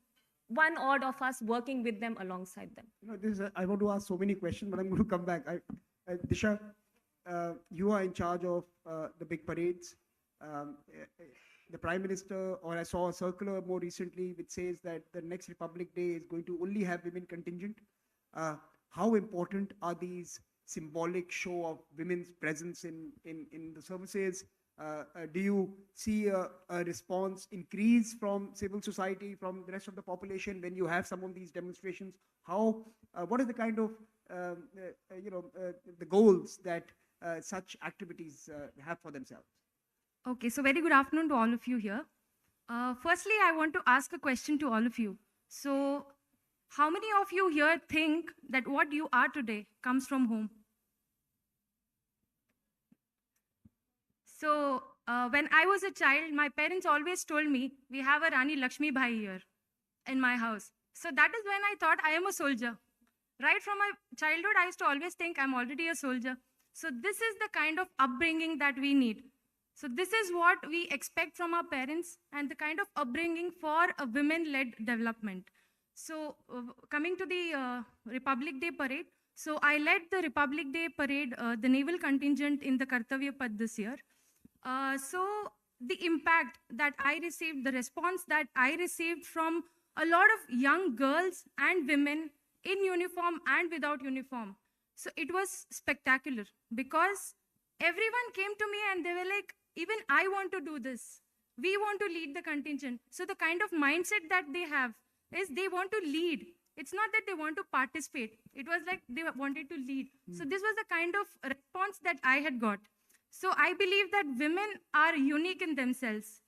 one odd of us working with them alongside them. I want to ask so many questions, but I'm going to come back. Disha, you are in charge of the big parades. The Prime Minister, or I saw a circular more recently which says that the next Republic Day is going to only have women contingent. How important are these symbolic show of women's presence in the services? Do you see a response increase from civil society, from the rest of the population when you have some of these demonstrations? What is the kind of the goals that such activities have for themselves? Okay, so very good afternoon to all of you here. Firstly, I want to ask a question to all of you. So, how many of you here think that what you are today comes from home? So, when I was a child, my parents always told me, we have a Rani Lakshmi Bai here in my house. So that is when I thought I am a soldier. Right from my childhood, I used to always think I'm already a soldier. So this is the kind of upbringing that we need. So this is what we expect from our parents and the kind of upbringing for a women-led development. So coming to the Republic Day parade, so I led the Republic Day parade, the naval contingent in the Kartavya Path this year. So the impact that I received, the response that I received from a lot of young girls and women in uniform and without uniform. So it was spectacular because everyone came to me and they were like, even I want to do this. We want to lead the contingent. So the kind of mindset that they have is they want to lead. It's not that they want to participate. It was like they wanted to lead. So this was the kind of response that I had got. So I believe that women are unique in themselves.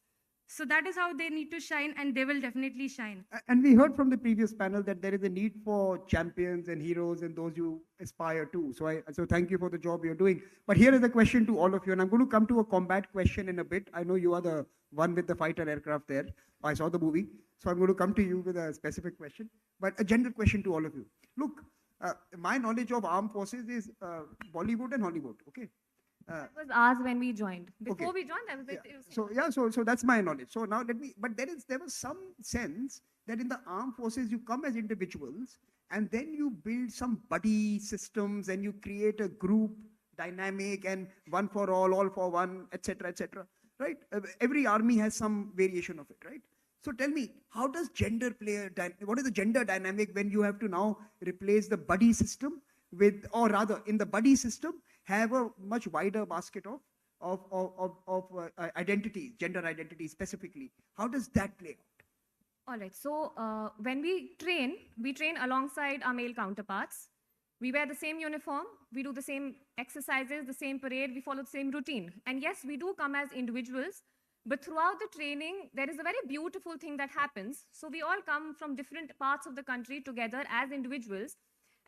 So that is how they need to shine, and they will definitely shine. And we heard from the previous panel that there is a need for champions and heroes and those you aspire to. So thank you for the job you're doing. But here is a question to all of you, and I'm going to come to a combat question in a bit. I know you are the one with the fighter aircraft there. I saw the movie. So I'm going to come to you with a specific question, but a general question to all of you. Look, my knowledge of armed forces is Bollywood and Hollywood, okay? That was ours when we joined. Before Okay. we joined, that was it. So that's my knowledge. So now but there was some sense that in the armed forces you come as individuals and then you build some buddy systems and you create a group dynamic and one for all for one, etc., right? Every army has some variation of it, right? So tell me, how does gender play what is the gender dynamic when you have to now replace the buddy system with, or rather in the buddy system, have a much wider basket of identities, gender identities specifically. How does that play out? All right. So when we train alongside our male counterparts. We wear the same uniform. We do the same exercises, the same parade. We follow the same routine. And yes, we do come as individuals. But throughout the training, there is a very beautiful thing that happens. So we all come from different parts of the country together as individuals.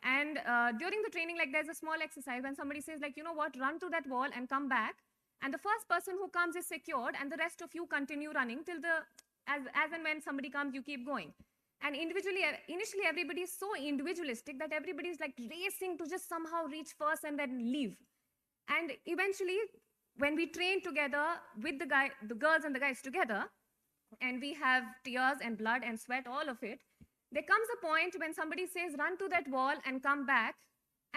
And during the training, like there's a small exercise when somebody says like, you know what, run to that wall and come back. And the first person who comes is secured and the rest of you continue running till as and when somebody comes, you keep going. And initially everybody is so individualistic that everybody is like racing to just somehow reach first and then leave. And eventually, when we train together with the girls and the guys together, and we have tears and blood and sweat, all of it, there comes a point when somebody says, run to that wall and come back,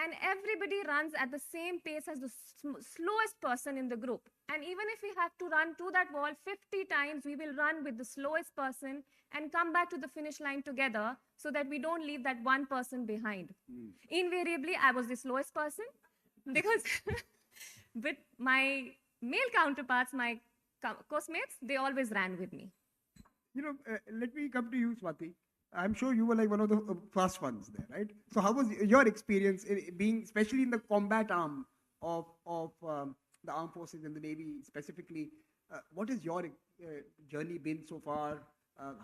and everybody runs at the same pace as the slowest person in the group. And even if we have to run to that wall 50 times, we will run with the slowest person and come back to the finish line together so that we don't leave that one person behind. Invariably, I was the slowest person because with my male counterparts, my course-mates, they always ran with me. You know, let me come to you, Swati. I'm sure you were like one of the fast ones there, right? So how was your experience being, especially in the combat arm of the armed forces and the Navy specifically? What has your journey been so far?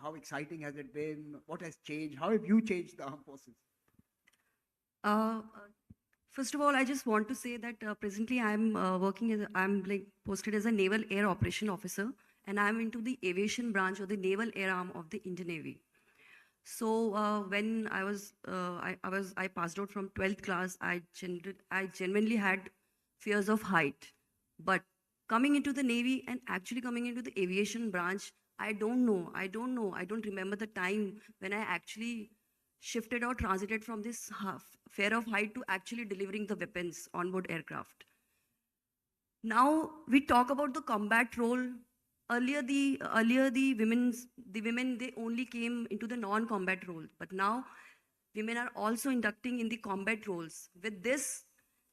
How exciting has it been? What has changed? How have you changed the armed forces? First of all, I just want to say that presently I'm posted as a Naval Air Operation Officer, and I'm into the aviation branch or the Naval Air Arm of the Indian Navy. So when I passed out from 12th class, I genuinely had fears of height. But coming into the Navy and actually coming into the aviation branch, I don't know. I don't remember the time when I actually shifted or transited from this fear of height to actually delivering the weapons on board aircraft. Now we talk about the combat role. Earlier, the women they only came into the non-combat role, but now women are also inducting in the combat roles. With this,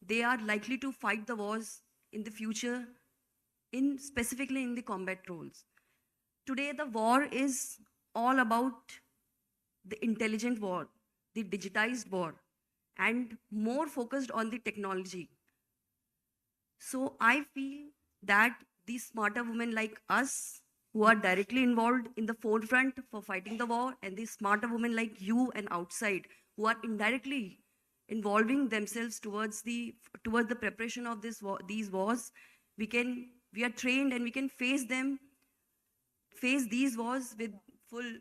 they are likely to fight the wars in the future, specifically in the combat roles. Today, the war is all about the intelligent war, the digitized war, and more focused on the technology. So I feel that these smarter women like us, who are directly involved in the forefront for fighting the war, and these smarter women like you and outside, who are indirectly involving themselves towards the preparation of these wars, we are trained and we can face these wars with full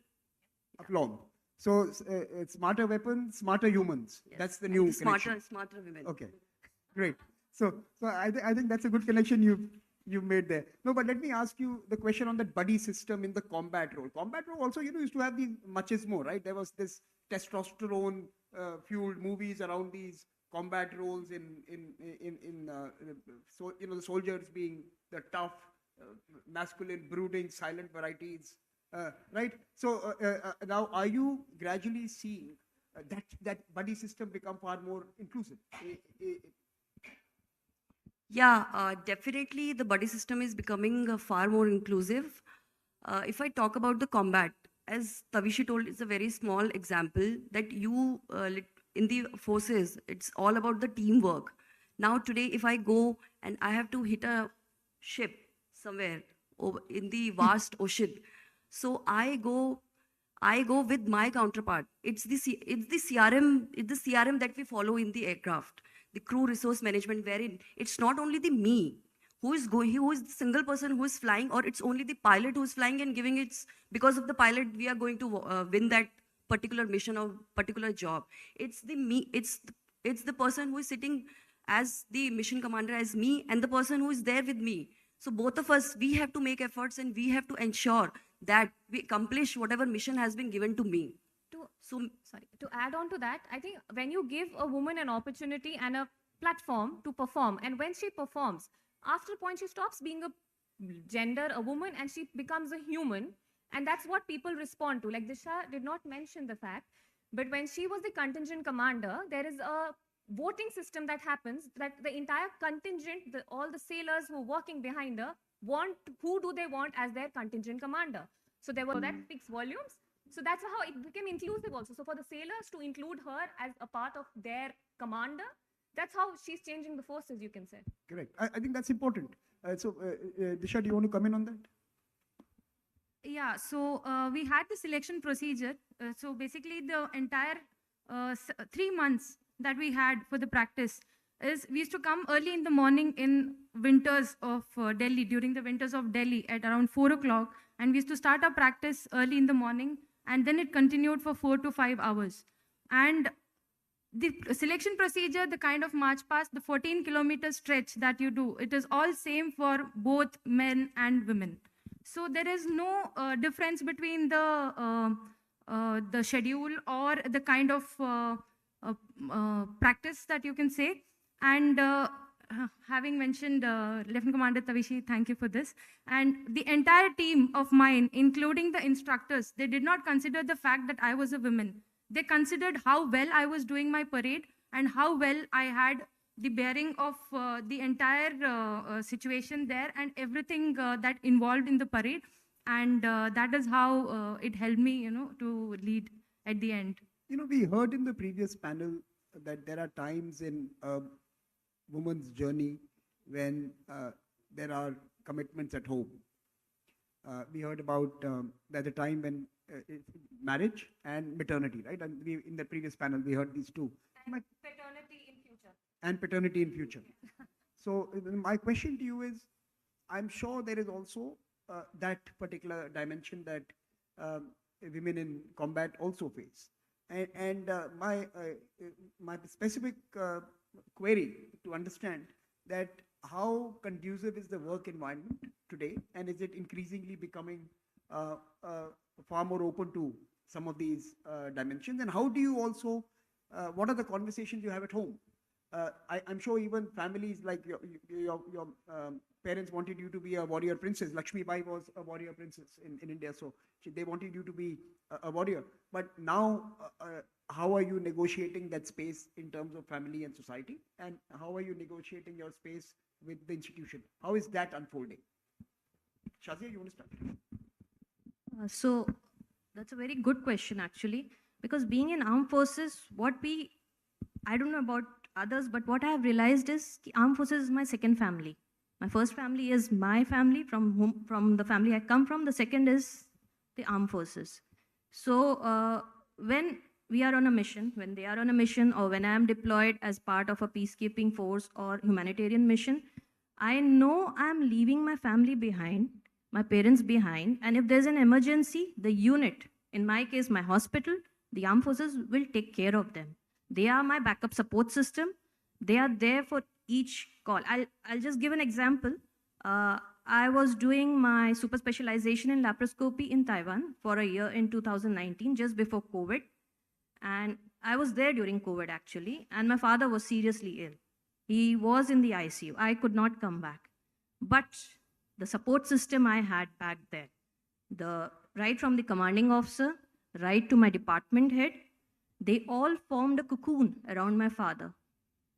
aplomb. So smarter weapons, smarter humans. Yes. That's the new And connection. smarter women. Okay, great. So I think that's a good connection you've made there. No, but let me ask you the question on that buddy system in the combat role. Combat role also, used to have the machismo, right? There was this testosterone fueled movies around these combat roles so the soldiers being the tough, masculine, brooding, silent varieties, right? So now, are you gradually seeing that buddy system become far more inclusive? Yeah, definitely the buddy system is becoming far more inclusive. If I talk about the combat, as Tavishi told, it's a very small example that in the forces, it's all about the teamwork. Now today, if I go and I have to hit a ship somewhere in the vast ocean, so I go with my counterpart. It's the CRM that we follow in the aircraft, the crew resource management, wherein it's not only the me who is the single person who is flying, or it's only the pilot who is flying and giving because of the pilot we are going to win that particular mission or particular job. It's the person who is sitting as the mission commander as me, and the person who is there with me. So both of us, we have to make efforts and we have to ensure that we accomplish whatever mission has been given to me. To add on to that, I think when you give a woman an opportunity and a platform to perform, and when she performs, after a point she stops being a gender, a woman, and she becomes a human, and that's what people respond to. Like Disha did not mention the fact, but when she was the contingent commander, there is a voting system that happens that the entire contingent, all the sailors who are working behind her, who do they want as their contingent commander. So that speaks volumes. So that's how it became inclusive also. So for the sailors to include her as a part of their commander, that's how she's changing the forces, you can say. Correct. I think that's important. Disha, do you want to come in on that? Yeah, so we had the selection procedure. So basically the entire 3 months that we had for the practice is we used to come early in the morning in winters of Delhi, during the winters of Delhi at around 4 o'clock. And we used to start our practice early in the morning, and then it continued for 4 to 5 hours. And the selection procedure, the kind of march past, the 14-kilometer stretch that you do, it is all same for both men and women. So there is no difference between the schedule or the kind of practice that you can say. And having mentioned Lieutenant Commander Tavishi, thank you for this. And the entire team of mine, including the instructors, they did not consider the fact that I was a woman. They considered how well I was doing my parade and how well I had the bearing of the entire situation there and everything that involved in the parade. And that is how it helped me, to lead at the end. We heard in the previous panel that there are times in a woman's journey when there are commitments at home. We heard about there's a time when marriage and maternity, right? And in the previous panel, we heard these two. And paternity in future. And paternity in future. So my question to you is, I'm sure there is also that particular dimension that women in combat also face. And my specific query to understand that how conducive is the work environment today, and is it increasingly becoming far more open to some of these dimensions? And how do you also, what are the conversations you have at home? I'm sure even families like your parents wanted you to be a warrior princess. Lakshmi Bai was a warrior princess in India, so they wanted you to be a warrior. But now, how are you negotiating that space in terms of family and society? And how are you negotiating your space with the institution? How is that unfolding? Shazia, you want to start? So that's a very good question, actually, because being in armed forces, I don't know about others, but what I have realized is armed forces is my second family. My first family is my family, from the family I come from. The second is the armed forces. So when we are on a mission, when they are on a mission, or when I am deployed as part of a peacekeeping force or humanitarian mission, I know I'm leaving my family behind, my parents behind, and if there's an emergency, the unit, in my case, my hospital, the armed forces will take care of them. They are my backup support system. They are there for each call. I'll just give an example. I was doing my super specialization in laparoscopy in Taiwan for a year in 2019, just before COVID. And I was there during COVID, actually, and my father was seriously ill. He was in the ICU. I could not come back. But the support system I had back there, right from the commanding officer, right to my department head, they all formed a cocoon around my father.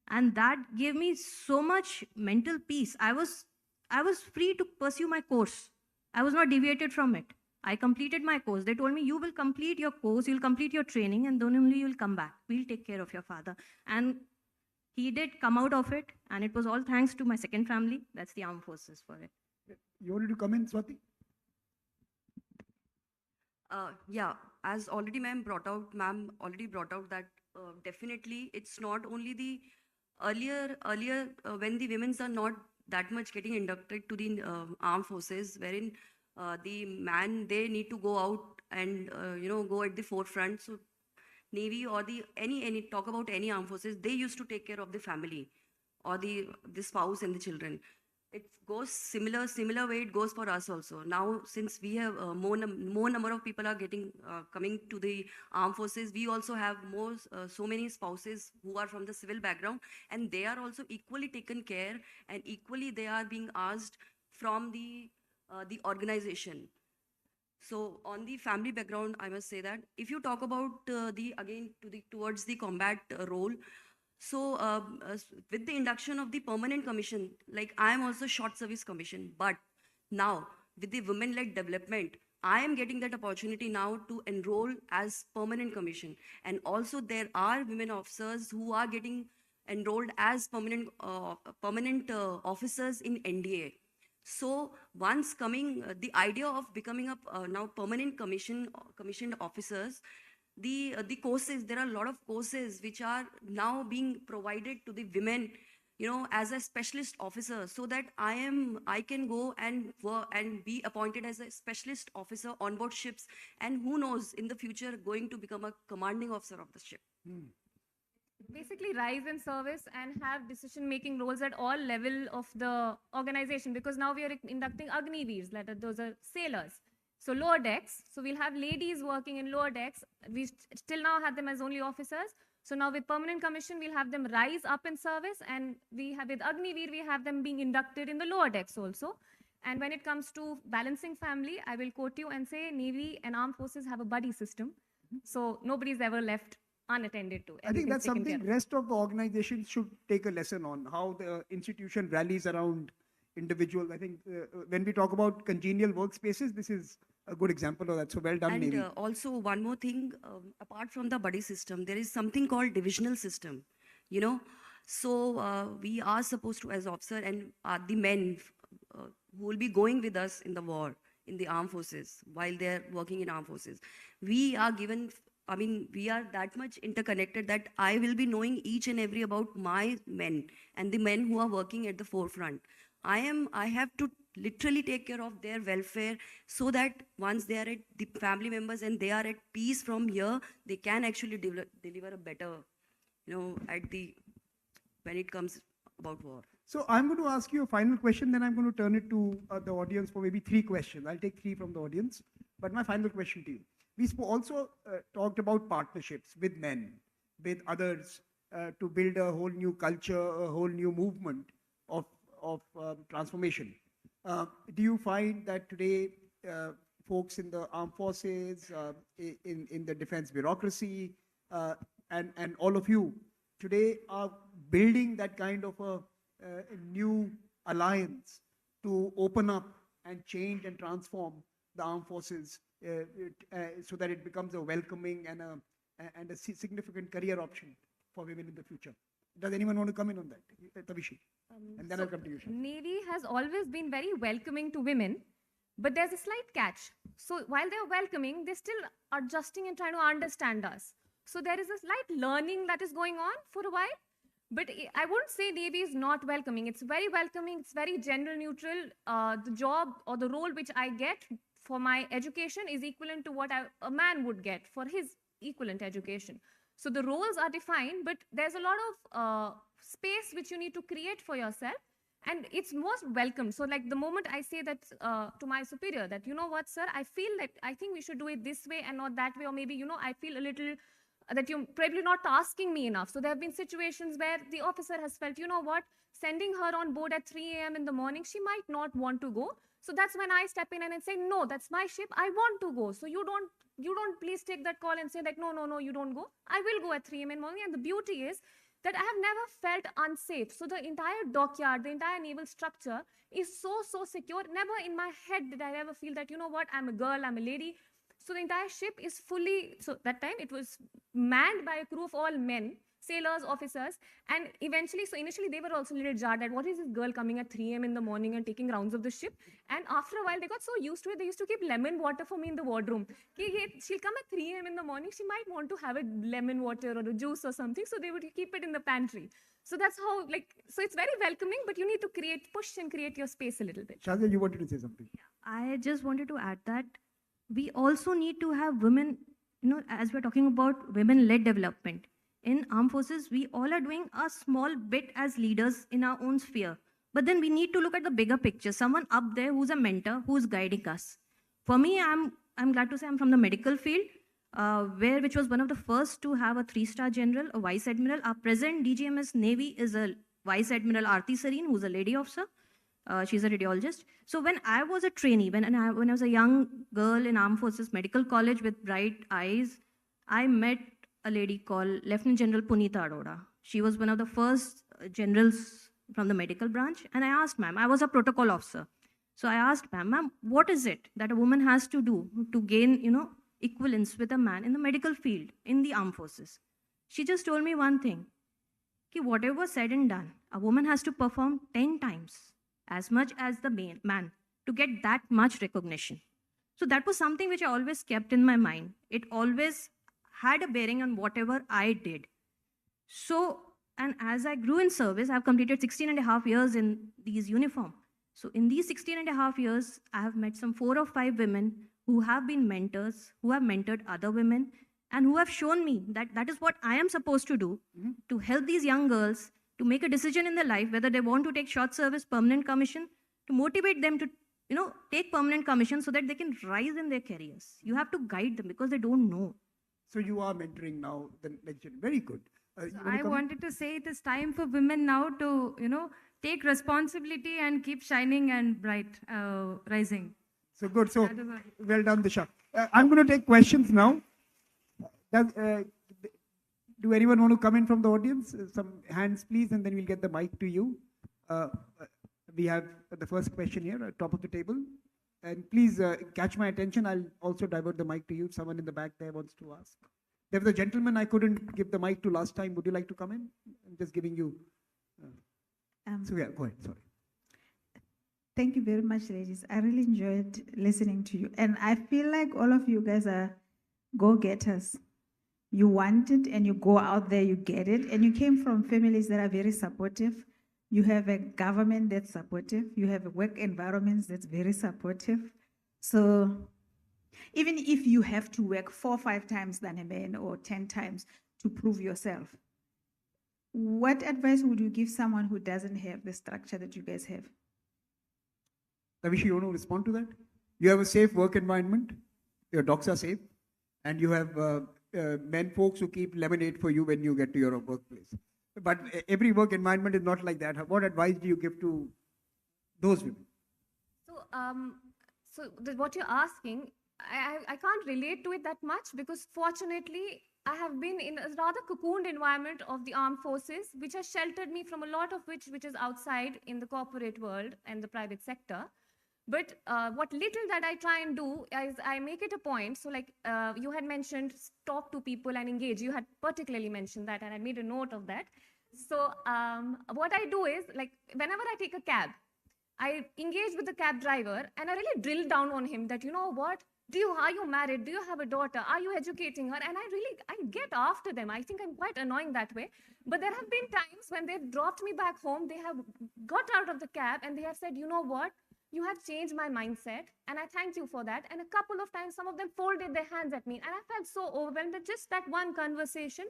And that gave me so much mental peace. I was free to pursue my course. I was not deviated from it. I completed my course. They told me, you will complete your course, you'll complete your training, and then only you'll come back. We'll take care of your father. And he did come out of it, and it was all thanks to my second family. That's the armed forces for it. You wanted to come in, Swati? Yeah, as already ma'am already brought out that definitely it's not only the earlier when the women's are not that much getting inducted to the armed forces, wherein the man, they need to go out and go at the forefront. So Navy or any talk about any armed forces, they used to take care of the family or the spouse and the children. It goes similar way it goes for us also. Now, since we have more number of people are getting coming to the armed forces, we also have so many spouses who are from the civil background, and they are also equally taken care, and equally they are being asked from the organization. So on the family background, I must say that if you talk about towards the combat role. So with the induction of the permanent commission, like I am also short service commission, but now with the women-led development, I am getting that opportunity now to enroll as permanent commission. And also there are women officers who are getting enrolled as permanent officers in NDA. So once coming, the idea of becoming a now permanent commissioned officers, the courses, there are a lot of courses which are now being provided to the women, as a specialist officer, so that I can go and work and be appointed as a specialist officer on board ships, and who knows, in the future going to become a commanding officer of the ship. Basically rise in service and have decision-making roles at all level of the organization, because now we are inducting Agniveers, those are sailors. So lower decks, so we'll have ladies working in lower decks. We still now have them as only officers. So now with permanent commission, we'll have them rise up in service, and with Agniveer, we have them being inducted in the lower decks also. And when it comes to balancing family, I will quote you and say Navy and armed forces have a buddy system. So nobody's ever left unattended to. I think that's something rest of the organizations should take a lesson on, how the institution rallies around individuals. I think when we talk about congenial workspaces, this is a good example of that. So well done, And Navy. also one more thing, apart from the buddy system, there is something called divisional system, So we are supposed to, as officer, and the men who will be going with us in the war, in the armed forces, while they're working in armed forces, we are given, we are that much interconnected that I will be knowing each and every about my men and the men who are working at the forefront. I have to literally take care of their welfare, so that once they are at the family members and they are at peace from here, they can actually deliver a better, when it comes about war. So I'm going to ask you a final question, then I'm going to turn it to the audience for maybe 3 questions. I'll take 3 from the audience. But my final question to you. We also talked about partnerships with men, with others, to build a whole new culture, a whole new movement of transformation. Do you find that today folks in the armed forces, in the defense bureaucracy, and all of you today are building that kind of a new alliance to open up and change and transform the armed forces so that it becomes a welcoming and a significant career option for women in the future? Does anyone want to come in on that? Tavishi. And then I'll come to you, Shah. Navy has always been very welcoming to women, but there's a slight catch. So while they're welcoming, they're still adjusting and trying to understand us. So there is a slight learning that is going on for a while. But I wouldn't say Navy is not welcoming. It's very welcoming. It's very gender neutral. The job or the role which I get for my education is equivalent to what a man would get for his equivalent education. So the roles are defined, but there's a lot of space which you need to create for yourself. And it's most welcomed. So like the moment I say that to my superior that, you know what, sir, I feel like I think we should do it this way and not that way. Or maybe, you know, I feel a little that you're probably not asking me enough. So there have been situations where the officer has felt, you know what, sending her on board at 3 a.m. in the morning, she might not want to go. So that's when I step in and I say, no, that's my ship. I want to go. So you don't please take that call and say that, no, you don't go. I will go at 3 a.m. in the morning. And the beauty is that I have never felt unsafe. So the entire dockyard, the entire naval structure is so secure. Never in my head did I ever feel that, you know what, I'm a girl, I'm a lady. So the entire ship is fully, so that time it was manned by a crew of all men, sailors, officers, and eventually, so initially they were also a little jarred that what is this girl coming at 3 a.m. in the morning and taking rounds of the ship? And after a while, they got so used to it, they used to keep lemon water for me in the wardroom. She'll come at 3 a.m. in the morning, she might want to have a lemon water or a juice or something, so they would keep it in the pantry. So that's how, so it's very welcoming, but you need to push and create your space a little bit. Shazia, you wanted to say something? I just wanted to add that we also need to have women, as we're talking about women-led development. In armed forces, we all are doing a small bit as leaders in our own sphere. But then we need to look at the bigger picture, someone up there who's a mentor, who's guiding us. For me, I'm glad to say I'm from the medical field, which was one of the first to have a 3-star general, a vice admiral. Our present DGMS Navy is a Vice Admiral Aarti Sareen, who's a lady officer. She's a radiologist. So when I was a trainee, when I was a young girl in Armed Forces Medical College with bright eyes, I met a lady called Lieutenant General Punita Arora. She was one of the first generals from the medical branch. And I asked, ma'am, I was a protocol officer. So I asked, ma'am, what is it that a woman has to do to gain, equivalence with a man in the medical field, in the armed forces? She just told me one thing, whatever said and done, a woman has to perform 10 times as much as the man to get that much recognition. So that was something which I always kept in my mind. It always had a bearing on whatever I did. So, and as I grew in service, I've completed 16 and a half years in these uniform. So in these 16 and a half years, I have met some 4 or 5 women who have been mentors, who have mentored other women, and who have shown me that that is what I am supposed to do to help these young girls to make a decision in their life, whether they want to take short service, permanent commission, to motivate them to, take permanent commission so that they can rise in their careers. You have to guide them because they don't know. So you are mentoring now the next generation. Very good. I wanted to say it is time for women now to, take responsibility and keep shining and bright, rising. So good. So well done, Disha. I'm going to take questions now. Do anyone want to come in from the audience? Some hands, please, and then we'll get the mic to you. We have the first question here at top of the table. And please catch my attention. I'll also divert the mic to you if someone in the back there wants to ask. There was a gentleman I couldn't give the mic to last time. Would you like to come in? I'm just giving you. So yeah, go ahead. Sorry. Thank you very much, ladies. I really enjoyed listening to you. And I feel like all of you guys are go-getters. You want it and you go out there, you get it. And you came from families that are very supportive. You have a government that's supportive. You have a work environment that's very supportive. So even if you have to work 4 or 5 times than a man or 10 times to prove yourself, what advice would you give someone who doesn't have the structure that you guys have? Tavishi, you want to respond to that? You have a safe work environment, your dogs are safe, and you have men folks who keep lemonade for you when you get to your workplace. But every work environment is not like that. What advice do you give to those women? What you're asking, I can't relate to it that much because fortunately, I have been in a rather cocooned environment of the armed forces, which has sheltered me from a lot of which is outside in the corporate world and the private sector. But what little that I try and do is I make it a point. So like you had mentioned, talk to people and engage. You had particularly mentioned that and I made a note of that. So what I do is like whenever I take a cab, I engage with the cab driver and I really drill down on him that, you know what, are you married? Do you have a daughter? Are you educating her? And I get after them. I think I'm quite annoying that way. But there have been times when they've dropped me back home, they have got out of the cab and they have said, you know what, you have changed my mindset and I thank you for that. And a couple of times, some of them folded their hands at me and I felt so overwhelmed that just that one conversation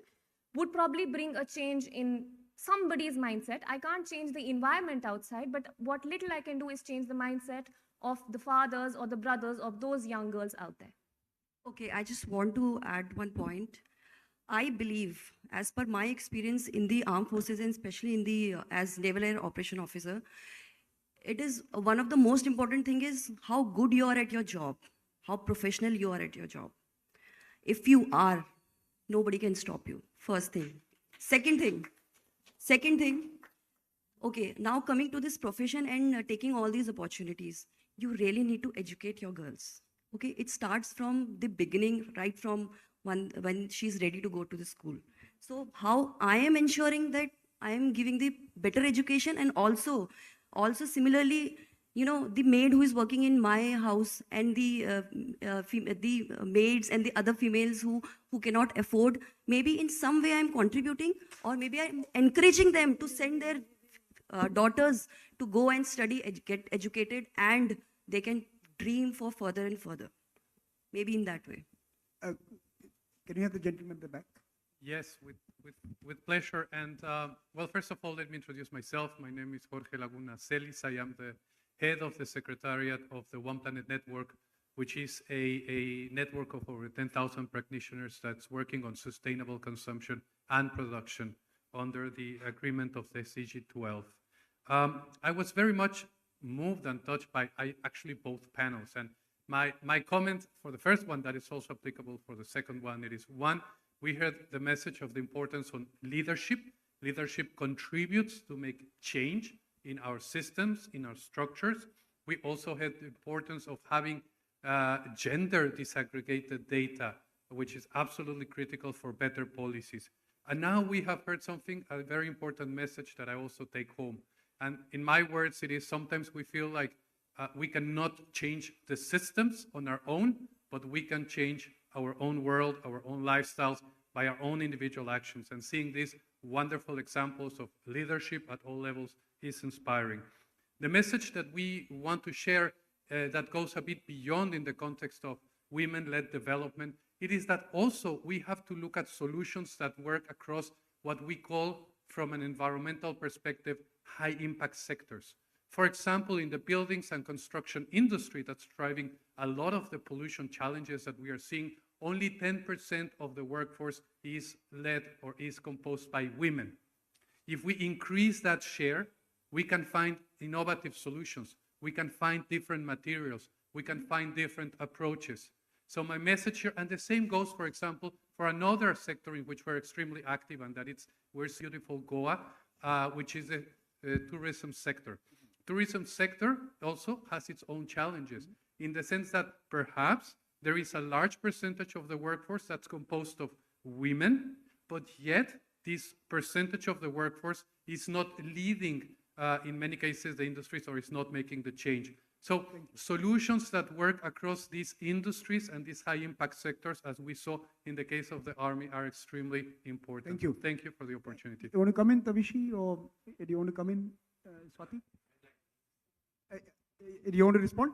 would probably bring a change in somebody's mindset. I can't change the environment outside, but what little I can do is change the mindset of the fathers or the brothers of those young girls out there. Okay, I just want to add one point. I believe, as per my experience in the armed forces and especially in the as Naval Air Operation Officer, it is one of the most important thing is how good you are at your job, how professional you are at your job. If you are, nobody can stop you. First thing. Second thing, okay, now coming to this profession and taking all these opportunities, you really need to educate your girls. Okay, it starts from the beginning, right from when she's ready to go to the school. So how I am ensuring that I am giving the better education and also similarly, you know, the maid who is working in my house and the maids and the other females who cannot afford, maybe in some way I'm contributing or maybe I'm encouraging them to send their daughters to go and study, get educated, and they can dream for further and further. Maybe in that way. Can you have the gentleman at the back? Yes, with pleasure. And well, first of all, let me introduce myself. My name is Jorge Laguna Celis. I am the head of the Secretariat of the One Planet Network, which is a network of over 10,000 practitioners that's working on sustainable consumption and production under the agreement of the SDG12. I was very much moved and touched by actually both panels. And my comment for the first one that is also applicable for the second one, it is one, we heard the message of the importance on leadership. Leadership contributes to make change in our systems, in our structures. We also had the importance of having gender disaggregated data, which is absolutely critical for better policies. And now we have heard something, a very important message that I also take home. And in my words, it is sometimes we feel like we cannot change the systems on our own, but we can change our own world, our own lifestyles by our own individual actions. And seeing these wonderful examples of leadership at all levels is inspiring. The message that we want to share that goes a bit beyond in the context of women-led development, it is that also we have to look at solutions that work across what we call, from an environmental perspective, high-impact sectors. For example, in the buildings and construction industry that's driving a lot of the pollution challenges that we are seeing, only 10% of the workforce is led or is composed by women. If we increase that share, we can find innovative solutions. We can find different materials. We can find different approaches. So my message here, and the same goes, for example, for another sector in which we're extremely active, and that it's where's beautiful Goa, which is the tourism sector. Tourism sector also has its own challenges in the sense that perhaps there is a large percentage of the workforce that's composed of women, but yet this percentage of the workforce is not leading, in many cases, the industries, or is not making the change. So solutions that work across these industries and these high-impact sectors, as we saw in the case of the Army, are extremely important. Thank you. Thank you for the opportunity. You want to come in, Tavishi, or do you want to come in, Swati? Do you want to respond?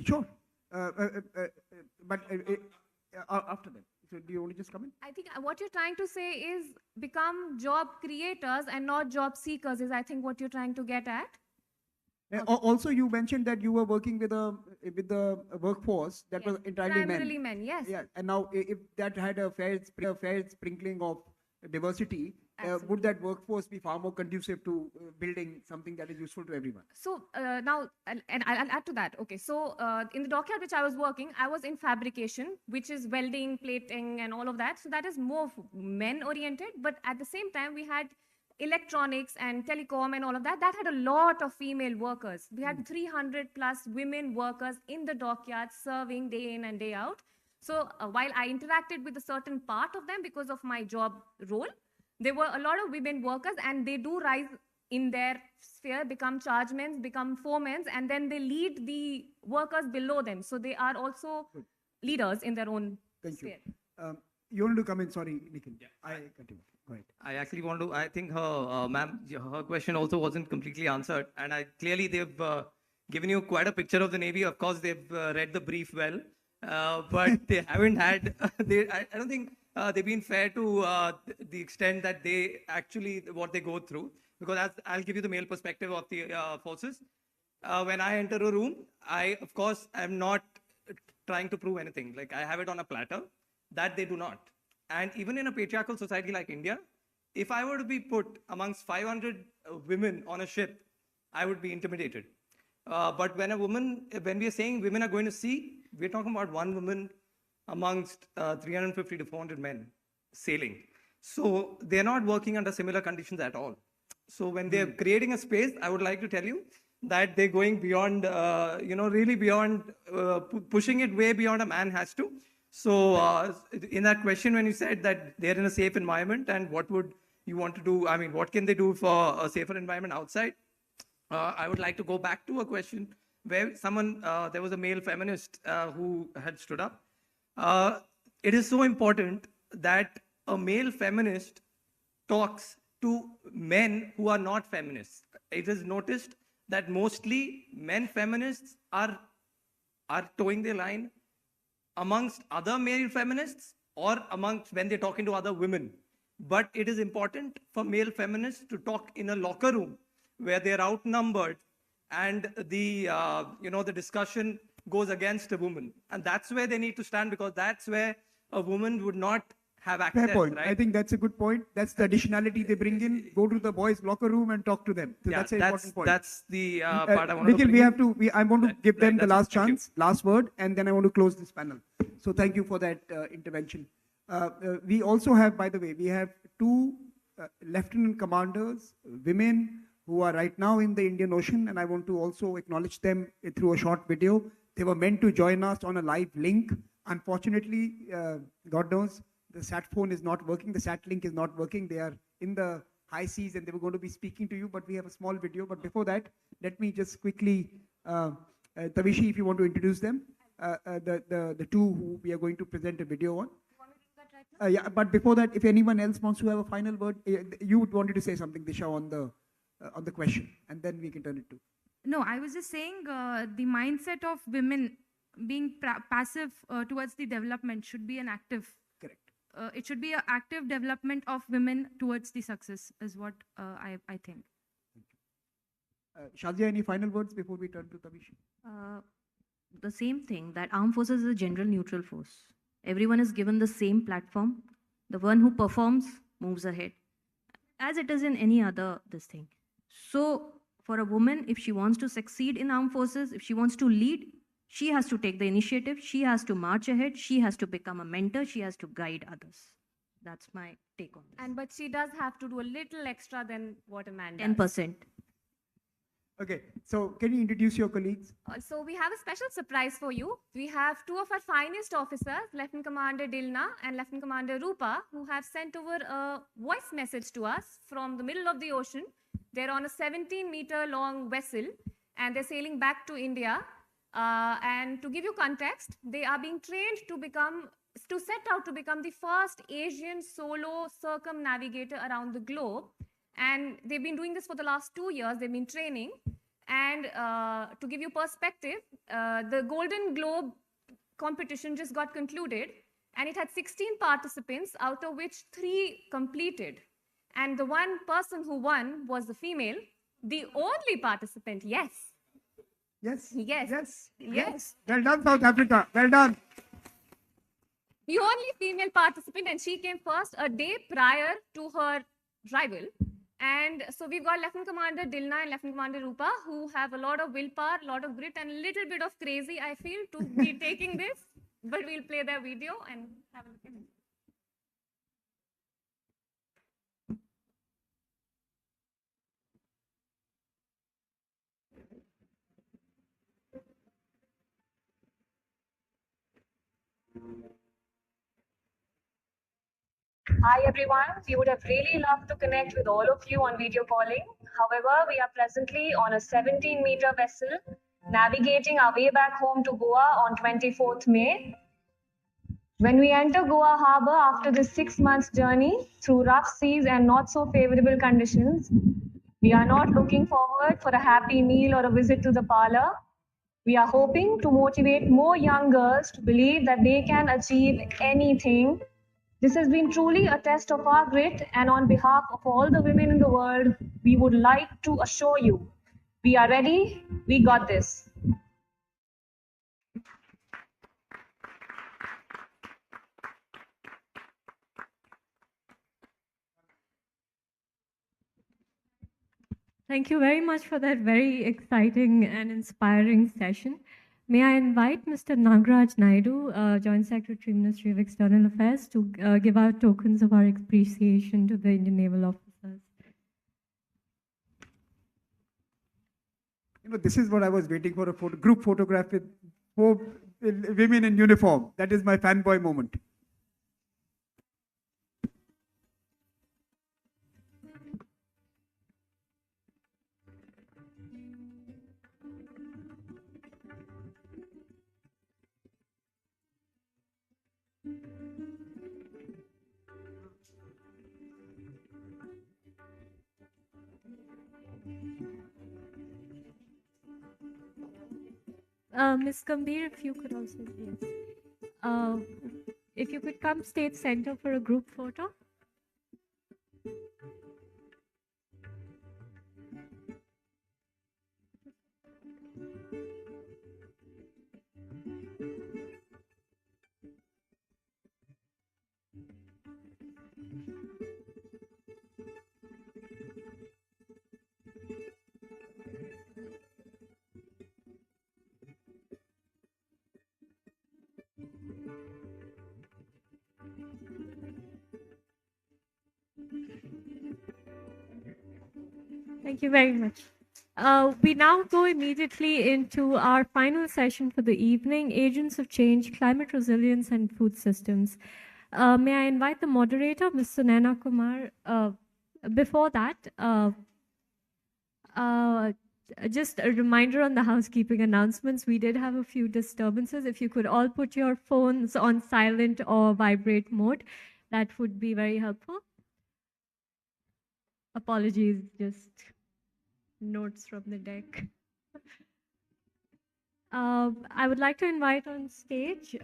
Sure. But after that. So do you want to just come in? I think what you're trying to say is become job creators and not job seekers is I think what you're trying to get at. Also, you mentioned that you were working with the workforce that was entirely Primarily men. men, yes. Yeah, and now if that had a fair sprinkling of diversity, would that workforce be far more conducive to building something that is useful to everyone? So now, and I'll add to that. Okay, so in the dockyard which I was working, I was in fabrication, which is welding, plating, and all of that. So that is more men oriented. But at the same time, we had electronics and telecom and all of that. That had a lot of female workers. We had 300 plus women workers in the dockyard serving day in and day out. So while I interacted with a certain part of them because of my job role, there were a lot of women workers, and they do rise in their sphere, become chargemen, become foremen, and then they lead the workers below them. So they are also leaders in their own sphere. You wanted to come in? Sorry, Nikhil. I continue. Go ahead. I actually want to, I think her, ma'am, her question also wasn't completely answered. And clearly they've given you quite a picture of the Navy. Of course, they've read the brief well, but they haven't had, I don't think they've been fair to the extent that they actually, what they go through. Because I'll give you the male perspective of the forces. When I enter a room, I, of course, am not trying to prove anything. Like I have it on a platter. That they do not. And even in a patriarchal society like India, if I were to be put amongst 500 women on a ship, I would be intimidated. But when we are saying women are going to sea, we're talking about one woman amongst 350 to 400 men sailing. So they're not working under similar conditions at all. So when they're creating a space, I would like to tell you that they're going beyond, really beyond, pushing it way beyond a man has to. So in that question, when you said that they're in a safe environment and what would you want to do, I mean, what can they do for a safer environment outside? I would like to go back to a question where there was a male feminist who had stood up. It is so important that a male feminist talks to men who are not feminists. It is noticed that mostly men feminists are towing their line amongst other male feminists or amongst when they're talking to other women. But it is important for male feminists to talk in a locker room where they're outnumbered and the discussion goes against a woman. And that's where they need to stand, because that's where a woman would not have access. Fair point. Right? I think that's a good point. That's the additionality they bring in. Go to the boys' locker room and talk to them. So that's an important point. That's the part I want Nikhil, to bring in. I want to give them the that's last it. Thank you. chance, last word, and then I want to close this panel. So thank you for that intervention. We also have, by the way, we have two lieutenant commanders, women who are right now in the Indian Ocean, and I want to also acknowledge them through a short video. They were meant to join us on a live link. Unfortunately, God knows, the sat phone is not working. The sat link is not working. They are in the high seas and they were going to be speaking to you, but we have a small video. But before that, let me just quickly, Tavishi, if you want to introduce them, the two who we are going to present a video on. Yeah, but before that, if anyone else wants to have a final word, you would wanted to say something, Disha, on the question, and then we can turn it to. No, I was just saying the mindset of women being passive towards the development should be an active. Correct. It should be an active development of women towards the success is what I think. Shazia, any final words before we turn to Tavishi? The same thing, that armed forces is a general neutral force. Everyone is given the same platform. The one who performs moves ahead, as it is in any other this thing. So for a woman, if she wants to succeed in armed forces, if she wants to lead, she has to take the initiative, she has to march ahead, she has to become a mentor, she has to guide others. That's my take on this. But she does have to do a little extra than what a man does. 10%. Okay, so can you introduce your colleagues? So we have a special surprise for you. We have two of our finest officers, Lieutenant Commander Dilna and Lieutenant Commander Rupa, who have sent over a voice message to us from the middle of the ocean. They're on a 17-meter long vessel and they're sailing back to India. And to give you context, they are being trained to set out to become the first Asian solo circumnavigator around the globe. And they've been doing this for the last 2 years. They've been training. And to give you perspective, the Golden Globe competition just got concluded. and it had 16 participants, out of which 3 completed. And the one person who won was the female, the only participant. Yes. Yes. Yes. Yes. Yes. Well done, South Africa. Well done. The only female participant, and she came first a day prior to her rival. And so we've got Lieutenant Commander Dilna and Lieutenant Commander Rupa, who have a lot of willpower, a lot of grit, and a little bit of crazy, I feel, to be taking this. But we'll play their video and have a look at it. Hi everyone, we would have really loved to connect with all of you on video calling. However, we are presently on a 17-meter vessel navigating our way back home to Goa on 24th May. When we enter Goa Harbour after this 6 months journey through rough seas and not so favorable conditions, we are not looking forward for a happy meal or a visit to the parlor. We are hoping to motivate more young girls to believe that they can achieve anything. This has been truly a test of our grit, and on behalf of all the women in the world, we would like to assure you, we are ready, we got this. Thank you very much for that very exciting and inspiring session. May I invite Mr. Nagaraj Naidu, Joint Secretary, Ministry of External Affairs, to give out tokens of our appreciation to the Indian naval officers. You know, this is what I was waiting for, a group photograph with 4 women in uniform. That is my fanboy moment. Ms. Gambhir, if you could also, yes. If you could come state center for a group photo. Thank you very much. We now go immediately into our final session for the evening, Agents of Change, Climate Resilience and Food Systems. May I invite the moderator, Ms. Sunaina Kumar. Before that, just a reminder on the housekeeping announcements. We did have a few disturbances. If you could all put your phones on silent or vibrate mode, that would be very helpful. Apologies, just notes from the deck. I would like to invite on stage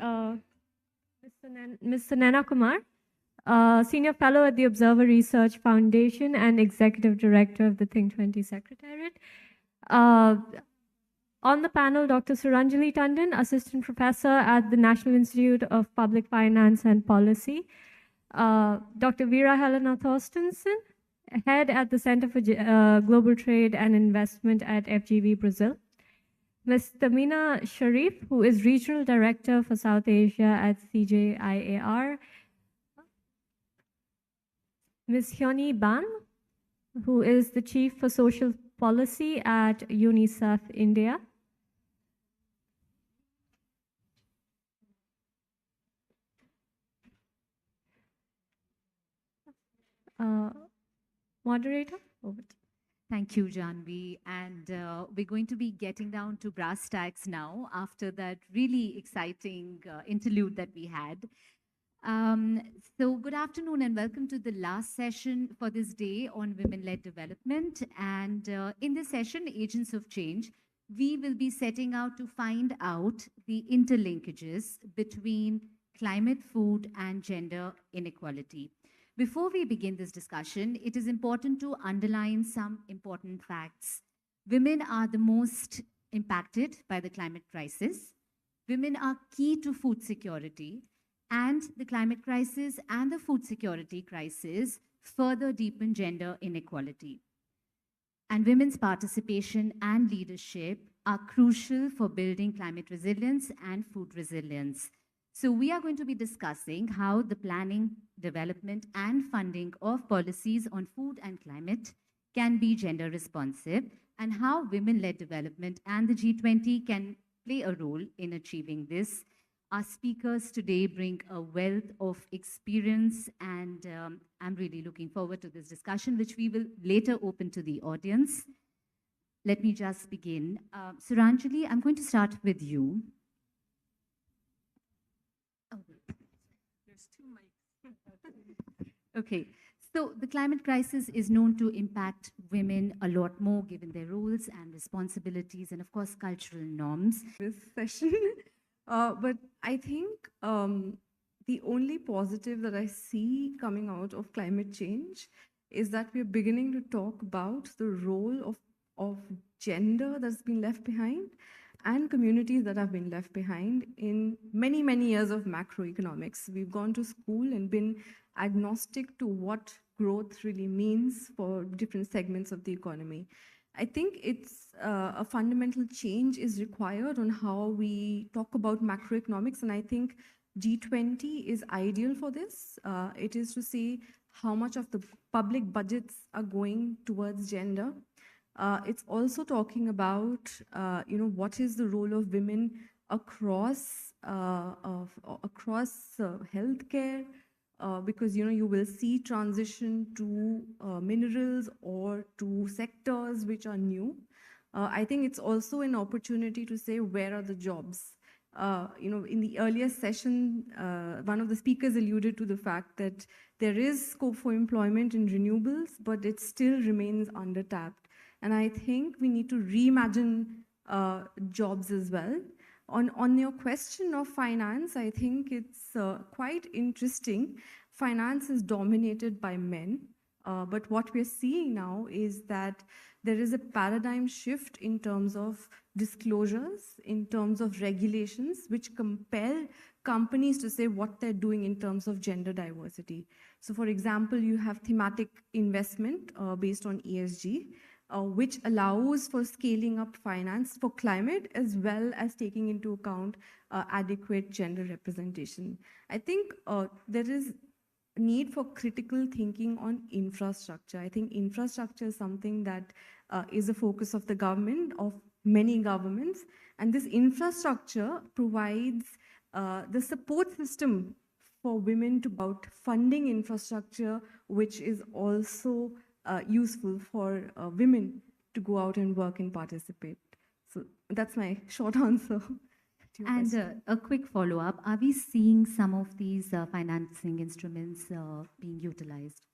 Ms. Sunaina Kumar, Senior Fellow at the Observer Research Foundation and Executive Director of the Think 20 Secretariat. On the panel, Dr. Suranjali Tandon, Assistant Professor at the National Institute of Public Finance and Policy. Dr. Vera Helena Thorstensen, Head at the Center for Global Trade and Investment at FGV Brazil. Ms. Tamina Sharif, who is Regional Director for South Asia at CJIAR. Ms. Hyoni Ban, who is the Chief for Social Policy at UNICEF India. Moderator, over to you. Thank you, Janvi. And we're going to be getting down to brass tacks now after that really exciting interlude that we had. So good afternoon and welcome to the last session for this day on women-led development. And in this session, Agents of Change, we will be setting out to find out the interlinkages between climate, food, and gender inequality. Before we begin this discussion, it is important to underline some important facts. Women are the most impacted by the climate crisis. Women are key to food security, and the climate crisis and the food security crisis further deepen gender inequality. And women's participation and leadership are crucial for building climate resilience and food resilience. So we are going to be discussing how the planning, development, and funding of policies on food and climate can be gender responsive, and how women-led development and the G20 can play a role in achieving this. Our speakers today bring a wealth of experience, and I'm really looking forward to this discussion, which we will later open to the audience. Let me just begin. Suranjali, I'm going to start with you. There's 2 mics. Okay, so the climate crisis is known to impact women a lot more given their roles and responsibilities and, of course, cultural norms. This session. But I think the only positive that I see coming out of climate change is that we're beginning to talk about the role of gender that's been left behind and communities that have been left behind in many, many years of macroeconomics. We've gone to school and been agnostic to what growth really means for different segments of the economy. I think it's a fundamental change is required on how we talk about macroeconomics, and I think G20 is ideal for this. It is to see how much of the public budgets are going towards gender. It's also talking about, what is the role of women across healthcare, because you will see transition to minerals or to sectors which are new. I think it's also an opportunity to say, where are the jobs? In the earlier session, one of the speakers alluded to the fact that there is scope for employment in renewables, but it still remains undertapped. And I think we need to reimagine jobs as well. On your question of finance, I think it's quite interesting. Finance is dominated by men, but what we're seeing now is that there is a paradigm shift in terms of disclosures, in terms of regulations, which compel companies to say what they're doing in terms of gender diversity. So for example, you have thematic investment based on ESG, which allows for scaling up finance for climate as well as taking into account adequate gender representation. I think there is a need for critical thinking on infrastructure. I think infrastructure is something that is a focus of the government, of many governments, and this infrastructure provides the support system for women to about funding infrastructure, which is also useful for women to go out and work and participate. So that's my short answer. And a quick follow-up, are we seeing some of these financing instruments being utilized?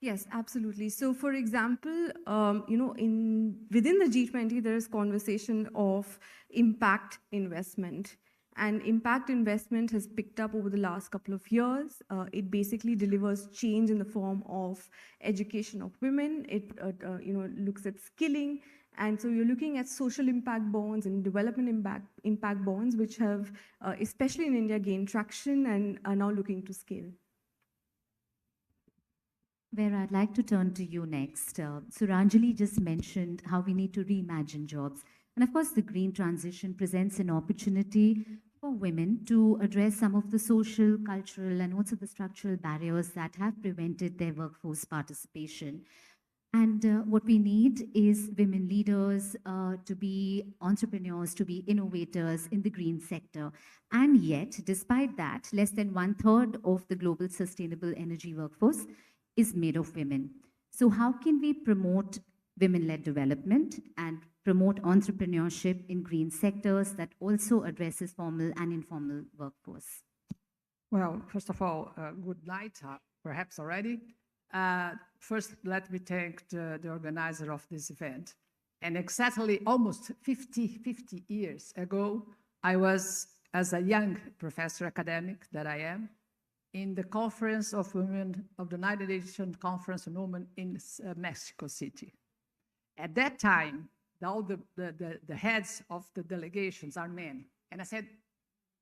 Yes, absolutely. So for example, within the G20, there is conversation of impact investment. And impact investment has picked up over the last couple of years. It basically delivers change in the form of education of women. It looks at skilling. And so you're looking at social impact bonds and development impact bonds, which have, especially in India, gained traction and are now looking to scale. Vera, I'd like to turn to you next. Suranjali just mentioned how we need to reimagine jobs. And of course, the green transition presents an opportunity for women to address some of the social, cultural, and also the structural barriers that have prevented their workforce participation. And what we need is women leaders to be entrepreneurs, to be innovators in the green sector. And yet, despite that, less than 1/3 of the global sustainable energy workforce is made of women. So how can we promote women-led development and promote entrepreneurship in green sectors that also addresses formal and informal workforce? Well, first of all, good night, perhaps already. First, let me thank the organizer of this event. And exactly almost 50 years ago, I was as a young professor academic that I am, in the Conference of Women of the United Nations Conference on Women in Mexico City. At that time, all the heads of the delegations are men. And I said,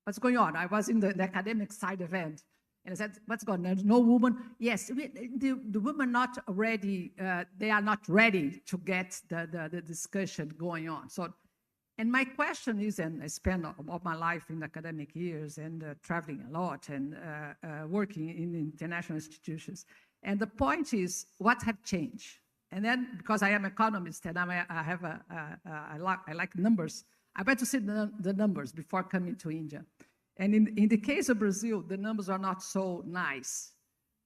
what's going on? I was in the academic side event. And I said, what's going on? There's no woman. Yes, the women not ready, they are not ready to get the discussion going on. So, and my question is, and I spent all my life in academic years and traveling a lot and working in international institutions. And the point is, what have changed? And then, because I am an economist and I like numbers, I went to see the numbers before coming to India. And in the case of Brazil, the numbers are not so nice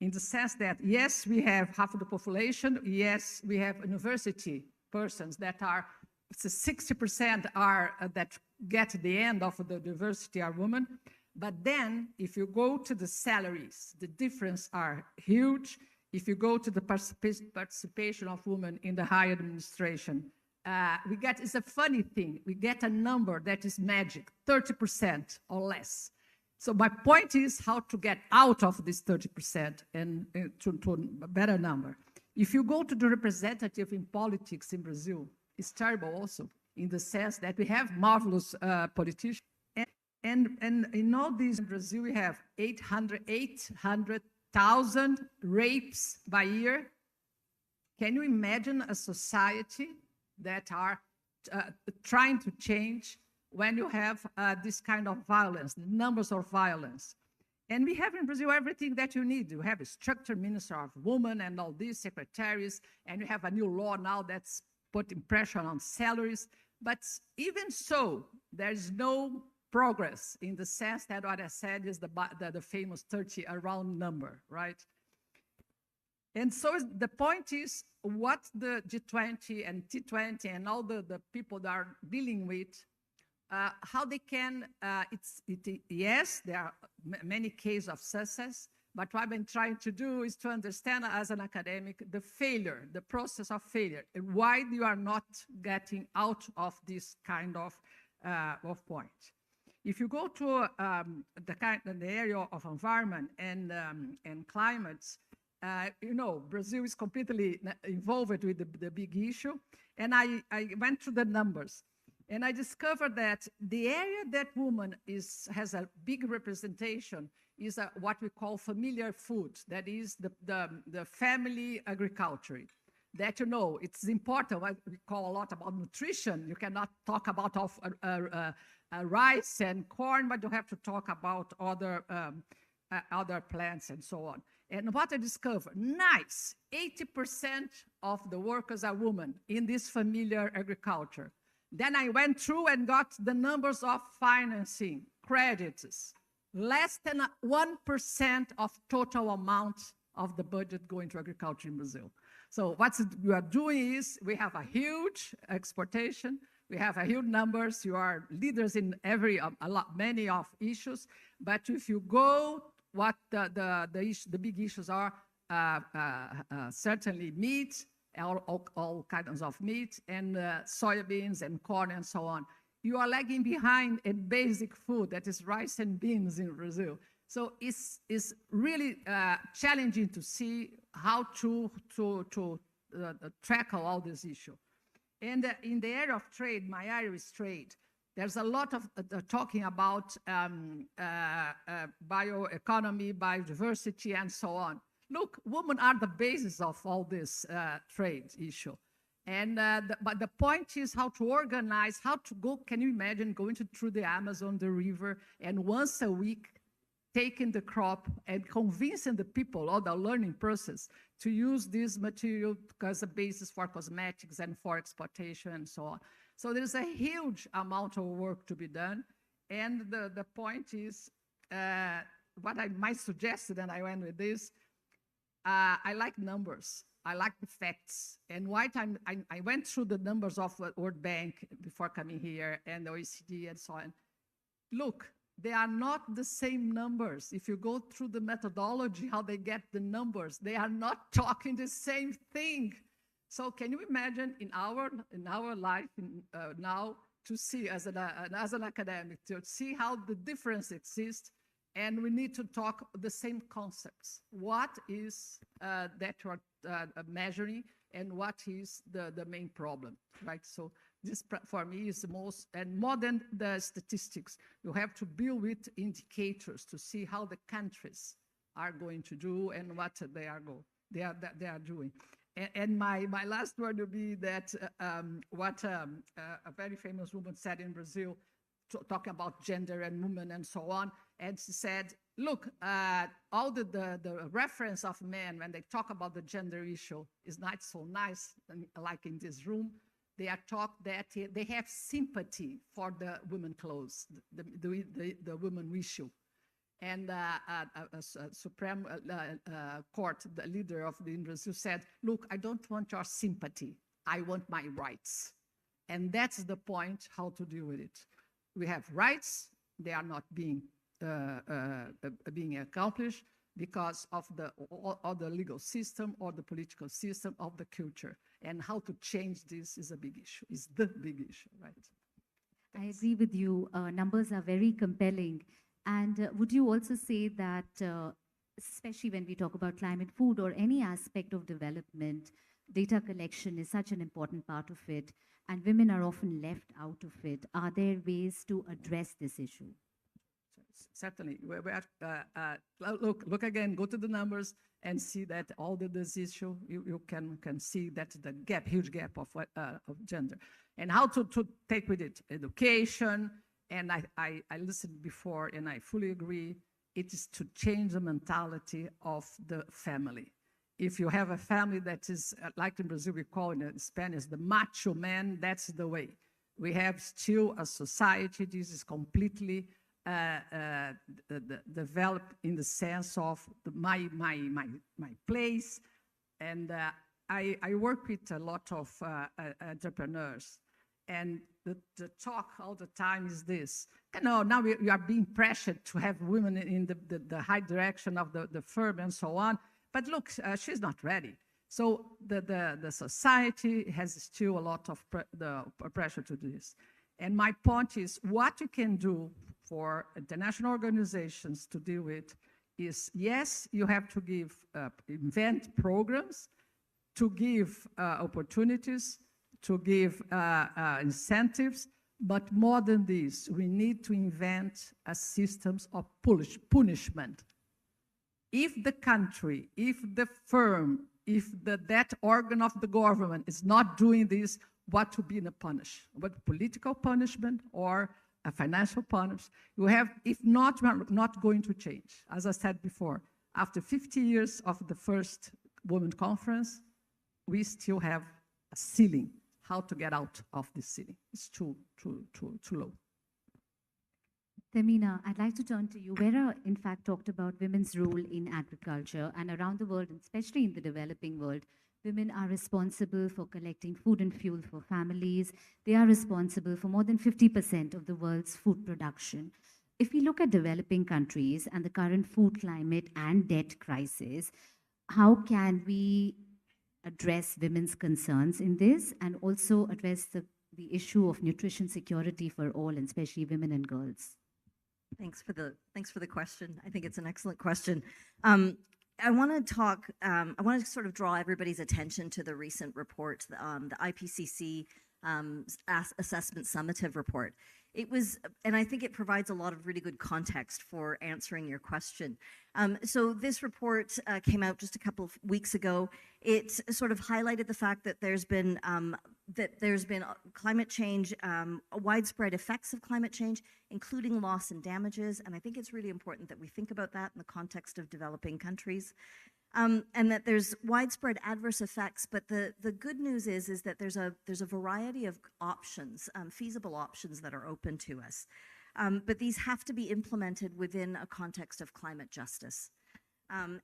in the sense that, yes, we have half of the population. Yes, we have university persons that are, 60% are that get to the end of the university are women. But then if you go to the salaries, the difference are huge. If you go to the participation of women in the higher administration, we get, it's a funny thing, we get a number that is magic, 30% or less. So my point is how to get out of this 30% and to a better number. If you go to the representative in politics in Brazil, it's terrible also in the sense that we have marvelous politicians. And in all these in Brazil, we have 800,000 rapes by year. Can you imagine a society that are trying to change when you have this kind of violence, the numbers of violence? And we have in Brazil everything that you need. You have a structured minister of women and all these secretaries, and you have a new law now that's putting pressure on salaries. But even so, there's no progress in the sense that what I said is the famous 30 around number, right? And so the point is what the G20 and T20 and all the people that are dealing with, how they can, yes, there are many cases of success, but what I've been trying to do is to understand as an academic the failure, the process of failure, and why you are not getting out of this kind of point. If you go to the area of environment and climate, you know, Brazil is completely involved with the big issue. And I went through the numbers. And I discovered that the area that woman has a big representation is what we call familiar food. That is the family agriculture. That, you know, it's important. We call a lot about nutrition. You cannot talk about rice and corn, but you have to talk about other plants and so on. And what I discovered, 80% of the workers are women in this familiar agriculture. Then I went through and got the numbers of financing, credits, less than 1% of total amount of the budget going to agriculture in Brazil. So what you are doing is we have a huge exportation, we have a huge numbers, you are leaders in many of issues, but if you go what the big issues are, certainly meat, all kinds of meat, and soybeans and corn and so on. You are lagging behind in basic food, that is rice and beans in Brazil. So it's really challenging to see how to tackle all this issue. And in the area of trade, my area is trade. There's a lot of talking about bioeconomy, biodiversity, and so on. Look, women are the basis of all this trade issue. And but the point is how to organize, how to go. Can you imagine going through the Amazon, the river, and once a week taking the crop and convincing the people, all the learning process, to use this material as a basis for cosmetics and for exportation and so on. So there's a huge amount of work to be done. And the point is, what I might suggest, and I went with this, I like numbers. I like the facts. And I went through the numbers of World Bank before coming here and the OECD and so on. Look, they are not the same numbers. If you go through the methodology, how they get the numbers, they are not talking the same thing. So can you imagine in our life now, to see as an academic, to see how the difference exists, and we need to talk the same concepts. What is that you're measuring, and what is the main problem, right? So this, for me, is the most, and more than the statistics, you have to build with indicators to see how the countries are going to do and what they are doing. And my last word will be that what a very famous woman said in Brazil, talking about gender and women and so on, and she said, look, all the reference of men when they talk about the gender issue is not so nice, like in this room. They are taught that they have sympathy for the women clothes, the women issue. And a Supreme Court, the leader of the Brazil said, look, I don't want your sympathy. I want my rights. And that's the point, how to deal with it. We have rights. They are not being accomplished because of the legal system or the political system of the culture. And how to change this is a big issue, is the big issue, right? I agree with you. Numbers are very compelling. And would you also say that, especially when we talk about climate, food, or any aspect of development, data collection is such an important part of it, and women are often left out of it? Are there ways to address this issue? Certainly. Look again, go to the numbers and see that all this issue, you can see that the gap, huge gap of gender. And how to take with it education. And I listened before, and I fully agree, it is to change the mentality of the family. If you have a family that is, like in Brazil, we call it in Spanish, the macho man, that's the way. We have still a society, this is completely developed in the sense of my place. And I work with a lot of entrepreneurs. And the talk all the time is this. Now we are being pressured to have women in the high direction of the firm and so on. But look, she's not ready. So the society has still a lot of pressure to do this. And my point is, what you can do for international organizations to deal with is, yes, you have to give, invent programs, to give opportunities, to give incentives, but more than this, we need to invent systems of punishment. If the country, if the firm, if that organ of the government is not doing this, what to be in a punish? What political punishment or a financial punishment? You have, if not, we're not going to change. As I said before, after 50 years of the first Women Conference, we still have a ceiling. How to get out of this ceiling? It's too low. Temina, I'd like to turn to you. Vera, in fact, talked about women's role in agriculture, and around the world, and especially in the developing world, women are responsible for collecting food and fuel for families. They are responsible for more than 50% of the world's food production. If we look at developing countries and the current food climate and debt crisis, how can we address women's concerns in this, and also address the issue of nutrition security for all, and especially women and girls? Thanks for the question. I think it's an excellent question. I want to sort of draw everybody's attention to the recent report, the IPCC Assessment Summative Report. It was, and I think it provides a lot of really good context for answering your question. So this report came out just a couple of weeks ago. It sort of highlighted the fact that there's been climate change, widespread effects of climate change, including loss and damages. And I think it's really important that we think about that in the context of developing countries. And that there's widespread adverse effects, but the good news is that there's a variety of options, feasible options that are open to us. But these have to be implemented within a context of climate justice.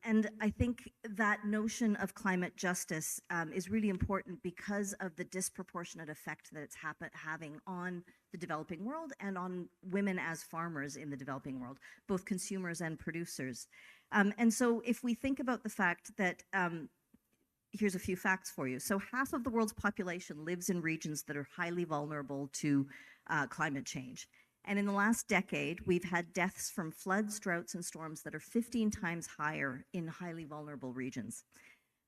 And I think that notion of climate justice is really important because of the disproportionate effect that it's having on the developing world and on women as farmers in the developing world, both consumers and producers. And so if we think about the fact that, here's a few facts for you. So half of the world's population lives in regions that are highly vulnerable to climate change. And in the last decade, we've had deaths from floods, droughts, and storms that are 15 times higher in highly vulnerable regions.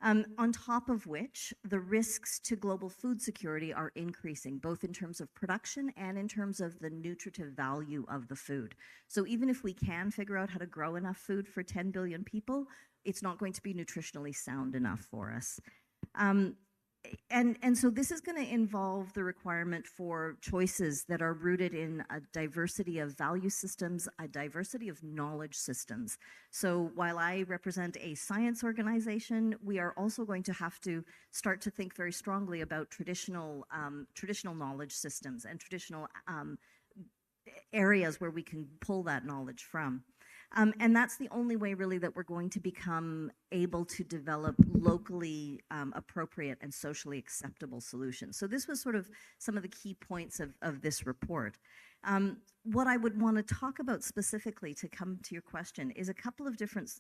On top of which, the risks to global food security are increasing, both in terms of production and in terms of the nutritive value of the food. So even if we can figure out how to grow enough food for 10 billion people, it's not going to be nutritionally sound enough for us. And so this is going to involve the requirement for choices that are rooted in a diversity of value systems, a diversity of knowledge systems. So while I represent a science organization, we are also going to have to start to think very strongly about traditional knowledge systems and traditional areas where we can pull that knowledge from. And that's the only way really that we're going to become able to develop locally appropriate and socially acceptable solutions. So this was sort of some of the key points of this report. What I would want to talk about specifically, to come to your question, is a couple of different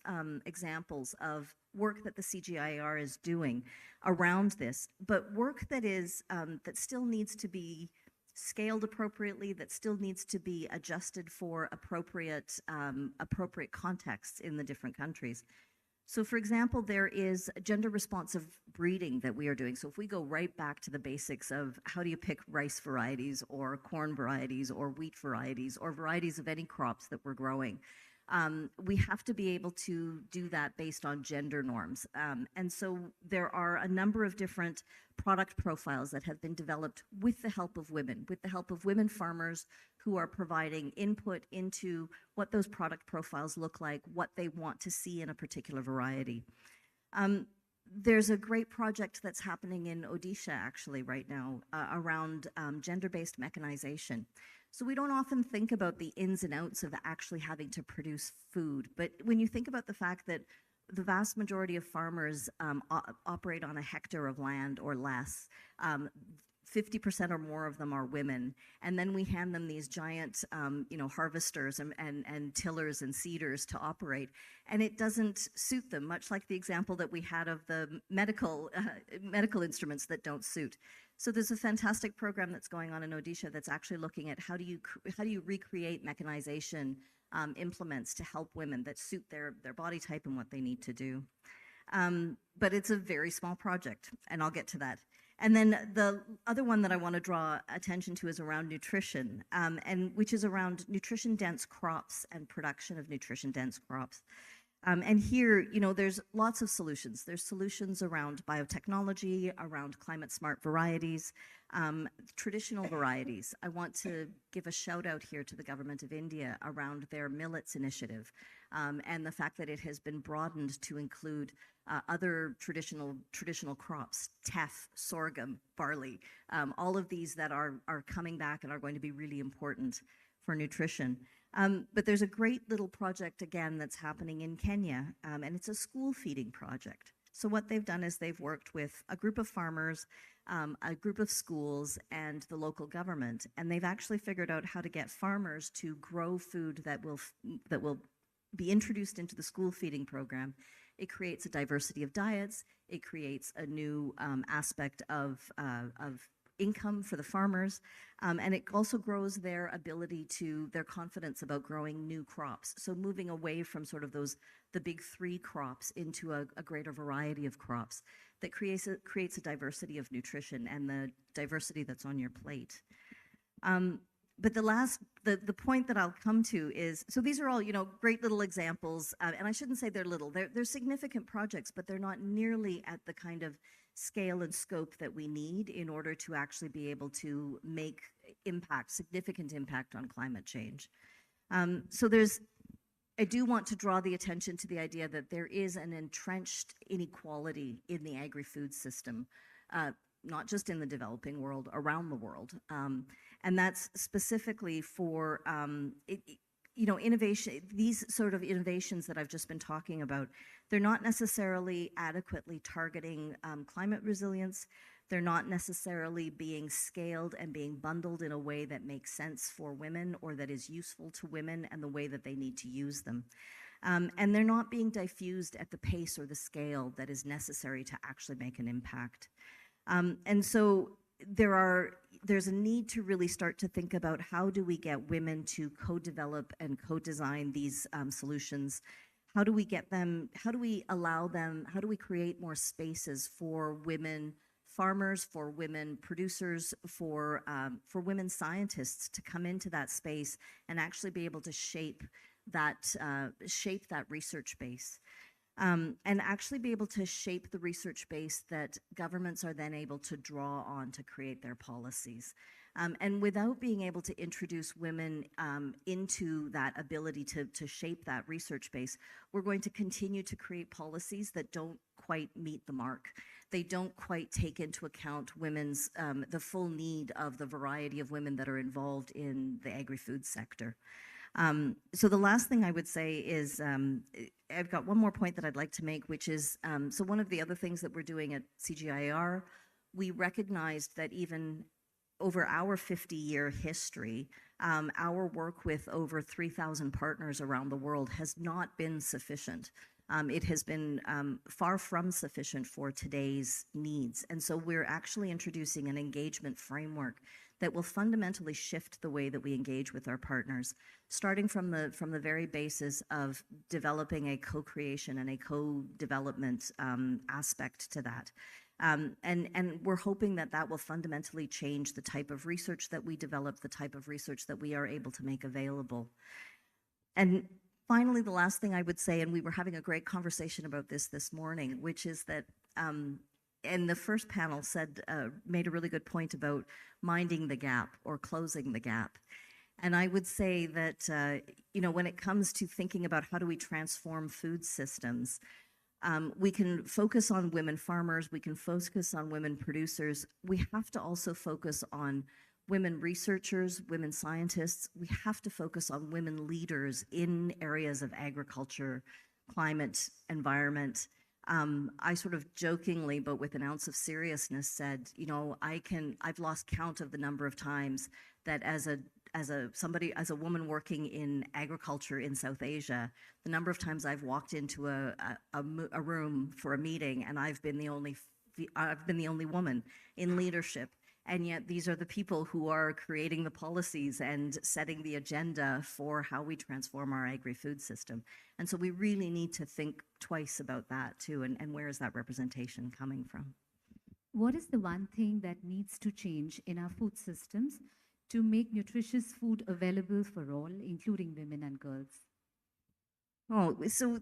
examples of work that the CGIAR is doing around this, but work that is that still needs to be scaled appropriately, that still needs to be adjusted for appropriate contexts in the different countries. So for example, there is gender responsive breeding that we are doing. So if we go right back to the basics of how do you pick rice varieties or corn varieties or wheat varieties or varieties of any crops that we're growing, we have to be able to do that based on gender norms. And so there are a number of different product profiles that have been developed with the help of women farmers who are providing input into what those product profiles look like, what they want to see in a particular variety. There's a great project that's happening in Odisha actually right now around gender-based mechanization. So we don't often think about the ins and outs of actually having to produce food. But when you think about the fact that the vast majority of farmers operate on a hectare of land or less, 50% or more of them are women, and then we hand them these giant harvesters and tillers and seeders to operate, and it doesn't suit them, much like the example that we had of the medical instruments that don't suit. So there's a fantastic program that's going on in Odisha that's actually looking at how do you recreate mechanization implements to help women that suit their body type and what they need to do. But it's a very small project, and I'll get to that. And then the other one that I want to draw attention to is around nutrition, and which is around nutrition-dense crops and production of nutrition-dense crops. And here, there's lots of solutions. There's solutions around biotechnology, around climate-smart varieties, traditional varieties. I want to give a shout out here to the government of India around their millets initiative, and the fact that it has been broadened to include other traditional crops, teff, sorghum, barley, all of these that are coming back and are going to be really important for nutrition. But there's a great little project, again, that's happening in Kenya, and it's a school feeding project. So what they've done is they've worked with a group of farmers, a group of schools, and the local government, and they've actually figured out how to get farmers to grow food that will be introduced into the school feeding program. It creates a diversity of diets. It creates a new aspect of income for the farmers, and it also grows their confidence about growing new crops. So moving away from sort of the big three crops into a greater variety of crops that creates a diversity of nutrition and the diversity that's on your plate. But the point that I'll come to is, so these are all, great little examples, and I shouldn't say they're little. They're significant projects, but they're not nearly at the kind of scale and scope that we need in order to actually be able to make significant impact on climate change. So I do want to draw the attention to the idea that there is an entrenched inequality in the agri-food system, not just in the developing world, around the world. And that's specifically for innovation. These sort of innovations that I've just been talking about, they're not necessarily adequately targeting climate resilience. They're not necessarily being scaled and being bundled in a way that makes sense for women or that is useful to women and the way that they need to use them. And they're not being diffused at the pace or the scale that is necessary to actually make an impact. And so there's a need to really start to think about how do we get women to co-develop and co-design these solutions. How do we get them, how do we allow them, how do we create more spaces for women farmers, for women producers, for women scientists to come into that space and actually be able to shape that research base. And actually be able to shape the research base that governments are then able to draw on to create their policies. And without being able to introduce women into that ability to shape that research base, we're going to continue to create policies that don't quite meet the mark. They don't quite take into account women's, the full need of the variety of women that are involved in the agri-food sector. So the last thing I would say is, I've got one more point that I'd like to make, which is, so one of the other things that we're doing at CGIAR, we recognized that even over our 50-year history, our work with over 3,000 partners around the world has not been sufficient. It has been far from sufficient for today's needs. And so we're actually introducing an engagement framework that will fundamentally shift the way that we engage with our partners, starting from the very basis of developing a co-creation and a co-development aspect to that. And we're hoping that that will fundamentally change the type of research that we develop, the type of research that we are able to make available. And finally, the last thing I would say, and we were having a great conversation about this morning, which is that, and the first panel made a really good point about minding the gap or closing the gap. And I would say that, when it comes to thinking about how do we transform food systems, we can focus on women farmers, we can focus on women producers. We have to also focus on women researchers, women scientists. We have to focus on women leaders in areas of agriculture, climate, environment. I sort of jokingly, but with an ounce of seriousness, said, I've lost count of the number of times that as a woman working in agriculture in South Asia, the number of times I've walked into a room for a meeting and I've been the only woman in leadership. And yet these are the people who are creating the policies and setting the agenda for how we transform our agri-food system. And so we really need to think twice about that too, and where is that representation coming from? What is the one thing that needs to change in our food systems to make nutritious food available for all, including women and girls? Oh, so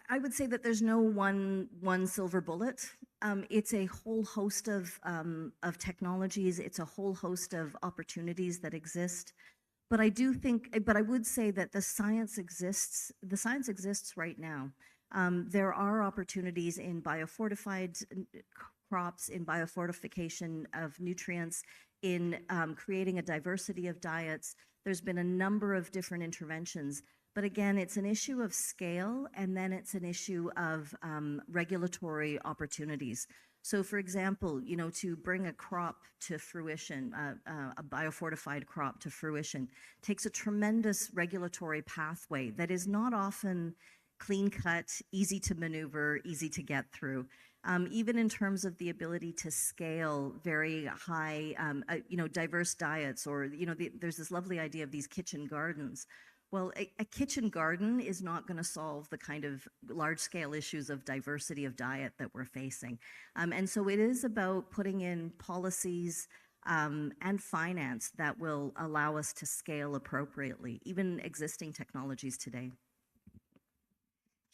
I would say that there's no one silver bullet. It's a whole host of technologies. It's a whole host of opportunities that exist. But I would say that the science exists. The science exists right now. There are opportunities in biofortified crops, in biofortification of nutrients, in creating a diversity of diets. There's been a number of different interventions. But again, it's an issue of scale, and then it's an issue of regulatory opportunities. So for example, to bring a crop to fruition, a biofortified crop to fruition, takes a tremendous regulatory pathway that is not often clean-cut, easy to maneuver, easy to get through. Even in terms of the ability to scale very high, diverse diets, or, there's this lovely idea of these kitchen gardens. Well, a kitchen garden is not going to solve the kind of large-scale issues of diversity of diet that we're facing. And so it is about putting in policies and finance that will allow us to scale appropriately, even existing technologies today.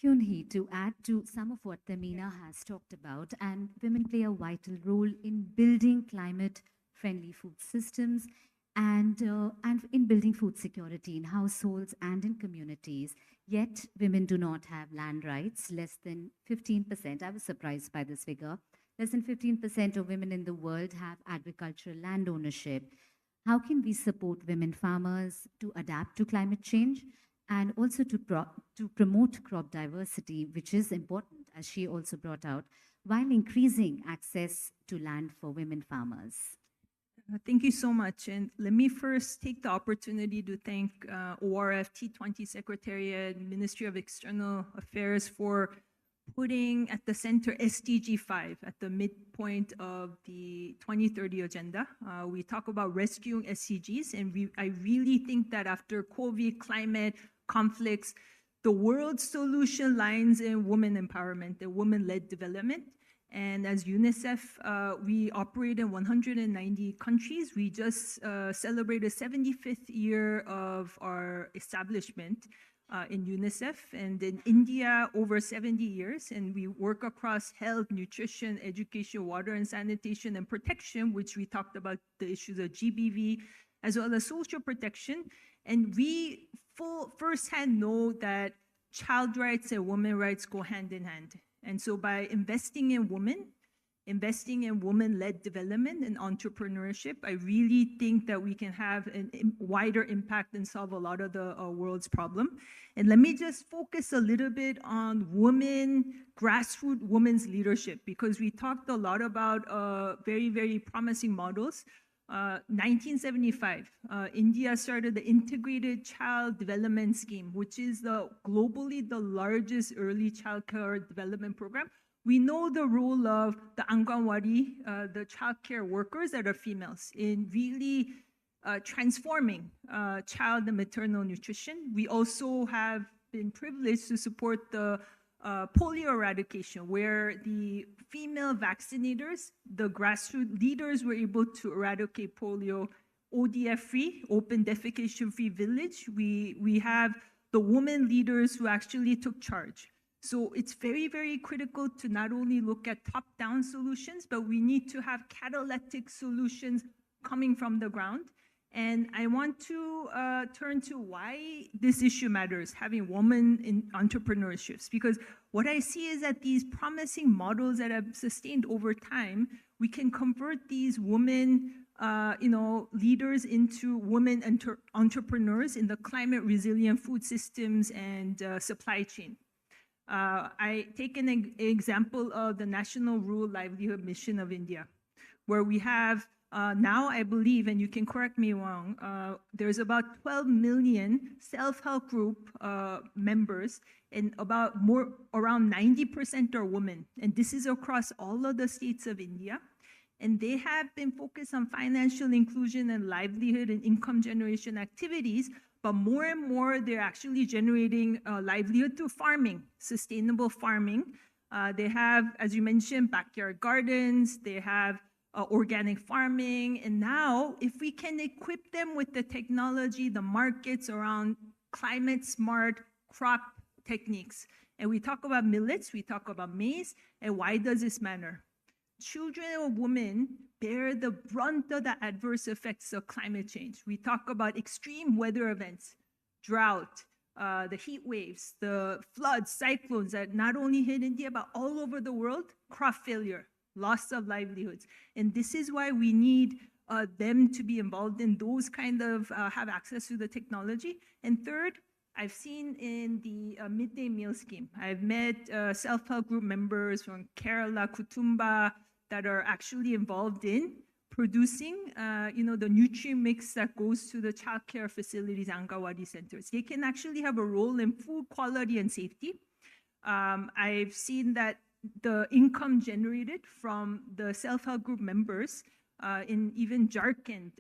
Hyun Hee, to add to some of what Tamina has talked about, and women play a vital role in building climate-friendly food systems and in building food security in households and in communities. Yet, women do not have land rights. Less than 15%, I was surprised by this figure, less than 15% of women in the world have agricultural land ownership. How can we support women farmers to adapt to climate change and also to promote crop diversity, which is important, as she also brought out, while increasing access to land for women farmers? Thank you so much. And let me first take the opportunity to thank ORF T20 Secretariat, Ministry of External Affairs for putting at the center SDG 5 at the midpoint of the 2030 agenda. We talk about rescuing SDGs, and I really think that after COVID, climate, conflicts, the world's solution lies in women empowerment and women-led development. And as UNICEF, we operate in 190 countries. We just celebrated 75th year of our establishment in UNICEF, and in India over 70 years. And we work across health, nutrition, education, water and sanitation, and protection, which we talked about the issues of GBV, as well as social protection. And we firsthand know that child rights and women rights go hand in hand. And so by investing in women, investing in women-led development and entrepreneurship, I really think that we can have a wider impact and solve a lot of the world's problem. And let me just focus a little bit on grassroots women's leadership, because we talked a lot about very, very promising models. 1975, India started the Integrated Child Development Scheme, which is globally the largest early childcare development program. We know the role of the Anganwadi, the childcare workers that are females, in really transforming child and maternal nutrition. We also have been privileged to support the polio eradication, where the female vaccinators, the grassroots leaders, were able to eradicate polio. ODF-free, open defecation-free village. We have the women leaders who actually took charge. So it's very, very critical to not only look at top-down solutions, but we need to have catalytic solutions coming from the ground. And I want to turn to why this issue matters, having women in entrepreneurships. Because what I see is that these promising models that have sustained over time, we can convert these women leaders into women entrepreneurs in the climate resilient food systems and supply chain. I take an example of the National Rural Livelihood Mission of India, where we have now, I believe, and you can correct me wrong, there's about 12 million self-help group members, and around 90% are women. And this is across all of the states of India. And they have been focused on financial inclusion and livelihood and income generation activities, but more and more they're actually generating livelihood through farming, sustainable farming. They have, as you mentioned, backyard gardens, they have organic farming. And now, if we can equip them with the technology, the markets around climate smart crop techniques, and we talk about millets, we talk about maize, and why does this matter? Children and women bear the brunt of the adverse effects of climate change. We talk about extreme weather events, drought, the heat waves, the floods, cyclones that not only hit India, but all over the world, crop failure, loss of livelihoods. And this is why we need them to be involved in those kind of, have access to the technology. And third, I've seen in the midday meal scheme, I've met self-help group members from Kerala, Kutumba, that are actually involved in producing, the nutrient mix that goes to the childcare facilities, Anganwadi centers. They can actually have a role in food quality and safety. I've seen that the income generated from the self-help group members in even Jharkhand,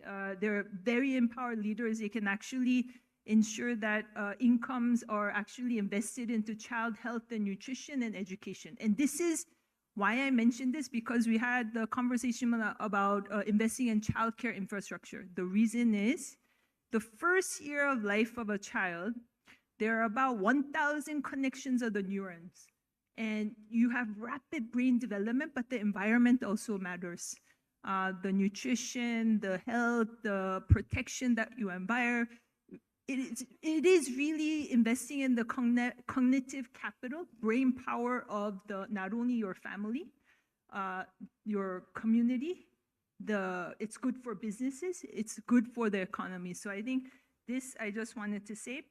they're very empowered leaders. They can actually ensure that incomes are actually invested into child health and nutrition and education. And this is why I mentioned this, because we had the conversation about investing in childcare infrastructure. The reason is the first year of life of a child, there are about 1,000 connections of the neurons. And you have rapid brain development, but the environment also matters. The nutrition, the health, the protection that you environ. It is really investing in the cognitive capital, brain power of not only your family, your community. It's good for businesses. It's good for the economy. So I think this I just wanted to say.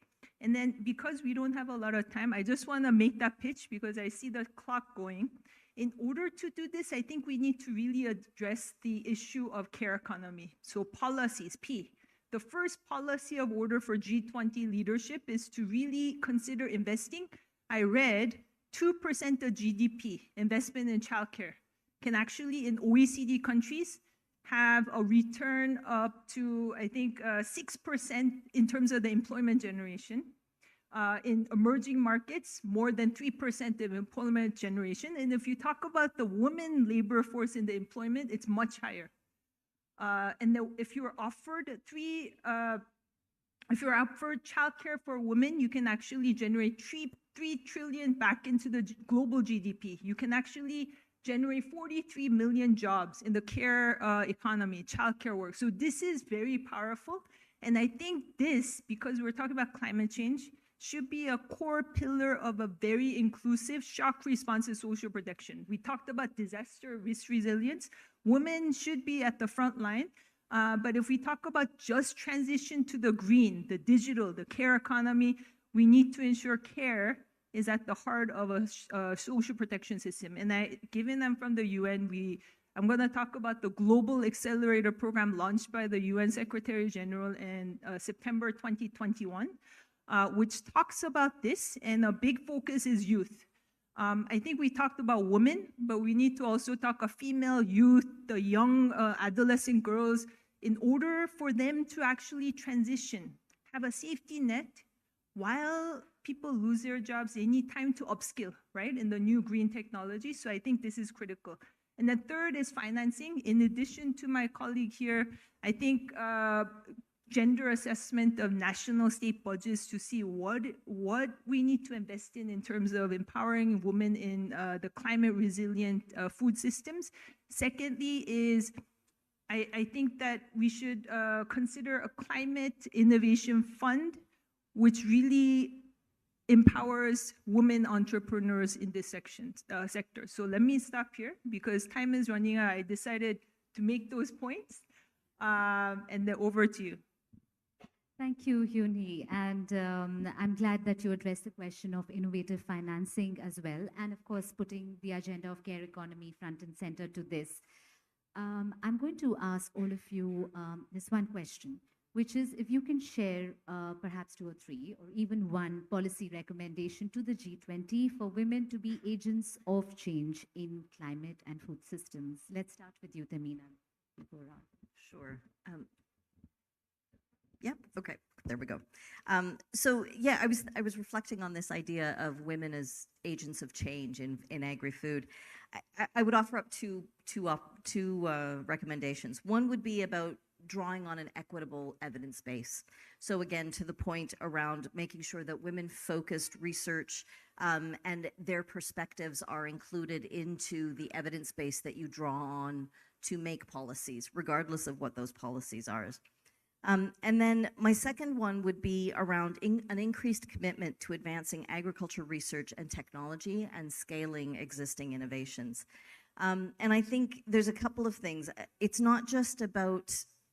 And then because we don't have a lot of time, I just want to make that pitch because I see the clock going. In order to do this, I think we need to really address the issue of care economy. So policies, P. The first policy of order for G20 leadership is to really consider investing. I read 2% of GDP investment in childcare can actually, in OECD countries, have a return up to, I think, 6% in terms of the employment generation. In emerging markets, more than 3% of employment generation. And if you talk about the women labor force in the employment, it's much higher. If you're offered if you're offered childcare for women, you can actually generate 3 trillion back into the global GDP. You can actually generate 43 million jobs in the care economy, childcare work. So this is very powerful. And I think this, because we're talking about climate change, should be a core pillar of a very inclusive shock responsive social protection. We talked about disaster risk resilience. Women should be at the front line. But if we talk about just transition to the green, the digital, the care economy, we need to ensure care is at the heart of a social protection system. And given I'm from the UN, I'm going to talk about the Global Accelerator Program launched by the UN Secretary General in September 2021, which talks about this, and a big focus is youth. I think we talked about women, but we need to also talk of female youth, the young adolescent girls, in order for them to actually transition, have a safety net. While people lose their jobs, they need time to upskill, right, in the new green technology. So I think this is critical. And the third is financing. In addition to my colleague here, I think gender assessment of national state budgets to see what we need to invest in terms of empowering women in the climate resilient food systems. Secondly is I think that we should consider a climate innovation fund, which really empowers women entrepreneurs in this sector. So let me stop here because time is running out. I decided to make those points, and then over to you. Thank you, Hyuni. And I'm glad that you addressed the question of innovative financing as well. And of course, putting the agenda of care economy front and center to this. I'm going to ask all of you this one question, which is if you can share perhaps 2 or 3 or even one policy recommendation to the G20 for women to be agents of change in climate and food systems. Let's start with you, Tamina. Sure. Yep. Okay. There we go. So yeah, I was reflecting on this idea of women as agents of change in agri-food. I would offer up two recommendations. One would be about drawing on an equitable evidence base. So again, to the point around making sure that women-focused research and their perspectives are included into the evidence base that you draw on to make policies, regardless of what those policies are. And then my second one would be around an increased commitment to advancing agriculture research and technology and scaling existing innovations. And I think there's a couple of things. It's not just about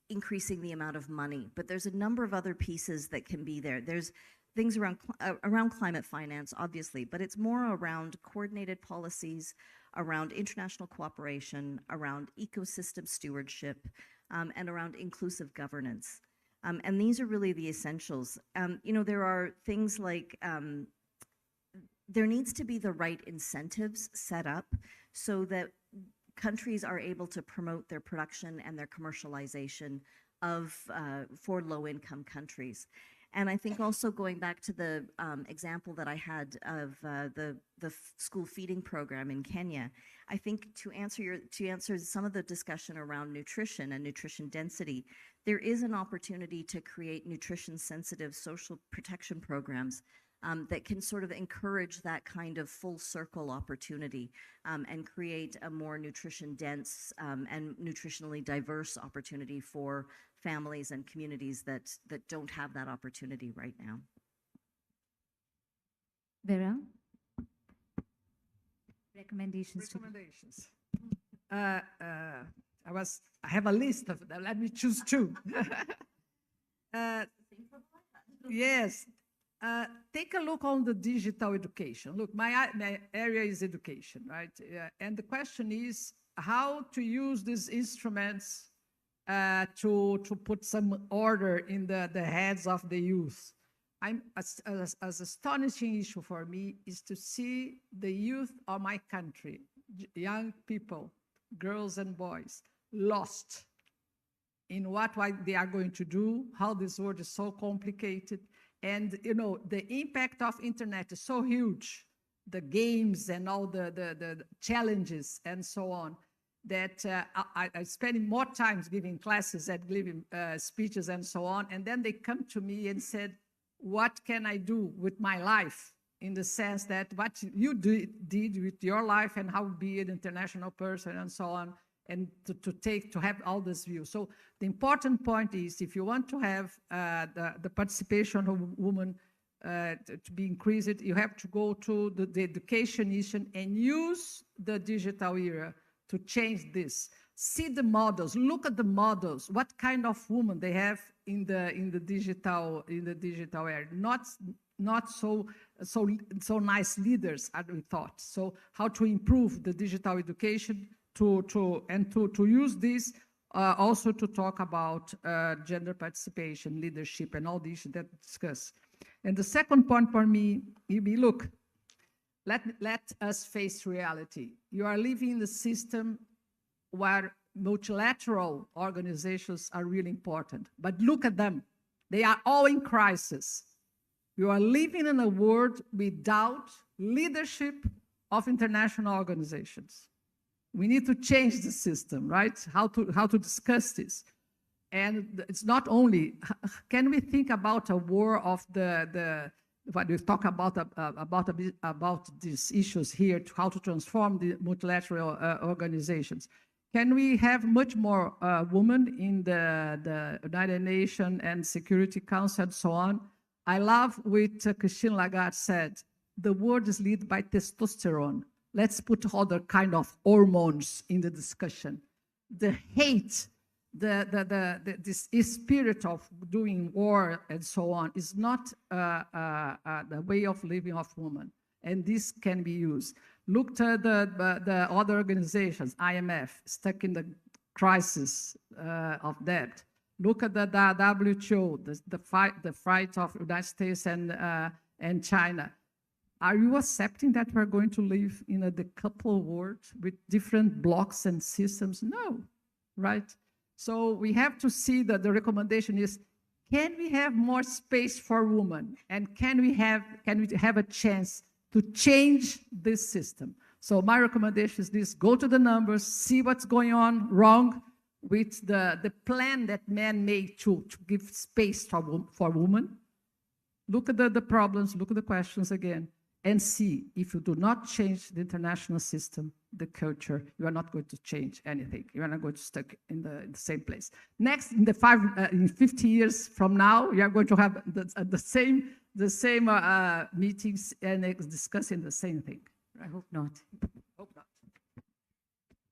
increasing the amount of money, but there's a number of other pieces that can be there. There's things around climate finance, obviously, but it's more around coordinated policies, around international cooperation, around ecosystem stewardship, and around inclusive governance. And these are really the essentials. You know, there are things like there needs to be the right incentives set up so that countries are able to promote their production and their commercialization for low-income countries. And I think also going back to the example that I had of the school feeding program in Kenya, I think to answer some of the discussion around nutrition and nutrition density, there is an opportunity to create nutrition-sensitive social protection programs that can sort of encourage that kind of full circle opportunity and create a more nutrition-dense and nutritionally diverse opportunity for families and communities that don't have that opportunity right now. Vera? Recommendations. I have a list of them. Let me choose 2. Yes. Take a look on the digital education. Look, my area is education, right? And the question is how to use these instruments to put some order in the heads of the youth. as astonishing issue for me is to see the youth of my country, young people, girls and boys, lost in what they are going to do, how this world is so complicated. And, you know, the impact of internet is so huge, the games and all the challenges and so on, that I spend more time giving classes and giving speeches and so on. And then they come to me and said, what can I do with my life? In the sense that what you did with your life and how to be an international person and so on, and to have all this view. So the important point is, if you want to have the participation of women to be increased, you have to go to the education issue and use the digital era to change this. See the models, look at the models, what kind of women they have in the digital era. Not so nice leaders as we thought. So how to improve the digital education to use this also to talk about gender participation, leadership, and all the issues that we discuss. And the second point for me, look, let us face reality. You are living in the system where multilateral organizations are really important. But look at them. They are all in crisis. You are living in a world without leadership of international organizations. We need to change the system, right? How to discuss this. And it's not only, can we think about a war of what we talk about these issues here, how to transform the multilateral organizations. Can we have much more women in the United Nations and Security Council and so on? I love what Christine Lagarde said. The world is led by testosterone. Let's put other kind of hormones in the discussion. The hate, this spirit of doing war and so on is not the way of living of women. And this can be used. Look to the other organizations, IMF, stuck in the crisis of debt. Look at the WHO, the fight of United States and China. Are you accepting that we're going to live in a decoupled world with different blocks and systems? No, right? So we have to see that the recommendation is, can we have more space for women? And can we have a chance to change this system? So my recommendation is this: go to the numbers, see what's going on wrong with the plan that men made to give space for women. Look at the problems, look at the questions again, and see if you do not change the international system, the culture, you are not going to change anything. You are not going to stick in the same place. Next, in 50 years from now, you are going to have the same meetings and discussing the same thing. I hope not. Hope not.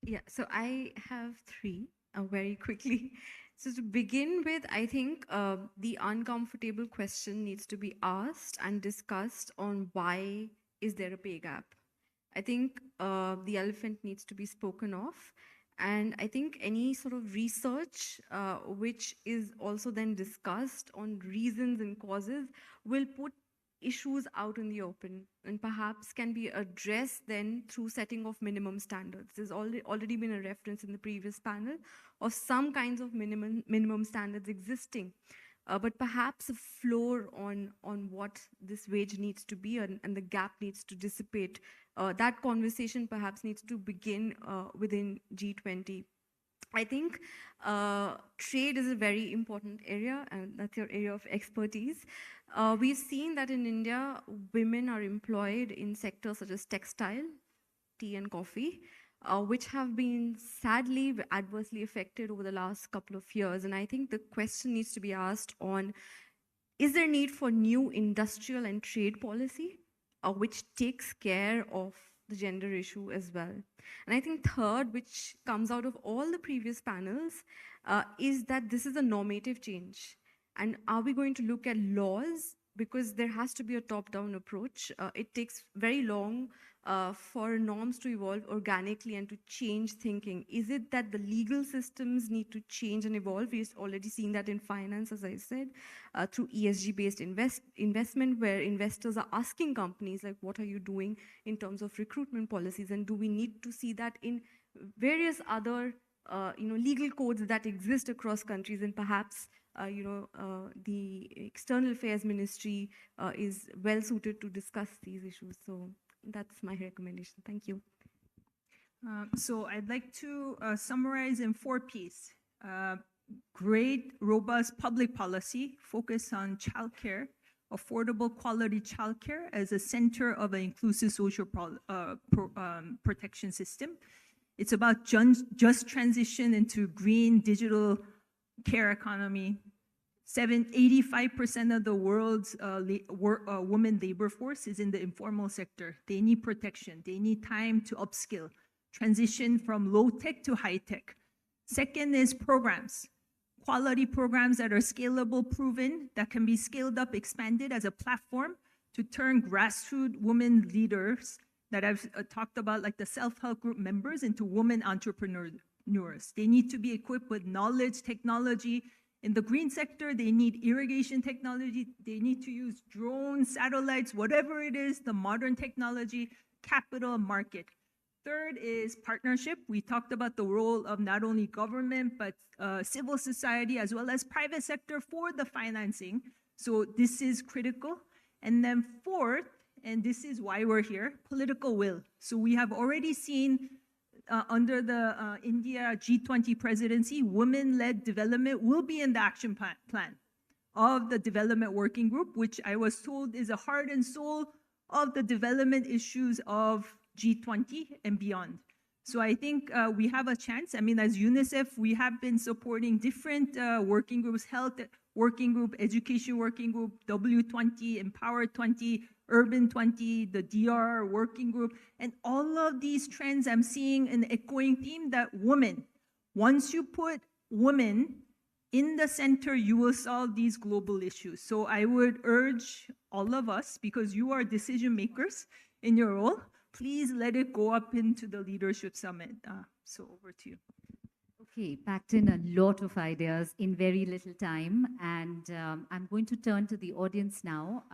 Yeah, so I have three very quickly. So to begin with, I think the uncomfortable question needs to be asked and discussed on why is there a pay gap. I think the elephant needs to be spoken of. And I think any sort of research which is also then discussed on reasons and causes will put issues out in the open and perhaps can be addressed then through setting of minimum standards. There's already been a reference in the previous panel of some kinds of minimum standards existing, but perhaps a floor on what this wage needs to be and the gap needs to dissipate. That conversation perhaps needs to begin within G20. I think trade is a very important area, and that's your area of expertise. We've seen that in India, women are employed in sectors such as textile, tea and coffee, which have been sadly adversely affected over the last couple of years. And I think the question needs to be asked on, is there need for new industrial and trade policy, which takes care of the gender issue as well? And I think third, which comes out of all the previous panels, is that this is a normative change. And are we going to look at laws because there has to be a top-down approach. It takes very long for norms to evolve organically and to change thinking. Is it that the legal systems need to change and evolve? We've already seen that in finance, as I said, through ESG-based investment, where investors are asking companies, like, what are you doing in terms of recruitment policies? And do we need to see that in various other legal codes that exist across countries, and perhaps the External Affairs Ministry is well suited to discuss these issues. So that's my recommendation. Thank you. So I'd like to summarize in 4 Ps. Great, robust public policy, focus on childcare, affordable quality childcare as a center of an inclusive social protection system. It's about just transition into green digital care economy. 85% of the world's women labor force is in the informal sector. They need protection. They need time to upskill, transition from low tech to high tech. Second is programs. Quality programs that are scalable, proven, that can be scaled up, expanded as a platform to turn grassroots women leaders that I've talked about, like the self-help group members, into women entrepreneurs. They need to be equipped with knowledge, technology. In the green sector, they need irrigation technology. They need to use drones, satellites, whatever it is, the modern technology, capital, market. Third is partnership. We talked about the role of not only government, but civil society as well as private sector for the financing. So this is critical. And then fourth, and this is why we're here, political will. So we have already seen under the India G20 presidency, women-led development will be in the action plan of the development working group, which I was told is the heart and soul of the development issues of G20 and beyond. So I think we have a chance. I mean, as UNICEF, we have been supporting different working groups, health working group, education working group, W20, Empower 20, Urban 20, the DR working group, and all of these trends I'm seeing an echoing theme that women, once you put women in the center, you will solve these global issues. So I would urge all of us, because you are decision makers in your role, please let it go up into the leadership summit. So over to you. Okay, packed in a lot of ideas in very little time. And I'm going to turn to the audience now.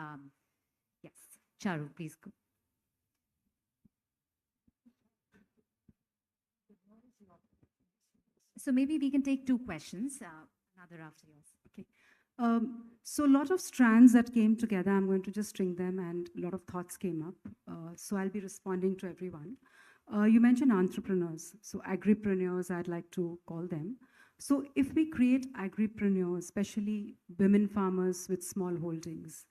Yes, Charu, please go. So maybe we can take 2 questions, another after yours. Okay. So a lot of strands that came together, I'm going to just string them, and a lot of thoughts came up. So I'll be responding to everyone. You mentioned entrepreneurs, so agripreneurs, I'd like to call them. So if we create agripreneurs, especially women farmers with small holdings,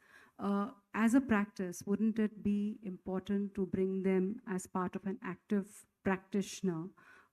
as a practice, wouldn't it be important to bring them as part of an active practitioner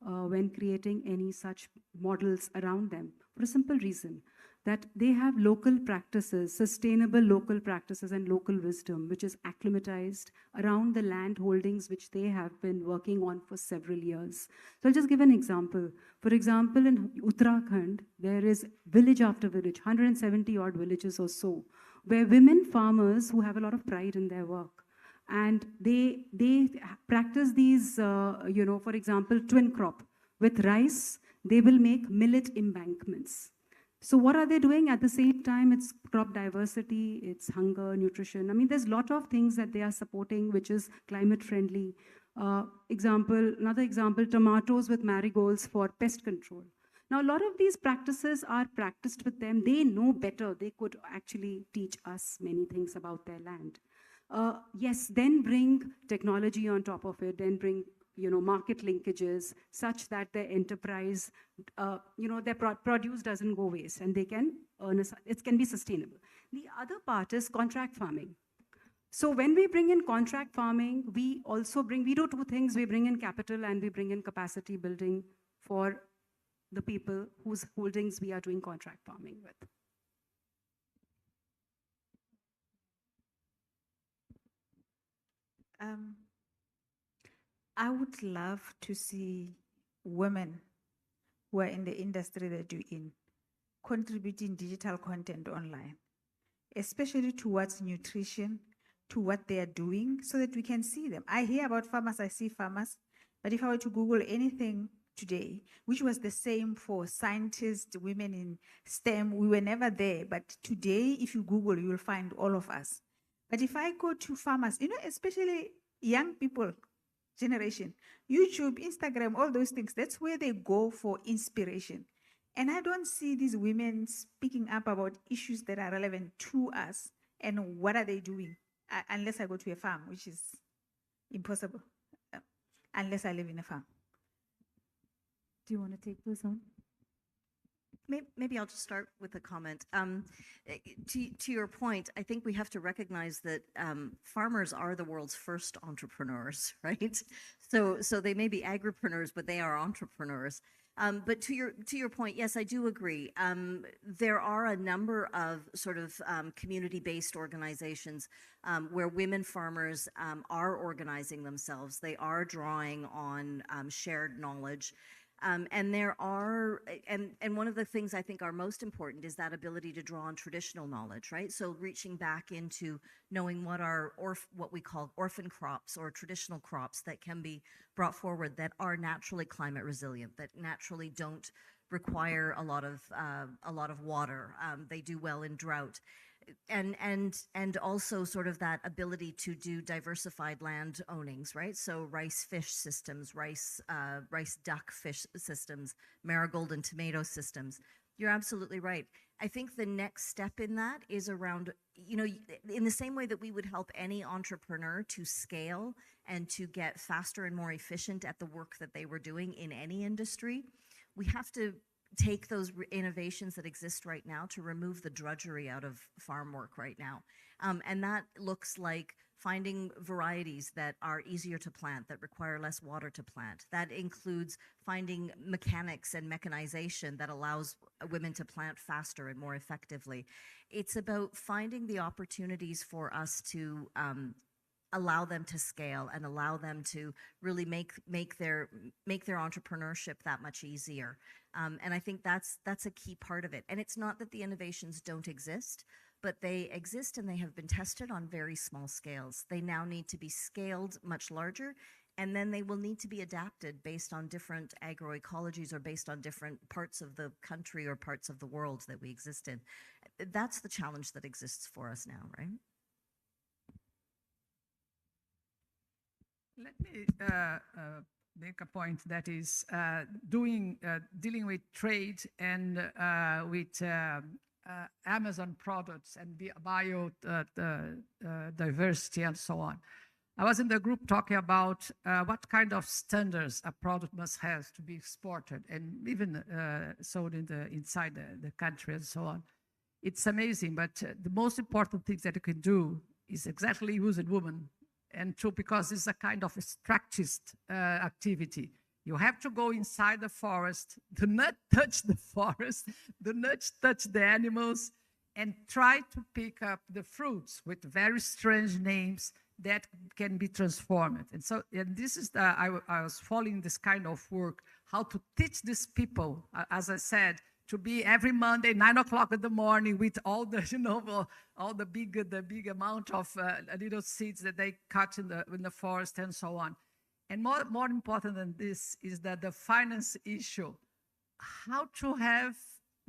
when creating any such models around them? For a simple reason, that they have local practices, sustainable local practices and local wisdom, which is acclimatized around the land holdings which they have been working on for several years. So I'll just give an example. For example, in Uttarakhand, there is village after village, 170 odd villages or so, where women farmers who have a lot of pride in their work, and they practice these, for example, twin crop. With rice, they will make millet embankments. So what are they doing? At the same time, it's crop diversity, it's hunger, nutrition. I mean, there's a lot of things that they are supporting, which is climate friendly. Another example, tomatoes with marigolds for pest control. Now, a lot of these practices are practiced with them. They know better. They could actually teach us many things about their land. Yes, then bring technology on top of it, then bring market linkages such that their enterprise, their produce doesn't go waste and they can earn, it can be sustainable. The other part is contract farming. So when we bring in contract farming, we do 2 things. We bring in capital and we bring in capacity building for the people whose holdings we are doing contract farming with. I would love to see women who are in the industry that you're in contributing digital content online. especially towards nutrition, to what they are doing, so that we can see them. I hear about farmers, I see farmers, but if I were to Google anything today, which was the same for scientists, women in STEM, we were never there. But today, if you Google, you will find all of us. But if I go to farmers, especially young people, generation, YouTube, Instagram, all those things, that's where they go for inspiration. And I don't see these women speaking up about issues that are relevant to us and what are they doing, unless I go to a farm, which is impossible, unless I live in a farm. Do you want to take this on? Maybe I'll just start with a comment. To your point, I think we have to recognize that farmers are the world's first entrepreneurs, right? So they may be agripreneurs, but they are entrepreneurs. But to your point, yes, I do agree. There are a number of sort of community-based organizations where women farmers are organizing themselves. They are drawing on shared knowledge. And there are, and one of the things I think are most important is that ability to draw on traditional knowledge, right? So reaching back into knowing what are what we call orphan crops or traditional crops that can be brought forward that are naturally climate resilient, that naturally don't require a lot of water. They do well in drought. And also sort of that ability to do diversified land ownings, right? So rice fish systems, rice duck fish systems, marigold and tomato systems. You're absolutely right. I think the next step in that is around, in the same way that we would help any entrepreneur to scale and to get faster and more efficient at the work that they were doing in any industry, we have to take those innovations that exist right now to remove the drudgery out of farm work right now. And that looks like finding varieties that are easier to plant, that require less water to plant. That includes finding mechanics and mechanization that allows women to plant faster and more effectively. It's about finding the opportunities for us to allow them to scale and allow them to really make their entrepreneurship that much easier. And I think that's a key part of it. And it's not that the innovations don't exist, but they exist and they have been tested on very small scales. They now need to be scaled much larger, and then they will need to be adapted based on different agroecologies or based on different parts of the country or parts of the world that we exist in. That's the challenge that exists for us now, right? Let me make a point that is dealing with trade and with Amazon products and biodiversity and so on. I was in the group talking about what kind of standards a product must have to be exported and even sold inside the country and so on. It's amazing, but the most important things that you can do is exactly use a woman. And true, because it's a kind of extractivist activity. You have to go inside the forest, do not touch the forest, do not touch the animals, and try to pick up the fruits with very strange names that can be transformed. And so, and this is I was following this kind of work, how to teach these people, as I said, to be every Monday, 9 o'clock in the morning with all the, all the big amount of little seeds that they cut in the forest and so on. And more important than this is that the finance issue, how to have,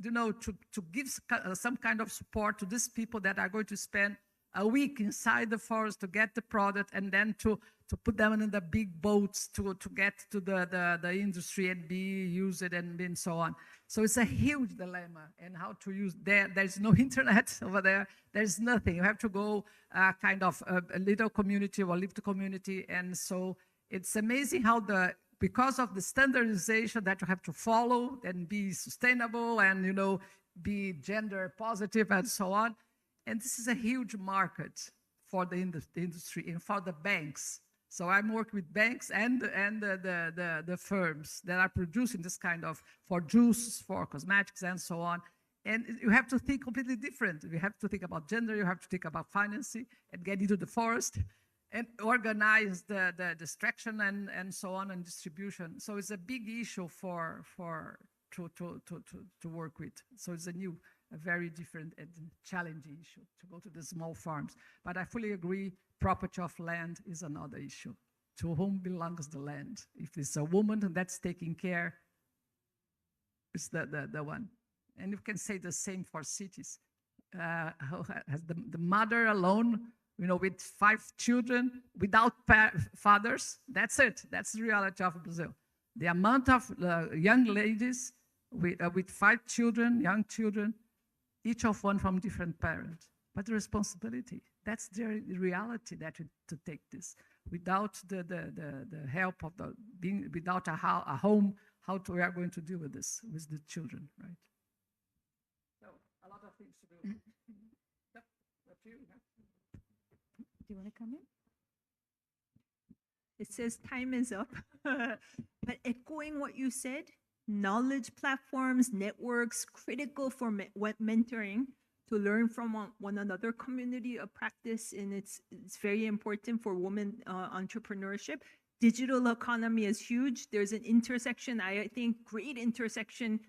to give some kind of support to these people that are going to spend a week inside the forest to get the product and then to put them in the big boats to get to the industry and be used and so on. So it's a huge dilemma, and how to use there's no internet over there. There's nothing. You have to go kind of a little community or live the community. And so it's amazing how because of the standardization that you have to follow and be sustainable and, be gender positive and so on. And this is a huge market for the industry and for the banks. So I'm working with banks and the firms that are producing this kind of, for juice, for cosmetics and so on. And you have to think completely different. You have to think about gender, you have to think about financing and get into the forest and organize the extraction and so on and distribution. So it's a big issue to work with. So it's a new a very different and challenging issue to go to the small farms. But I fully agree, property of land is another issue. To whom belongs the land? If it's a woman that's taking care, it's the one. And you can say the same for cities. Who has the mother alone, with 5 children, without fathers, that's it. That's the reality of Brazil. The amount of young ladies with 5 children, young children, each of one from different parents. But the responsibility, that's the reality that to take this. Without the help of without a home, we are going to deal with this, with the children, right? So a lot of things to do. Yep, that's you. Do you want to come in? It says time is up. But echoing what you said, knowledge platforms, networks, critical for mentoring, to learn from one another, community of practice, and it's very important for women entrepreneurship. Digital economy is huge. There's an intersection, I think, great intersection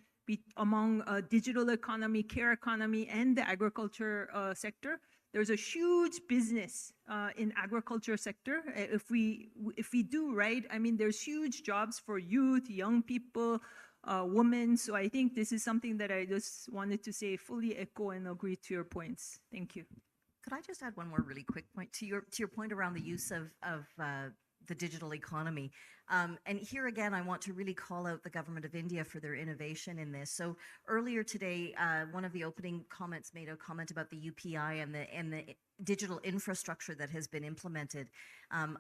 among digital economy, care economy, and the agriculture sector. There's a huge business in agriculture sector. If we do right, I mean, there's huge jobs for youth, young people, women. So I think this is something that I just wanted to say, fully echo and agree to your points. Thank you. Could I just add one more really quick point to your point around the use of the digital economy? And here again, I want to really call out the government of India for their innovation in this. So earlier today, one of the opening comments made a comment about the UPI and the digital infrastructure that has been implemented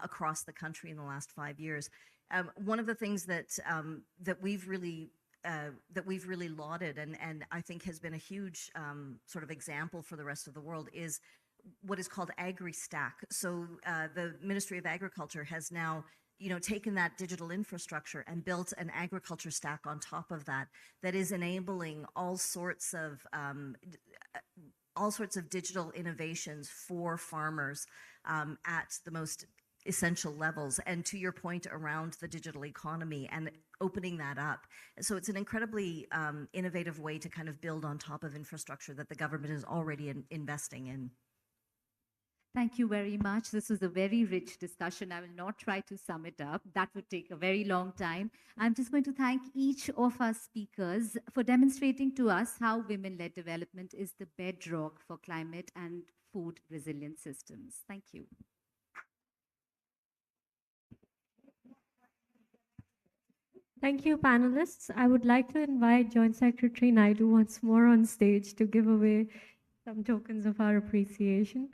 across the country in the last 5 years. One of the things that we've really lauded and I think has been a huge sort of example for the rest of the world is what is called AgriStack. So the Ministry of Agriculture has now taken that digital infrastructure and built an agriculture stack on top of that is enabling all sorts of digital innovations for farmers at the most essential levels. And to your point around the digital economy and opening that up. So it's an incredibly innovative way to kind of build on top of infrastructure that the government is already investing in. Thank you very much. This was a very rich discussion. I will not try to sum it up. That would take a very long time. I'm just going to thank each of our speakers for demonstrating to us how women-led development is the bedrock for climate and food resilient systems. Thank you. Thank you, panelists. I would like to invite Joint Secretary Naidu once more on stage to give away some tokens of our appreciation.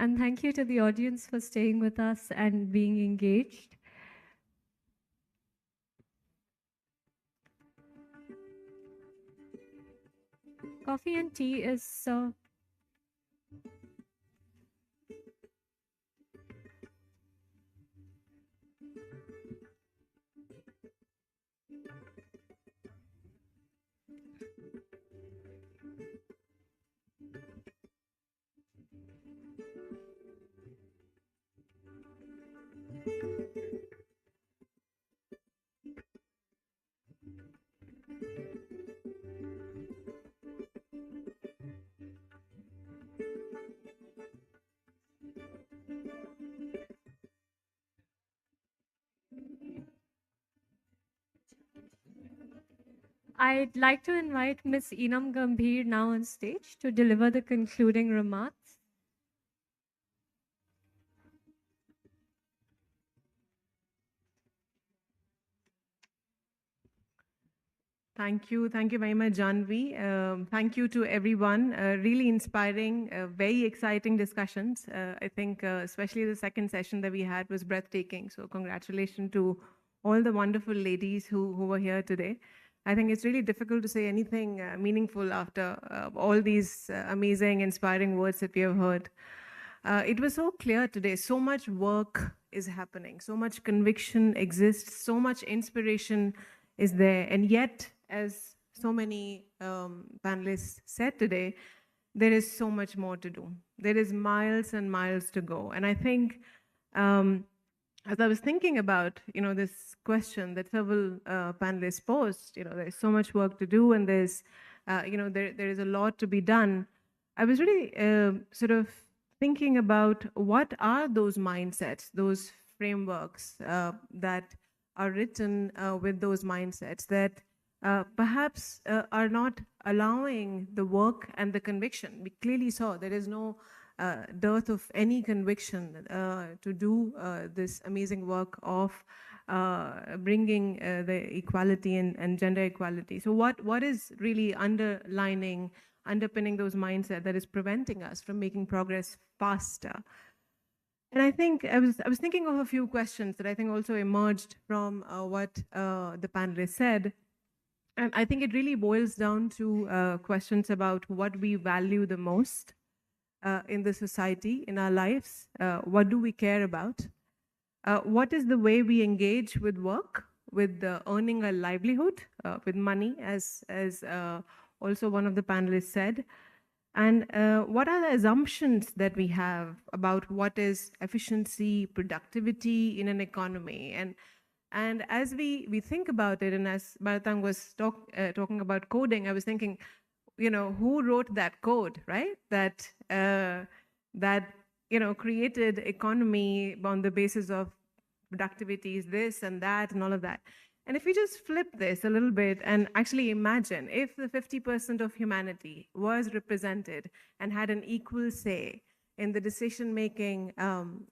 And thank you to the audience for staying with us and being engaged. Coffee and tea is served. I'd like to invite Ms. Enam Gambhir now on stage to deliver the concluding remarks. Thank you very much, Janvi. Thank you to everyone. Really inspiring, very exciting discussions. I think especially the second session that we had was breathtaking. So congratulations to all the wonderful ladies who were here today. I think it's really difficult to say anything meaningful after all these amazing, inspiring words that we have heard. It was so clear today, so much work is happening, so much conviction exists, so much inspiration is there, and yet, as so many panelists said today, there is so much more to do. There is miles and miles to go. And I think as I was thinking about, this question that several panelists posed, there's so much work to do and there's there is a lot to be done. I was really sort of thinking about what are those mindsets, those frameworks that are written with those mindsets that perhaps are not allowing the work and the conviction. We clearly saw there is no dearth of any conviction to do this amazing work of bringing the equality and gender equality. So what is really underpinning those mindset that is preventing us from making progress faster? And I think I was thinking of a few questions that I think also emerged from what the panelists said. And I think it really boils down to questions about what we value the most in the society, in our lives. What do we care about? What is the way we engage with work, with earning a livelihood, with money, as also one of the panelists said? And what are the assumptions that we have about what is efficiency, productivity in an economy? And as we think about it, and as Bharatang was talking about coding, I was thinking, who wrote that code, right? That created economy on the basis of productivity is this and that and all of that. And if we just flip this a little bit and actually imagine if the 50% of humanity was represented and had an equal say in the decision-making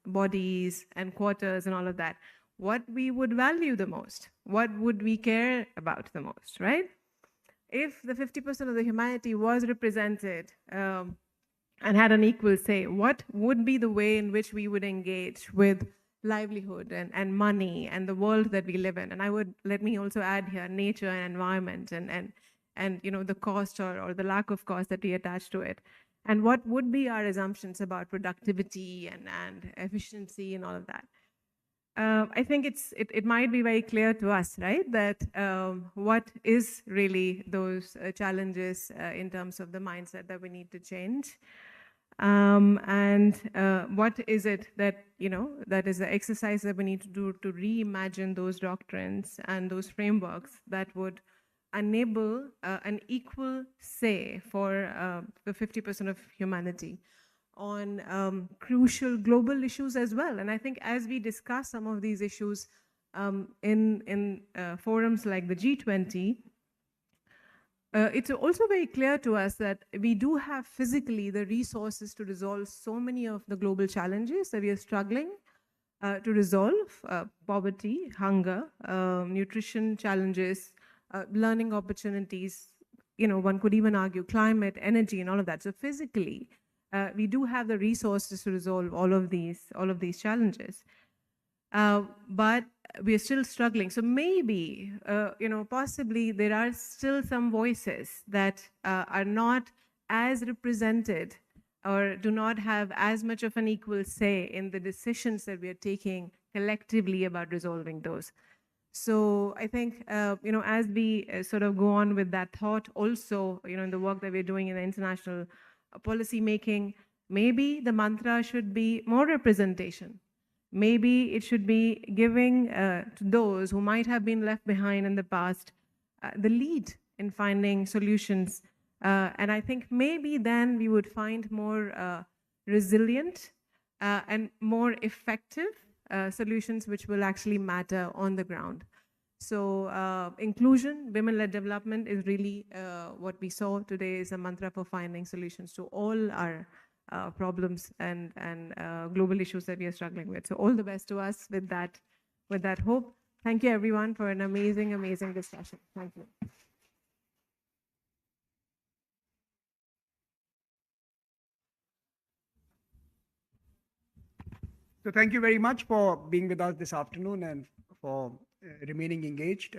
bodies and quarters and all of that, what we would value the most, what would we care about the most, right? If the 50% of the humanity was represented and had an equal say, what would be the way in which we would engage with livelihood and money and the world that we live in? And let me also add here nature and environment and the cost or the lack of cost that we attach to it. And what would be our assumptions about productivity and efficiency and all of that? I think it might be very clear to us, right, that what is really those challenges in terms of the mindset that we need to change. And what is it that, that is the exercise that we need to do to reimagine those doctrines and those frameworks that would enable an equal say for the 50% of humanity on crucial global issues as well. And I think as we discuss some of these issues in forums like the G20, it's also very clear to us that we do have physically the resources to resolve so many of the global challenges that we are struggling to resolve: poverty, hunger, nutrition challenges, learning opportunities, one could even argue climate, energy, and all of that. So physically, we do have the resources to resolve all of these challenges. But we are still struggling. So maybe, possibly there are still some voices that are not as represented or do not have as much of an equal say in the decisions that we are taking collectively about resolving those. So I think, as we sort of go on with that thought also, in the work that we're doing in the international policy making, maybe the mantra should be more representation. Maybe it should be giving to those who might have been left behind in the past the lead in finding solutions. And I think maybe then we would find more resilient and more effective solutions which will actually matter on the ground. So inclusion, women-led development is really what we saw today is a mantra for finding solutions to all our problems and global issues that we are struggling with. So all the best to us with that hope. Thank you everyone for an amazing, amazing discussion. Thank you. So thank you very much for being with us this afternoon and for remaining engaged.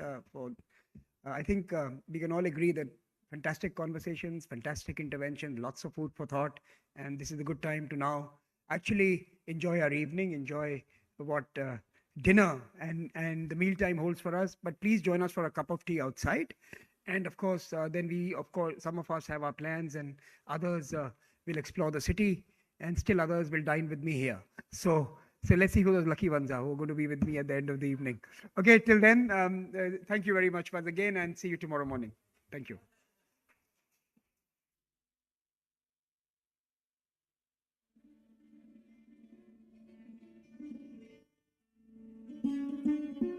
I think we can all agree that fantastic conversations, fantastic intervention, lots of food for thought. And this is a good time to now actually enjoy our evening, enjoy what dinner and the mealtime holds for us. But please join us for a cup of tea outside. And of course, then some of us have our plans and others will explore the city and still others will dine with me here. So let's see who those lucky ones are who are going to be with me at the end of the evening. Okay, till then, thank you very much once again and see you tomorrow morning. Thank you. you.